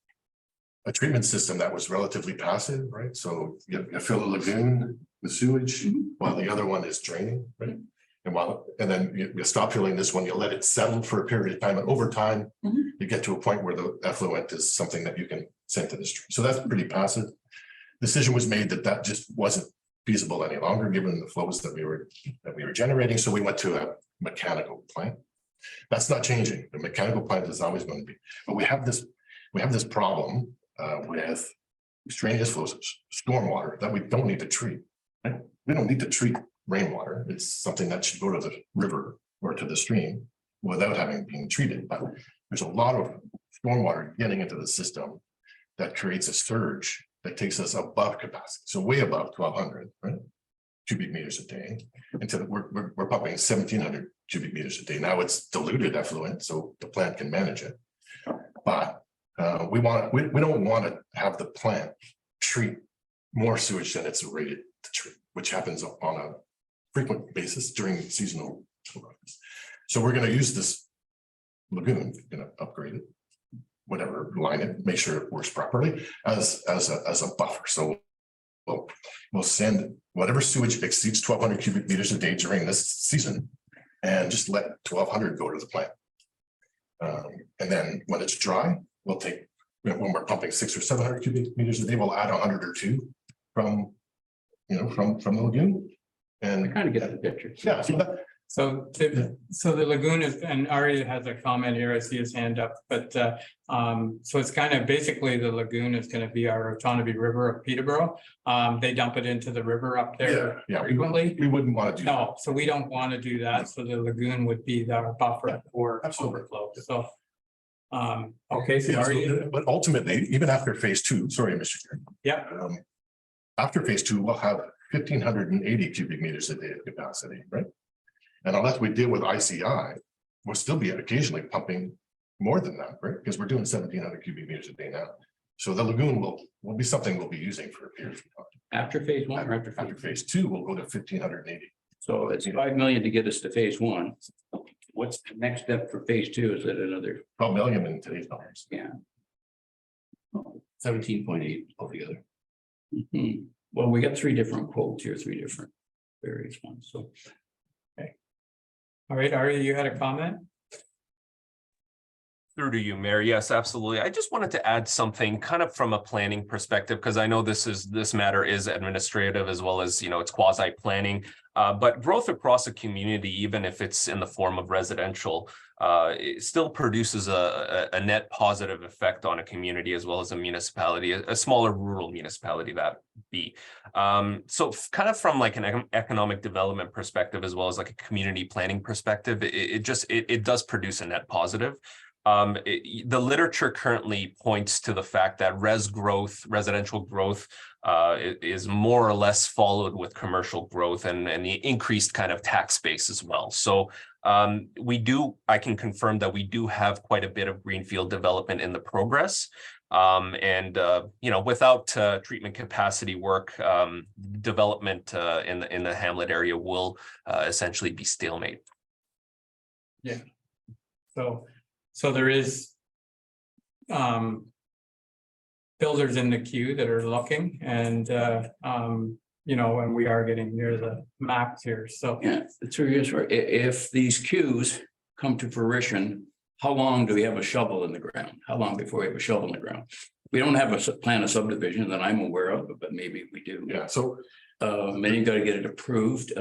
a treatment system that was relatively passive, right? So you fill a lagoon with sewage while the other one is draining, right? And then you stop filling this one, you let it settle for a period of time, and over time, you get to a point where the effluent is something that you can send to the stream. So that's pretty passive. Decision was made that just wasn't feasible any longer, given the flows that we were generating. So we went to a mechanical plant. That's not changing. The mechanical plant is always going to be, but we have this problem with extraneous flows of stormwater that we don't need to treat. Right? We don't need to treat rainwater. It's something that should go to the river or to the stream without having been treated. But there's a lot of stormwater getting into the system that creates a surge that takes us above capacity, so way above 1,200, right, cubic meters a day. Until we're pumping 1,700 cubic meters a day. Now it's diluted effluent, so the plant can manage it. But we don't want to have the plant treat more sewage than it's rated to treat, which happens on a frequent basis during seasonal. So we're going to use this lagoon, upgrade it, whatever, line it, make sure it works properly as a buffer. So we'll send whatever sewage exceeds 1,200 cubic meters a day during this season, and just let 1,200 go to the plant. And then when it's dry, we'll take, when we're pumping 600 or 700 cubic meters a day, we'll add 100 or 2 from the lagoon. And I kind of get the picture. Yeah. so the lagoon is, and Ari has a comment here, I see his hand up, but so it's kind of basically the lagoon is going to be our Otonabee River of Peterborough. They dump it into the river up there frequently. We wouldn't want to do No, so we don't want to do that. So the lagoon would be our buffer for overflow. So okay, so but ultimately, even after phase 2, sorry, Mr. Chair. Yeah. After phase 2, we'll have 1,580 cubic meters a day of capacity, right? And unless we deal with ICI, we'll still be occasionally pumping more than that, right? Because we're doing 1,700 cubic meters a day now. So the lagoon will be something we'll be using for a period of time. After phase 1 or After phase 2, we'll go to 1,580. So it's 5 million to get us to phase 1. What's the next step for phase 2? Is that another 12 million in today's dollars? Yeah. 17.8 altogether. Well, we got 3 different quotes here, 3 different various ones. So all right, Ari, you had a comment? Through to you, Mayor. Yes, absolutely. I just wanted to add something kind of from a planning perspective, because I know this matter is administrative as well as, it's quasi planning. But growth across a community, even if it's in the form of residential, it still produces a net positive effect on a community as well as a municipality, a smaller rural municipality that be. So kind of from like an economic development perspective, as well as like a community planning perspective, it does produce a net positive. The literature currently points to the fact that residential growth is more or less followed with commercial growth and the increased kind of tax base as well. So I can confirm that we do have quite a bit of greenfield development in the progress. Without treatment capacity work, development in the Hamlet area will essentially be stalemate. Yeah. So there is builders in the queue that are looking, and and we are getting near the max here, so. Yeah, the truth is, right, if these queues come to fruition, how long do we have a shovel in the ground? How long before we have a shovel in the ground? We don't have a plan of subdivision that I'm aware of, but maybe we do. Yeah, so Maybe you gotta get it approved,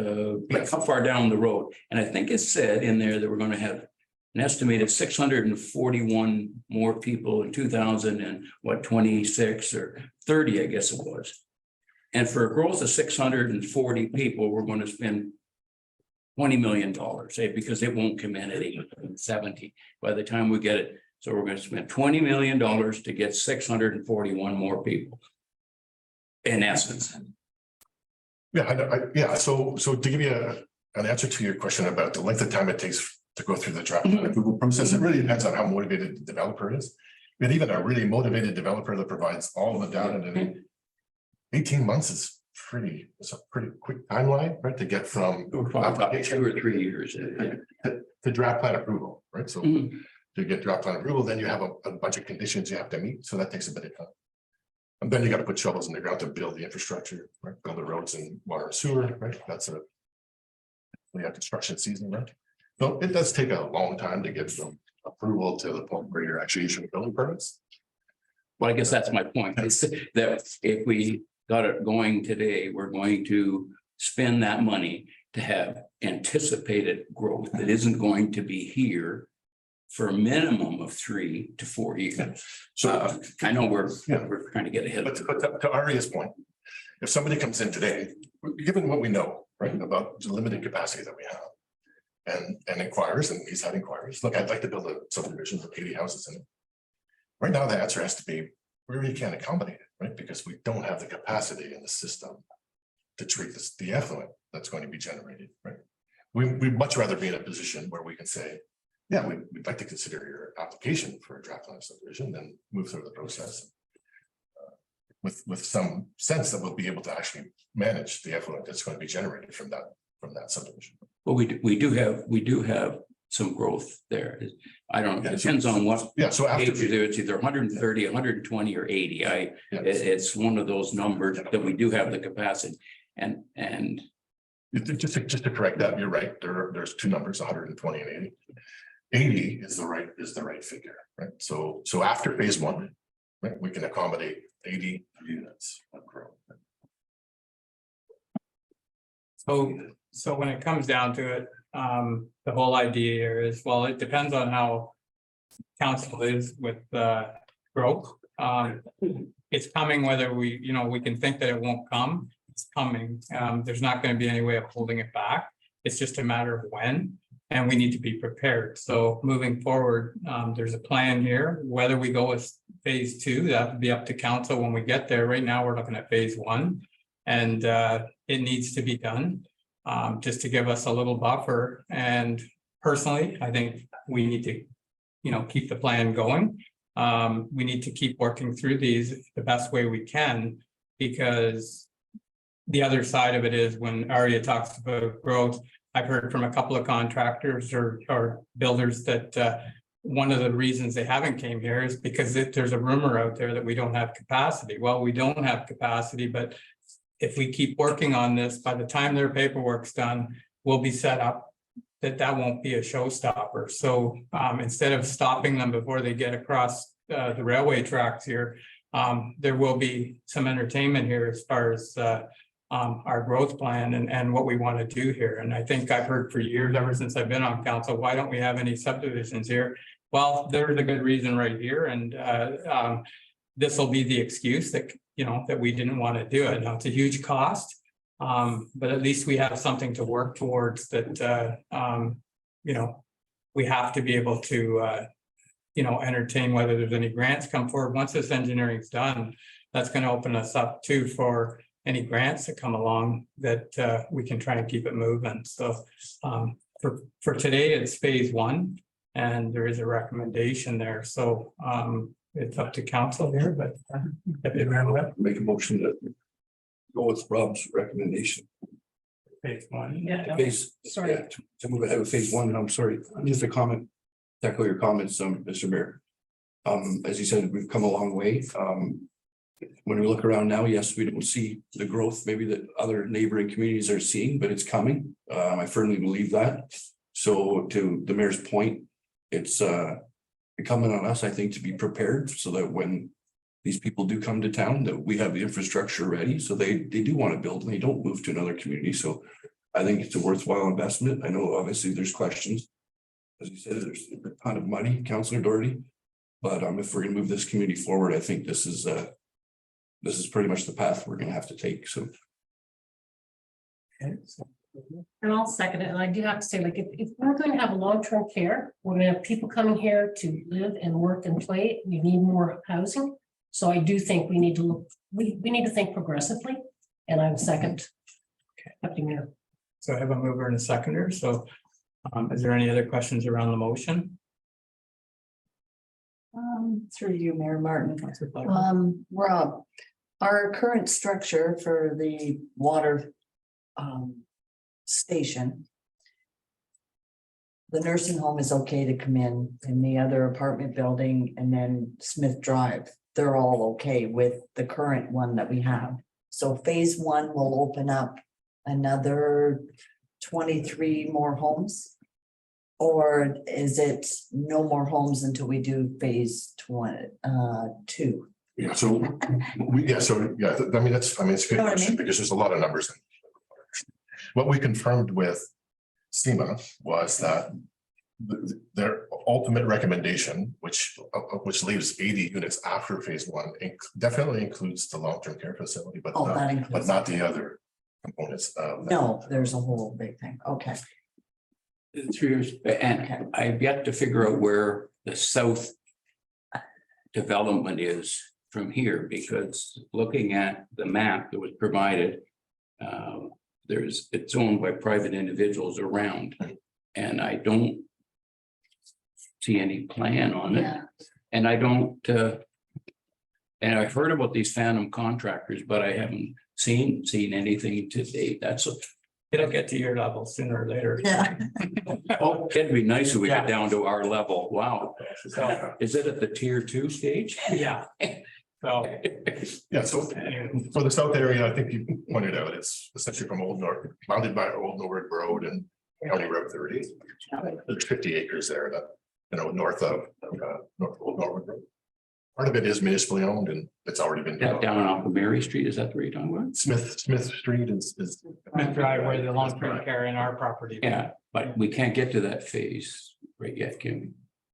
like how far down the road? And I think it said in there that we're gonna have an estimated 641 more people in 26 or 30, I guess it was. And for a growth of 640 people, we're going to spend $20 million, because it won't come in at 870 by the time we get it. So we're going to spend $20 million to get 641 more people. In essence. Yeah, so to give you an answer to your question about the length of time it takes to go through the draft approval process, it really depends on how motivated the developer is. But even a really motivated developer that provides all the data, and 18 months is it's a pretty quick timeline, right? To get from 2 or 3 years to draft plan approval, right? So to get draft plan approval, then you have a bunch of conditions you have to meet. So that takes a bit of time. And then you got to put shovels in the ground to build the infrastructure, right? Build the roads and water and sewer, right? We have construction season, right? So it does take a long time to get from approval to the point where you're actually issuing building permits. Well, I guess that's my point, is that if we got it going today, we're going to spend that money to have anticipated growth that isn't going to be here for a minimum of 3 to 4 years. So I know we're trying to get ahead of it. But to Aria's point, if somebody comes in today, given what we know, right, about the limited capacity that we have, and inquires, and he's had inquiries, look, I'd like to build a subdivision with 80 houses in it. Right now, the answer has to be, we really can't accommodate it, right? Because we don't have the capacity in the system to treat the effluent that's going to be generated, right? We'd much rather be in a position where we can say, yeah, we'd like to consider your application for a draft plan subdivision, then move through the process with some sense that we'll be able to actually manage the effluent that's going to be generated from that subdivision. Well, we do have some growth there. I don't know, it depends on what. Yeah, so after it's either 130, 120 or 80. It's one of those numbers that we do have the capacity and just to correct that, you're right. There's two numbers, 120 and 80. 80 is the right figure, right? So after phase 1, right, we can accommodate 80 units of growth. So when it comes down to it, the whole idea here is, well, it depends on how council is with growth. It's coming whether we can think that it won't come. It's coming. There's not going to be any way of holding it back. It's just a matter of when, and we need to be prepared. So moving forward, there's a plan here. Whether we go with phase 2, that would be up to council when we get there. Right now, we're looking at phase 1, and it needs to be done. Just to give us a little buffer. And personally, I think we need to, keep the plan going. We need to keep working through these the best way we can, because the other side of it is when Aria talks about growth, I've heard from a couple of contractors or builders that one of the reasons they haven't came here is because there's a rumor out there that we don't have capacity. Well, we don't have capacity, but if we keep working on this, by the time their paperwork's done, we'll be set up that won't be a showstopper. So instead of stopping them before they get across the railway tracks here, there will be some entertainment here as far as our growth plan and what we want to do here. And I think I've heard for years, ever since I've been on council, why don't we have any subdivisions here? Well, there's a good reason right here. And this will be the excuse that that we didn't want to do it. Now it's a huge cost, but at least we have something to work towards that. We have to be able to entertain whether there's any grants come forward. Once this engineering's done, that's gonna open us up too for any grants that come along that we can try and keep it moving. So for today, it's phase one, and there is a recommendation there. So it's up to council here, but Deputy Mayor Webb, Make a motion to go with Rob's recommendation. phase one. Yeah. Phase, Sorry. yeah, to move ahead with phase one, and I'm sorry, just a comment, echo your comments, Mr. Mayor. As you said, we've come a long way. When we look around now, yes, we don't see the growth maybe that other neighboring communities are seeing, but it's coming. I firmly believe that. So to the mayor's point, it's incumbent on us, I think, to be prepared so that when these people do come to town, that we have the infrastructure ready. So they do want to build and they don't move to another community. So I think it's a worthwhile investment. I know obviously there's questions. As you said, there's a ton of money, Councillor Doherty. But if we're gonna move this community forward, I think this is pretty much the path we're gonna have to take. So And I'll second it. And I do have to say, like, if we're going to have a long-term care, we're gonna have people coming here to live and work and play. We need more housing. So I do think we need to look, we need to think progressively. And I'm second. Deputy Mayor. So I have a mover and a seconder. So is there any other questions around the motion? Through you, Mayor Martin. Rob, our current structure for the water station. The nursing home is okay to come in the other apartment building, and then Smith Drive, they're all okay with the current one that we have. So phase one will open up another 23 more homes. Or is it no more homes until we do phase 2? Yeah, so I mean, it's a good Know what I question mean? because there's a lot of numbers. What we confirmed with SEMA was that their ultimate recommendation, which leaves 80 units after phase one, definitely includes the long-term care facility, but that includes. not the other components. No, there's a whole big thing. Okay. 3 years, and I've yet to figure out where the south development is from here, because looking at the map that was provided, it's owned by private individuals around, and I don't see any plan on it. Yeah. And I don't, and I've heard about these phantom contractors, but I haven't seen anything to date. It'll get to your level sooner or later. Yeah. Oh, it'd be nice if we Yeah. get down to our level. Wow. So, Is it at the tier 2 stage? yeah. So, Yeah, so for the south area, I think you pointed out, it's essentially from bounded by Old Norwood Road and County Road 30. There's 50 acres there that, north of Old Norwood Road. Part of it is municipally owned and it's already been That developed. down off of Mary Street, is that where you're talking about? Smith Street is. Smith Drive, where the long-term care in our property. Yeah, but we can't get to that phase right yet, can we?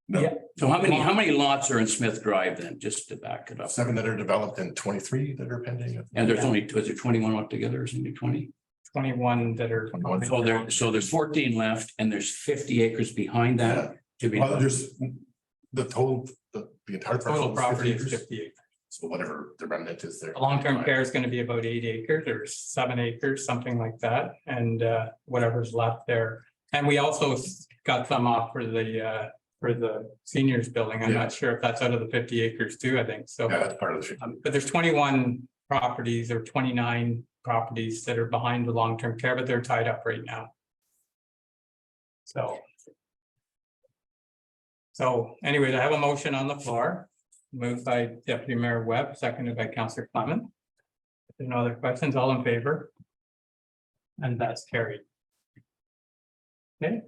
No. Yeah. So how many lots are in Smith Drive then, just to back it up? 7 that are developed and 23 that are pending. And there's was there 21 altogether or something, 20? 21 that are. 21. So there's 14 left and there's 50 acres behind that to be. Well, there's the entire Total property is 50 acres. 50 acres. So whatever the remnant is there. Long-term care is going to be about 8 acres or 7 acres, something like that, and whatever's left there. And we also got some off for the seniors building. I'm Yeah. not sure if that's out of the 50 acres too, I think so. Yeah, that's part of the. But there's 21 properties or 29 properties that are behind the long-term care, but they're tied up right now. So anyways, I have a motion on the floor, moved by Deputy Mayor Webb, seconded by Councillor Clement. If there's no other questions, all in favor? And that's carried. Okay.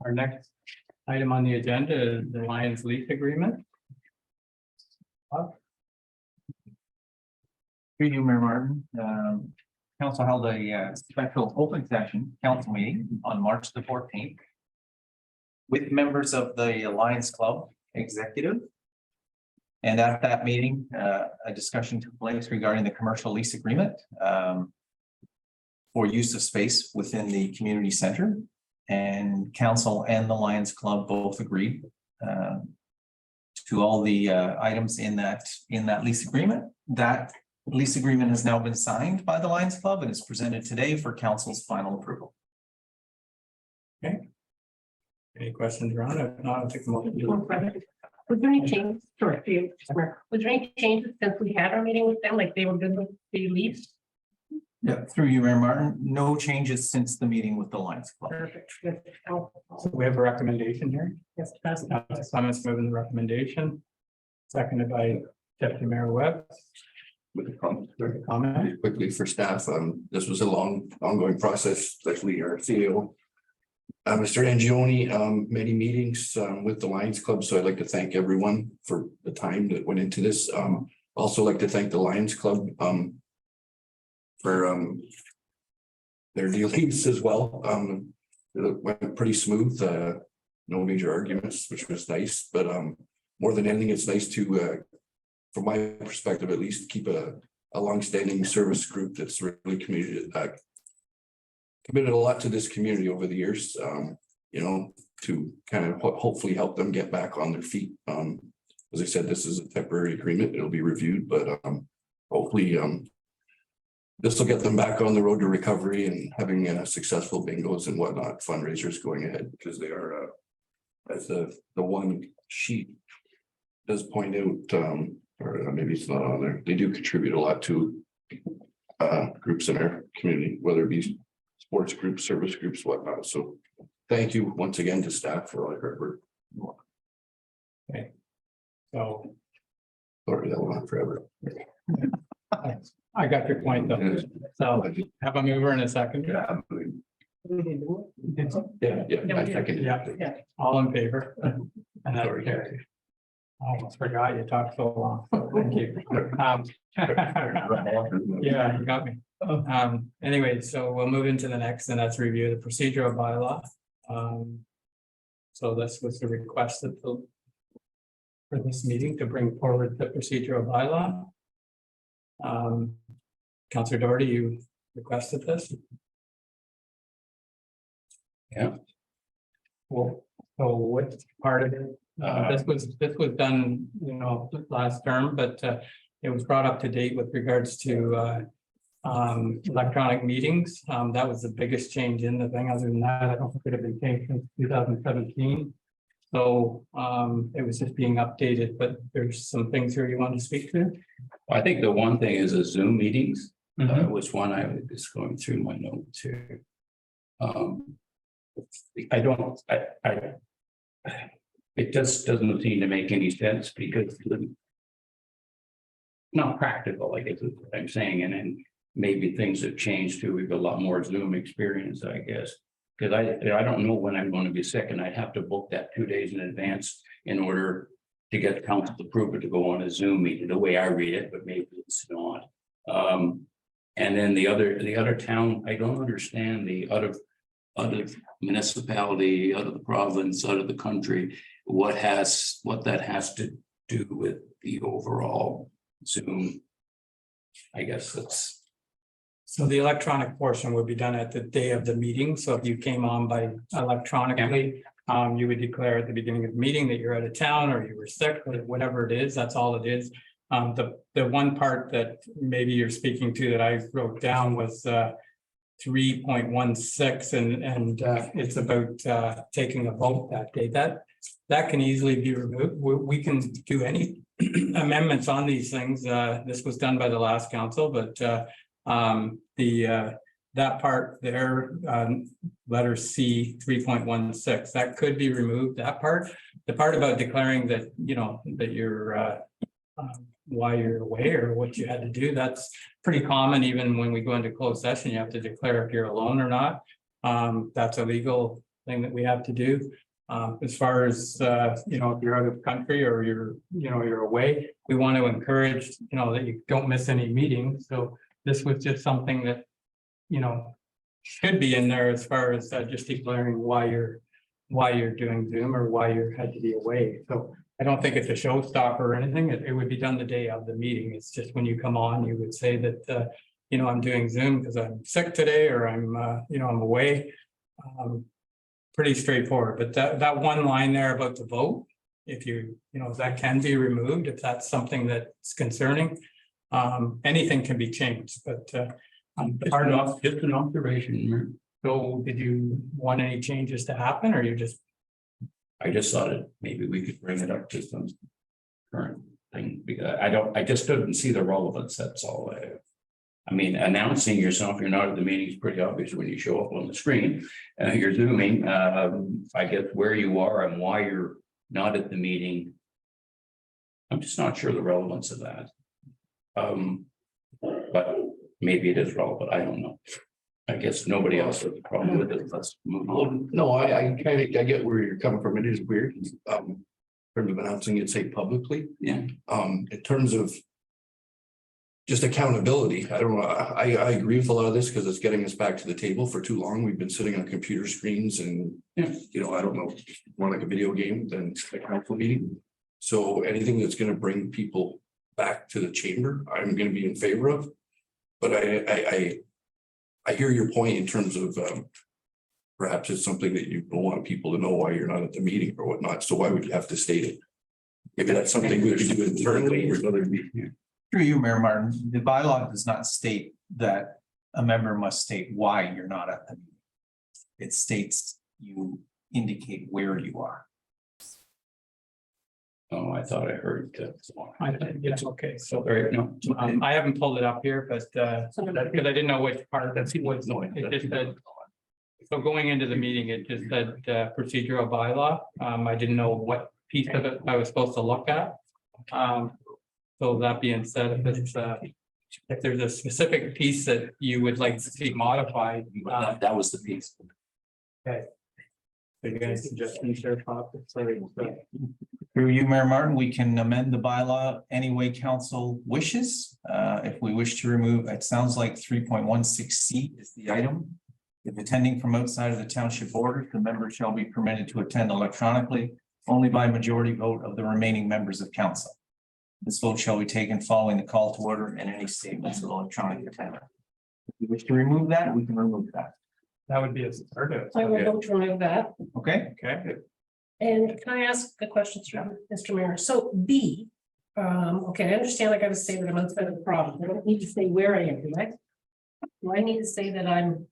Our next item on the agenda is the Lions lease agreement. Through you, Mayor Martin, council held a special open session council meeting on March the 14th. With members of the Lions Club executive. And at that meeting, a discussion took place regarding the commercial lease agreement for use of space within the community center. And council and the Lions Club both agreed to all the items in that lease agreement. That lease agreement has now been signed by the Lions Club and is presented today for council's final approval. Any questions around it? No, I'll take a moment. Was there any changes, sorry, was there any changes since we had our meeting with them, like they were good with the lease? Yeah, through you, Mayor Martin, no changes since the meeting with the Lions Club. Perfect. Good. So we have a recommendation here. Yes, pass it. Thomas moving the recommendation. Seconded by Deputy Mayor Webb. With a comment. Comment. Quickly for staff, this was a long ongoing process, especially our CEO. Mr. Angioni, many meetings with the Lions Club, so I'd like to thank everyone for the time that went into this. Also like to thank the Lions Club for their dealings as well. It went pretty smooth, no major arguments, which was nice, but more than anything, it's nice to from my perspective, at least, keep a long-standing service group that's really committed a lot to this community over the years, you know, to kind of hopefully help them get back on their feet. As I said, this is a temporary agreement. It'll be reviewed, but hopefully this will get them back on the road to recovery and having successful bingos and whatnot, fundraisers going ahead, because they are, as the one sheet does point out, or maybe it's not on there, they do contribute a lot to groups in our community, whether it be sports groups, service groups, whatnot. So thank you once again to staff for all your hard work. Okay. So Sorry, that went on forever. I got your point though. So have a mover and a second. Yeah, I second it. Yeah, all in favor? And that's carried. I almost forgot you talked so long. So thank you. Yeah, you got me. Anyway, so we'll move into the next, and that's review the procedural bylaw. So this was the request of the for this meeting to bring forward the procedural bylaw. Councillor Doherty, you requested this? Yeah. Well, so what part of it? This was done, you know, last term, but it was brought up to date with regards to electronic meetings. That was the biggest change in the thing. Other than that, I don't think it had been changed since 2017. So it was just being updated, but there's some things here you want to speak to. I think the one thing is the Zoom meetings, was one I was just going through my notes here. It just doesn't seem to make any sense because not practical, I guess is what I'm saying, and then maybe things have changed too. We've got a lot more Zoom experience, I guess. Because I don't know when I'm going to be sick, and I'd have to book that 2 days in advance in order to get council approval to go on a Zoom meeting, the way I read it, but maybe it's not. And then the other town, I don't understand the other municipality, out of the province, out of the country, what that has to do with the overall Zoom. I guess that's. So the electronic portion would be done at the day of the meeting. So if you came on by electronically, you would declare at the beginning of the meeting that you're out of town or you were sick or whatever it is. That's all it is. The one part that maybe you're speaking to that I wrote down was 3.16 and it's about taking a vote that day. That can easily be removed. We can do any amendments on these things. This was done by the last council, but that part there, letter C 3.16, that could be removed. That part, the part about declaring that, you know, that you're why you're away or what you had to do, that's pretty common. Even when we go into closed session, you have to declare if you're alone or not. That's a legal thing that we have to do. As far as you know, if you're out of country or you're away, we want to encourage, you know, that you don't miss any meetings. So this was just something that, you know, should be in there as far as just declaring why you're doing Zoom or why you had to be away. So I don't think it's a showstopper or anything. It would be done the day of the meeting. It's just when you come on, you would say that, you know, I'm doing Zoom because I'm sick today or I'm, you know, I'm away. Pretty straightforward, but that one line there about the vote, if you know, that can be removed, if that's something that's concerning. Anything can be changed, but part of, Just an observation. so did you want any changes to happen, or you just? I just thought it, maybe we could bring it up to some current thing, because I just didn't see the relevance, that's all. I mean, announcing yourself, you're not at the meeting is pretty obvious when you show up on the screen. You're zooming, I guess where you are and why you're not at the meeting. I'm just not sure the relevance of that. But maybe it is relevant, I don't know. I guess nobody else has a problem with it, let's move on. No, I get where you're coming from. It is weird. In terms of announcing it, say publicly. Yeah. In terms of just accountability, I don't know, I agree with a lot of this because it's getting us back to the table for too long. We've been sitting on computer screens and, you know, I don't know, more like a video game than a council meeting. So anything that's going to bring people back to the chamber, I'm going to be in favor of. But I hear your point in terms of perhaps it's something that you don't want people to know why you're not at the meeting or whatnot. So why would you have to state it? Maybe that's something we could do internally or another meeting. Through you, Mayor Martin, the bylaw does not state that a member must state why you're not at the meeting. It states you indicate where you are. Oh, I thought I heard that. I think it's okay, so. All right, no. I haven't pulled it up here, but because I didn't know which part that's was. It just said, so going into the meeting, it just said procedural bylaw. I didn't know what piece of it I was supposed to look at. So that being said, if there's a specific piece that you would like to see modified. That was the piece. Okay. So you guys can just finish their topic. Sorry. Through you, Mayor Martin, we can amend the bylaw any way council wishes. If we wish to remove, it sounds like 3.16C is the item. If attending from outside of the township borders, the member shall be permitted to attend electronically only by majority vote of the remaining members of council. This vote shall be taken following the call to order and any statements of electronic attendance. If you wish to remove that, we can remove that. That would be a start. I will vote to remove that. Okay? Okay. And can I ask a question, Mr. Mayor? So B, okay, I understand I gotta say that I'm outside of the province. I don't need to say where I am, do I? Do I need to say that I'm,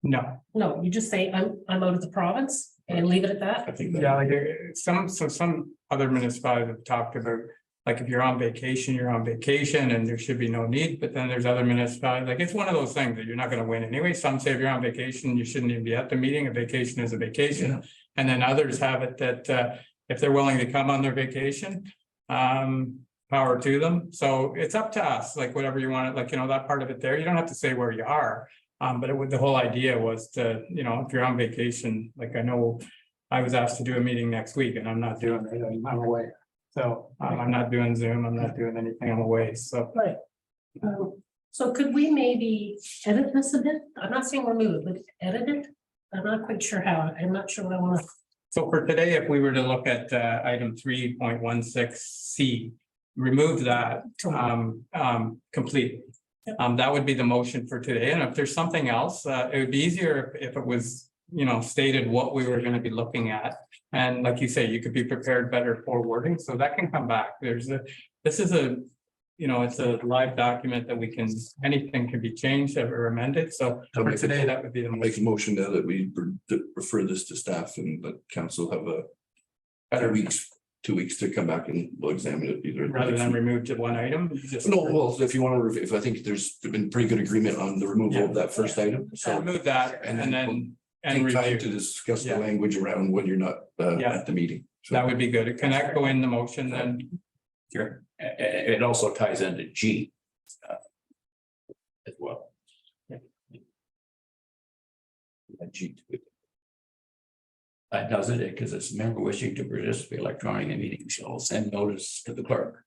No. no, you just say I'm out of the province and leave it at that? I think that. Yeah, like some other municipalities have talked about, like if you're on vacation, and there should be no need, but then there's other municipalities, like it's one of those things that you're not gonna win anyway. Some say if you're on vacation, you shouldn't even be at the meeting. A vacation is a vacation. And then others have it that if they're willing to come on their vacation, power to them. So it's up to us, like whatever you want, like, you know, that part of it there, you don't have to say where you are. But the whole idea was to, you know, if you're on vacation, like I know I was asked to do a meeting next week and I'm not doing it, I'm away. So I'm not doing Zoom, I'm not doing anything, I'm away, so. Right. So could we maybe edit this a bit? I'm not saying remove it, but edit it? I'm not quite sure how. I'm not sure what I want to. So for today, if we were to look at item 3.16C, remove that completely. That would be the motion for today. And if there's something else, it would be easier if it was, you know, stated what we were going to be looking at. And like you say, you could be prepared better for wording, so that can come back. This is a, you know, it's a live document that we can, anything can be changed or amended. So for today, that would be the Make a motion now that we refer this to staff and the council have a better weeks, 2 weeks to come back and we'll examine it either. rather than remove to one item. Just No, well, if you want to, if I think there's been pretty good agreement on the removal of that first item. So remove that and then take time review. to discuss the Yeah. language around when you're not at the meeting. So That would be good. Can that go in the motion then? Sure. It also ties into G. As well. G. That does it, because it's a member wishing to participate electronically in meeting shall send notice to the clerk.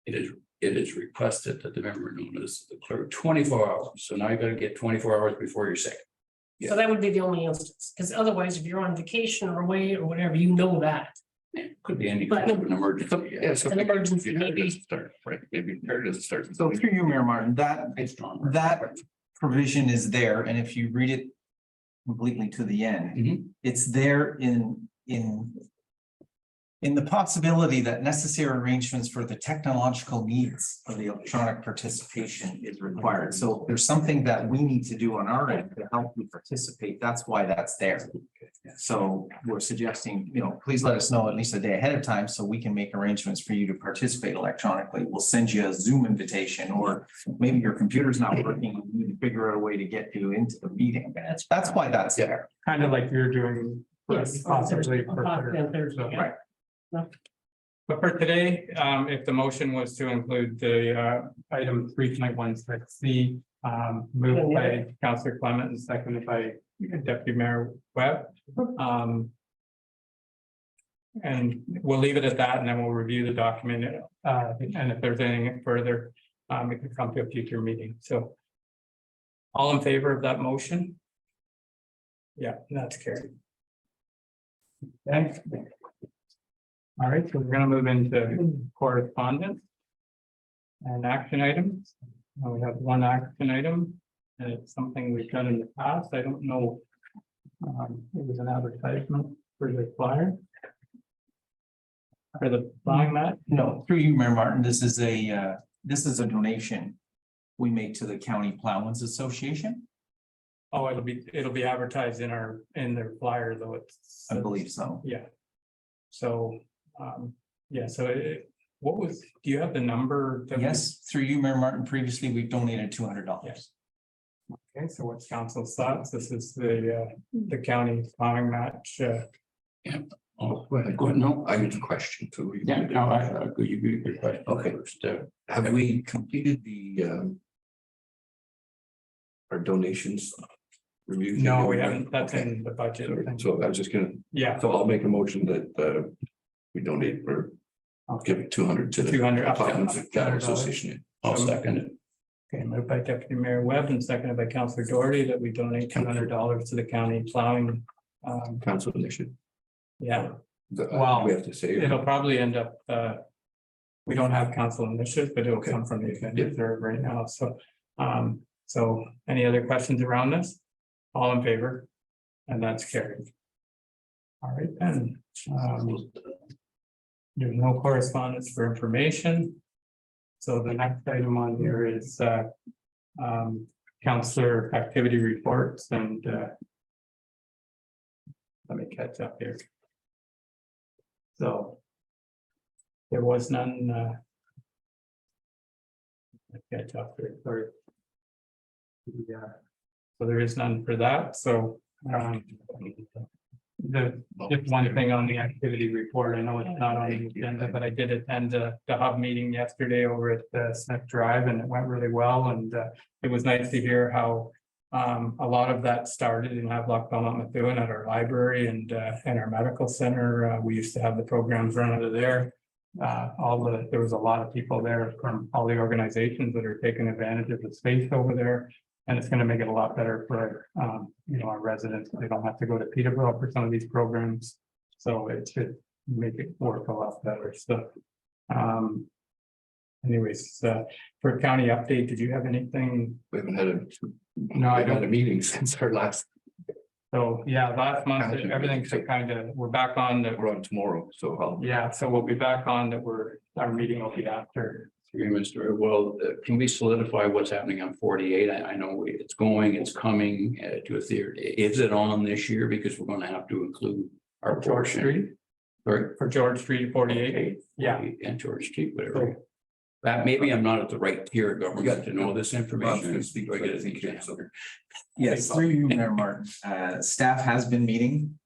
It is requested that the member notice the clerk 24 hours. So now you gotta get 24 hours before you're sick. So that would be the only instance, because otherwise, if you're on vacation or away or whatever, you know that. Could be any But- kind of an emergency. Yeah, so An emergency, Maybe it maybe. doesn't start, right? Maybe it doesn't start. So through you, Mayor Martin, that It's stronger. that provision is there, and if you read it completely to the end, Mhm. it's there in in the possibility that necessary arrangements for the technological needs of the electronic participation is required. So there's something that we need to do on our end to help you participate. That's why that's there. So we're suggesting, please let us know at least a day ahead of time so we can make arrangements for you to participate electronically. We'll send you a Zoom invitation, or maybe your computer's not working. You need to figure out a way to get you into the meeting. That's why that's there. Kind of like you're doing. Yes. Possibly. Right. But for today, if the motion was to include the item 3.16C, moved by Councillor Clement and seconded by Deputy Mayor Webb. And we'll leave it at that, and then we'll review the document. And if there's anything further, it could come to a future meeting. So all in favor of that motion? Yeah, that's carried. Thanks. All right, so we're gonna move into correspondence and action items. We have one action item, and it's something we've done in the past. I don't know. It was an advertisement for the flyer. For the buying mat? No, through you, Mayor Martin, this is a donation we make to the County Plowman's Association. Oh, it'll be advertised in their flyer, though. It's. I believe so. Yeah. So, yeah, so do you have the number? Yes, through you, Mayor Martin, previously we've donated $200. Okay, so what's council's thoughts? This is the county plowing match. Yeah. Oh, go ahead. No, I have a question too. Yeah, no, You do your question. Okay. First, have we completed our donations review? No, we haven't. That's Okay. in the budget. So I was just gonna, Yeah. so I'll make a motion that we donate or give 200 to the 200 Plowman's $200. Association. I'll second it. Okay, moved by Deputy Mayor Webb and seconded by Councillor Doherty that we donate $200 to the county plowing. Council initiative. Yeah, Wow. We have to say. it'll probably end up, we don't have council initiative, but it'll come from the event reserve right now. So, so any other questions around this? All in favor? And that's carried. All right, then, there's no correspondence for information. So the next item on here is, councillor activity reports and, let me catch up here. So there was none. Catch up here, sorry. Yeah, so there is none for that, so just one thing on the activity report. I know it's not on the agenda, but I did attend the hub meeting yesterday over at Smith Drive, and it went really well, and it was nice to hear how a lot of that started in Havelock-Belmont-Methuen at our library and our medical center. We used to have the programs run out of there. There was a lot of people there from all the organizations that are taking advantage of the space over there. And it's going to make it a lot better for, our residents. They don't have to go to Peterborough for some of these programs. So it should make it work a lot better. So, anyways, for county update, did you have anything? We haven't had I don't. had a meeting since our last. So, yeah, last month, everything's we're back on We're on tomorrow, so so we'll be back on our meeting will be after. Mr. Well, can we solidify what's happening on 48? I know it's coming to a theater. Is it on this year? Because we're going to have to include our George Street. Sorry? For George Street 48. Okay. Yeah. And George Street, whatever. That maybe I'm not at the right tier of government to know this information. Do I get a chance? Yes, through you, Mayor Martin. Staff has been meeting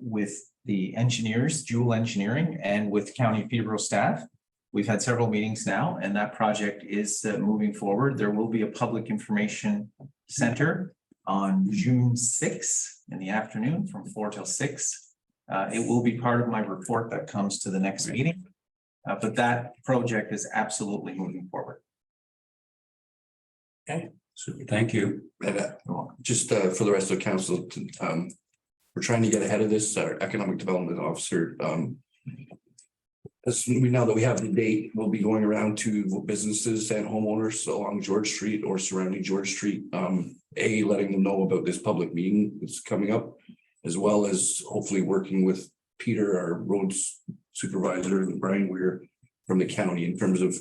with the engineers, Jewel Engineering, and with County Peterborough staff. We've had several meetings now, and that project is moving forward. There will be a public information center on June 6th in the afternoon from 4 till 6. It will be part of my report that comes to the next meeting. But that project is absolutely moving forward. Okay. So thank you. Just for the rest of the council, we're trying to get ahead of this. Our economic development officer, as we know that we have the date, we'll be going around to businesses and homeowners along George Street or surrounding George Street. Letting them know about this public meeting that's coming up, as well as hopefully working with Peter, our roads supervisor and Brian Weir from the county in terms of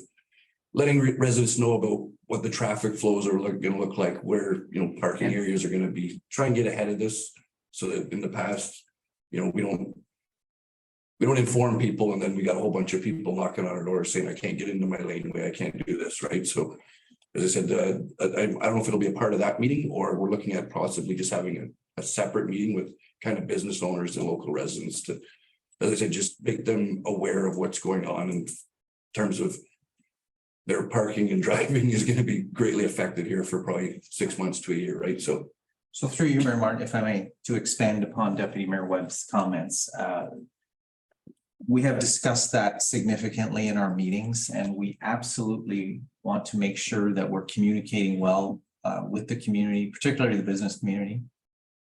letting residents know about what the traffic flows are gonna look like, where, you know, parking areas are gonna be, try and get ahead of this. So that in the past, you know, we don't inform people and then we got a whole bunch of people knocking on our door saying, I can't get into my laneway, I can't do this, right? So as I said, I don't know if it'll be a part of that meeting or we're looking at possibly just having a separate meeting with kind of business owners and local residents to, as I said, just make them aware of what's going on in terms of their parking and driving is going to be greatly affected here for probably 6 months to a year, right? So through you, Mayor Martin, if I may, to expand upon Deputy Mayor Webb's comments, we have discussed that significantly in our meetings, and we absolutely want to make sure that we're communicating well with the community, particularly the business community.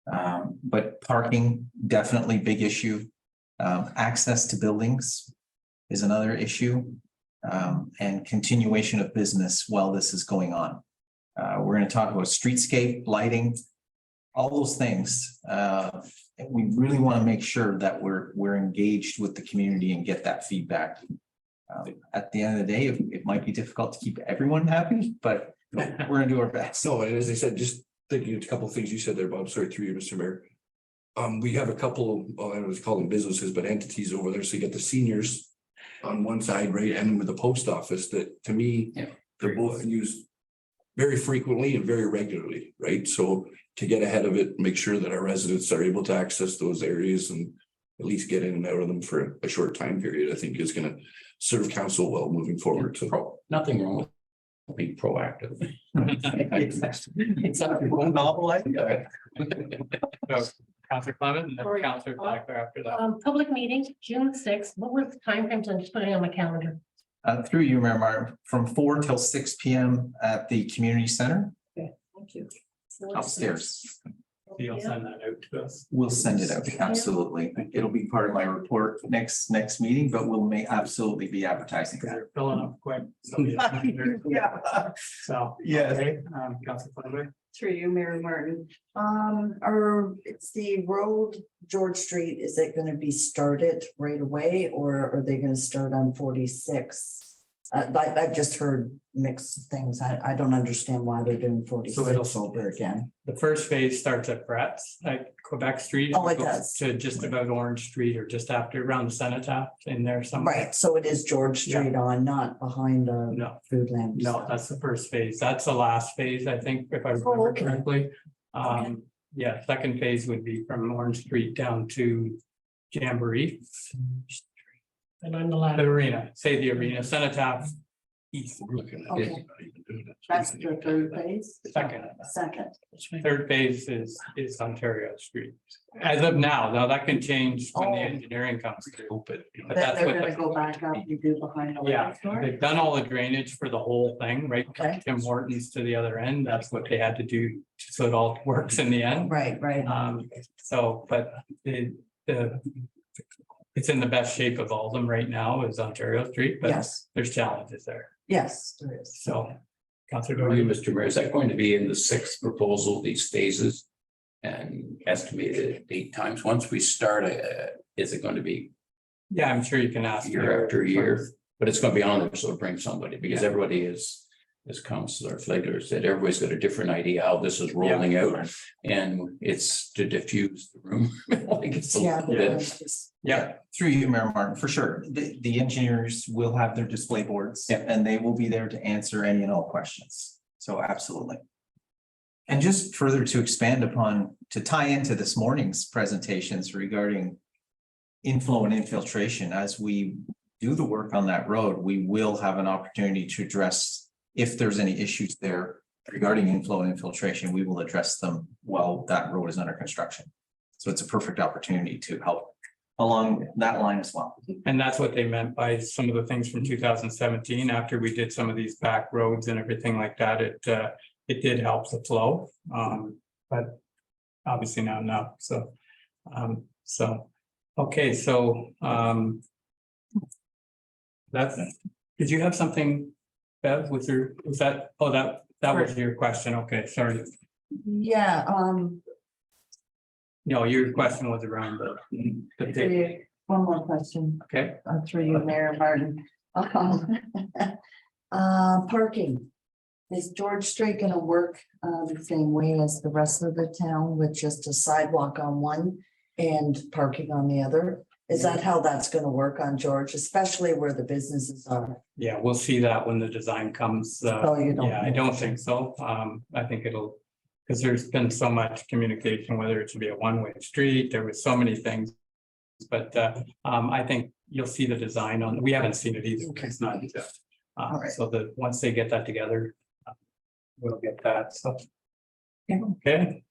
But parking, definitely big issue. Access to buildings is another issue, and continuation of business while this is going on. We're going to talk about streetscape, lighting, all those things. We really want to make sure that we're engaged with the community and get that feedback. At the end of the day, it might be difficult to keep everyone happy, but we're going to do our best. no, and as I said, just thinking of a couple of things you said there, Bob, sorry, through you, Mr. Mayor. We have a couple, well, I was calling businesses, but entities over there. So you get the seniors on one side, right? And with the post office that to me, they're both used very frequently and very regularly, right? So to get ahead of it, make sure that our residents are able to access those areas and at least get in and out of them for a short time period, I think is going to serve council well moving forward. So Nothing wrong with being proactive. It's a novel idea. Councilor Clement and then Councilor Thacker after that. Public meeting, June 6th. What were the timeframes? I'm just putting it on my calendar. Through you, Mayor Martin, from 4 till 6 p.m. at the community center Thank you. upstairs. You'll send that out to us. We'll send it out. Absolutely. It'll be part of my report next meeting, but we'll absolutely be advertising that. They're filling up quick. Yeah. So. Yes. Okay, Councilor Clement. Through you, Mary Martin. It's the road, George Street, is it gonna be started right away or are they gonna start on 46? I've just heard mixed things. I don't understand why they're doing 46 over again. The first phase starts at Brett's, like Quebec Street. Oh, it goes does. To just about Orange Street or just after around the Cenotaph in there somewhere. Right, so it is George Street on, not behind the No. food lamp. No, that's the first phase. That's the last phase, I think, if I remember okay. correctly. Yeah, second phase would be from Orange Street down to Jamboree. And I'm the The last. arena, say the arena, Cenotaph East. We're looking at Okay. it, not even doing it. That's the third phase? Second. Second. Third phase is Ontario Street. As of now that can change when the engineering comes through, but Then that's they're what. gonna go back up and do behind the. Yeah, liquor store? they've done all the drainage for the whole thing, right? Okay. Tim Hortons to the other end. That's what they had to do. So it all works in the end. Right, right. So, but it's in the best shape of all of them right now is Ontario Street, but Yes, there's challenges there. yes, there is. So. Councilor Are you, Doherty. Mr. Mayor, is that going to be in the sixth proposal, these phases? And estimated date times, once we start, is it going to be Yeah, I'm sure you can ask. year after year? But it's going to be on there, so bring somebody, because Yeah. everybody is, as Councilor Flagler said, everybody's got a different idea how this is rolling out. And it's to diffuse the room. Like it's a Yeah. little bit. Yeah, Through you, Mayor Martin, for sure. The engineers will have their display boards and they will be there to answer any and all questions. So absolutely. And just further to expand upon, to tie into this morning's presentations regarding inflow and infiltration, as we do the work on that road, we will have an opportunity to address if there's any issues there regarding inflow and infiltration, we will address them while that road is under construction. So it's a perfect opportunity to help along that line as well. and that's what they meant by some of the things from 2017, after we did some of these back roads and everything like that, it did help the flow. But obviously not enough, so, okay, so, that's, did you have something, Bev, was that, oh, that was your question, okay, sorry. Yeah, No, your question was around the One more question, Okay, through you, Mayor Martin. Parking. Is George Street gonna work, the same way as the rest of the town with just a sidewalk on one and parking on the other? Is that how that's gonna work on George, especially where the businesses are? yeah, we'll see that when the design comes. Oh, you don't Yeah, I know. don't think so. I think it'll, because there's been so much communication, whether it should be a one-way street, there was so many things. But I think you'll see the design on, we haven't seen it either. Okay. It's not. All right. So that, once they get that together, we'll get that, so. Yeah. Okay,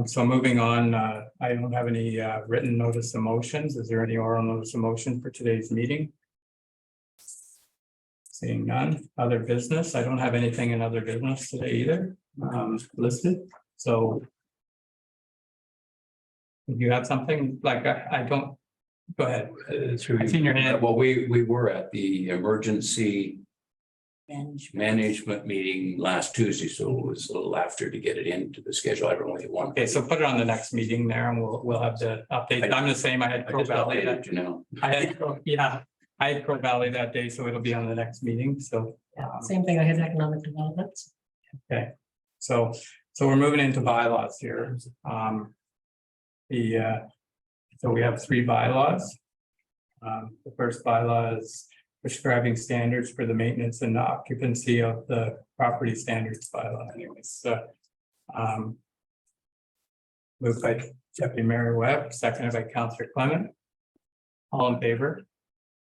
so moving on, I don't have any written notice of motions. Is there any oral notice of motion for today's meeting? Seeing none, other business. I don't have anything in other business today either, listed, so. If you have something, like, I don't, go ahead. I've seen your hand. Well, we were at the emergency Management. management meeting last Tuesday, so it was a little after to get it into the schedule. I don't really want. Okay, so put it on the next meeting there and we'll have the update. I'm the same. I had I Crow just Valley. updated, you know. I had, I had Crow Valley that day, so it'll be on the next meeting, so. Same thing, I had economic development. Okay, so we're moving into bylaws here. So we have 3 bylaws. The first bylaw is prescribing standards for the maintenance and occupancy of the property standards bylaw anyways, moved by Deputy Mayor Webb, seconded by Councillor Clement. All in favor?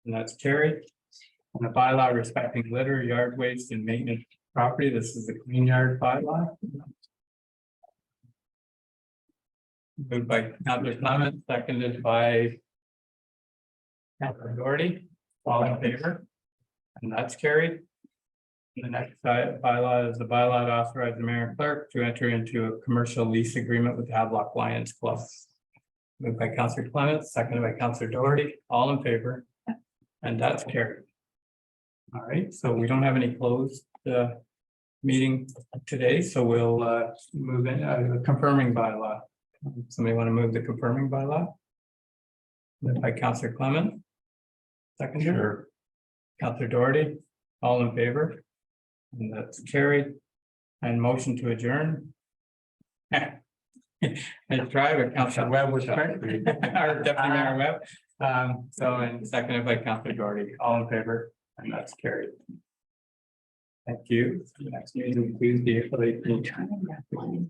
And that's carried. And the bylaw respecting litter, yard waste and maintenance property, this is the clean yard bylaw. Moved by Councillor Clement, seconded by Councillor Doherty, all in favor? And that's carried. The next bylaw is the bylaw to authorize the mayor and clerk to enter into a commercial lease agreement with Havelock Lions Club. Moved by Councillor Clement, seconded by Councillor Doherty, all in favor? And that's carried. All right, so we don't have any closed meeting today, so we'll move in confirming bylaw. Somebody want to move the confirming bylaw? Moved by Councillor Clement. Second. Sure. Councillor Doherty, all in favor? And that's carried. And motion to adjourn. I tried, but Councillor Webb was our Deputy Mayor Webb. So, and seconded by Councillor Doherty, all in favor, and that's carried. Thank you. Next meeting Tuesday, April 18th.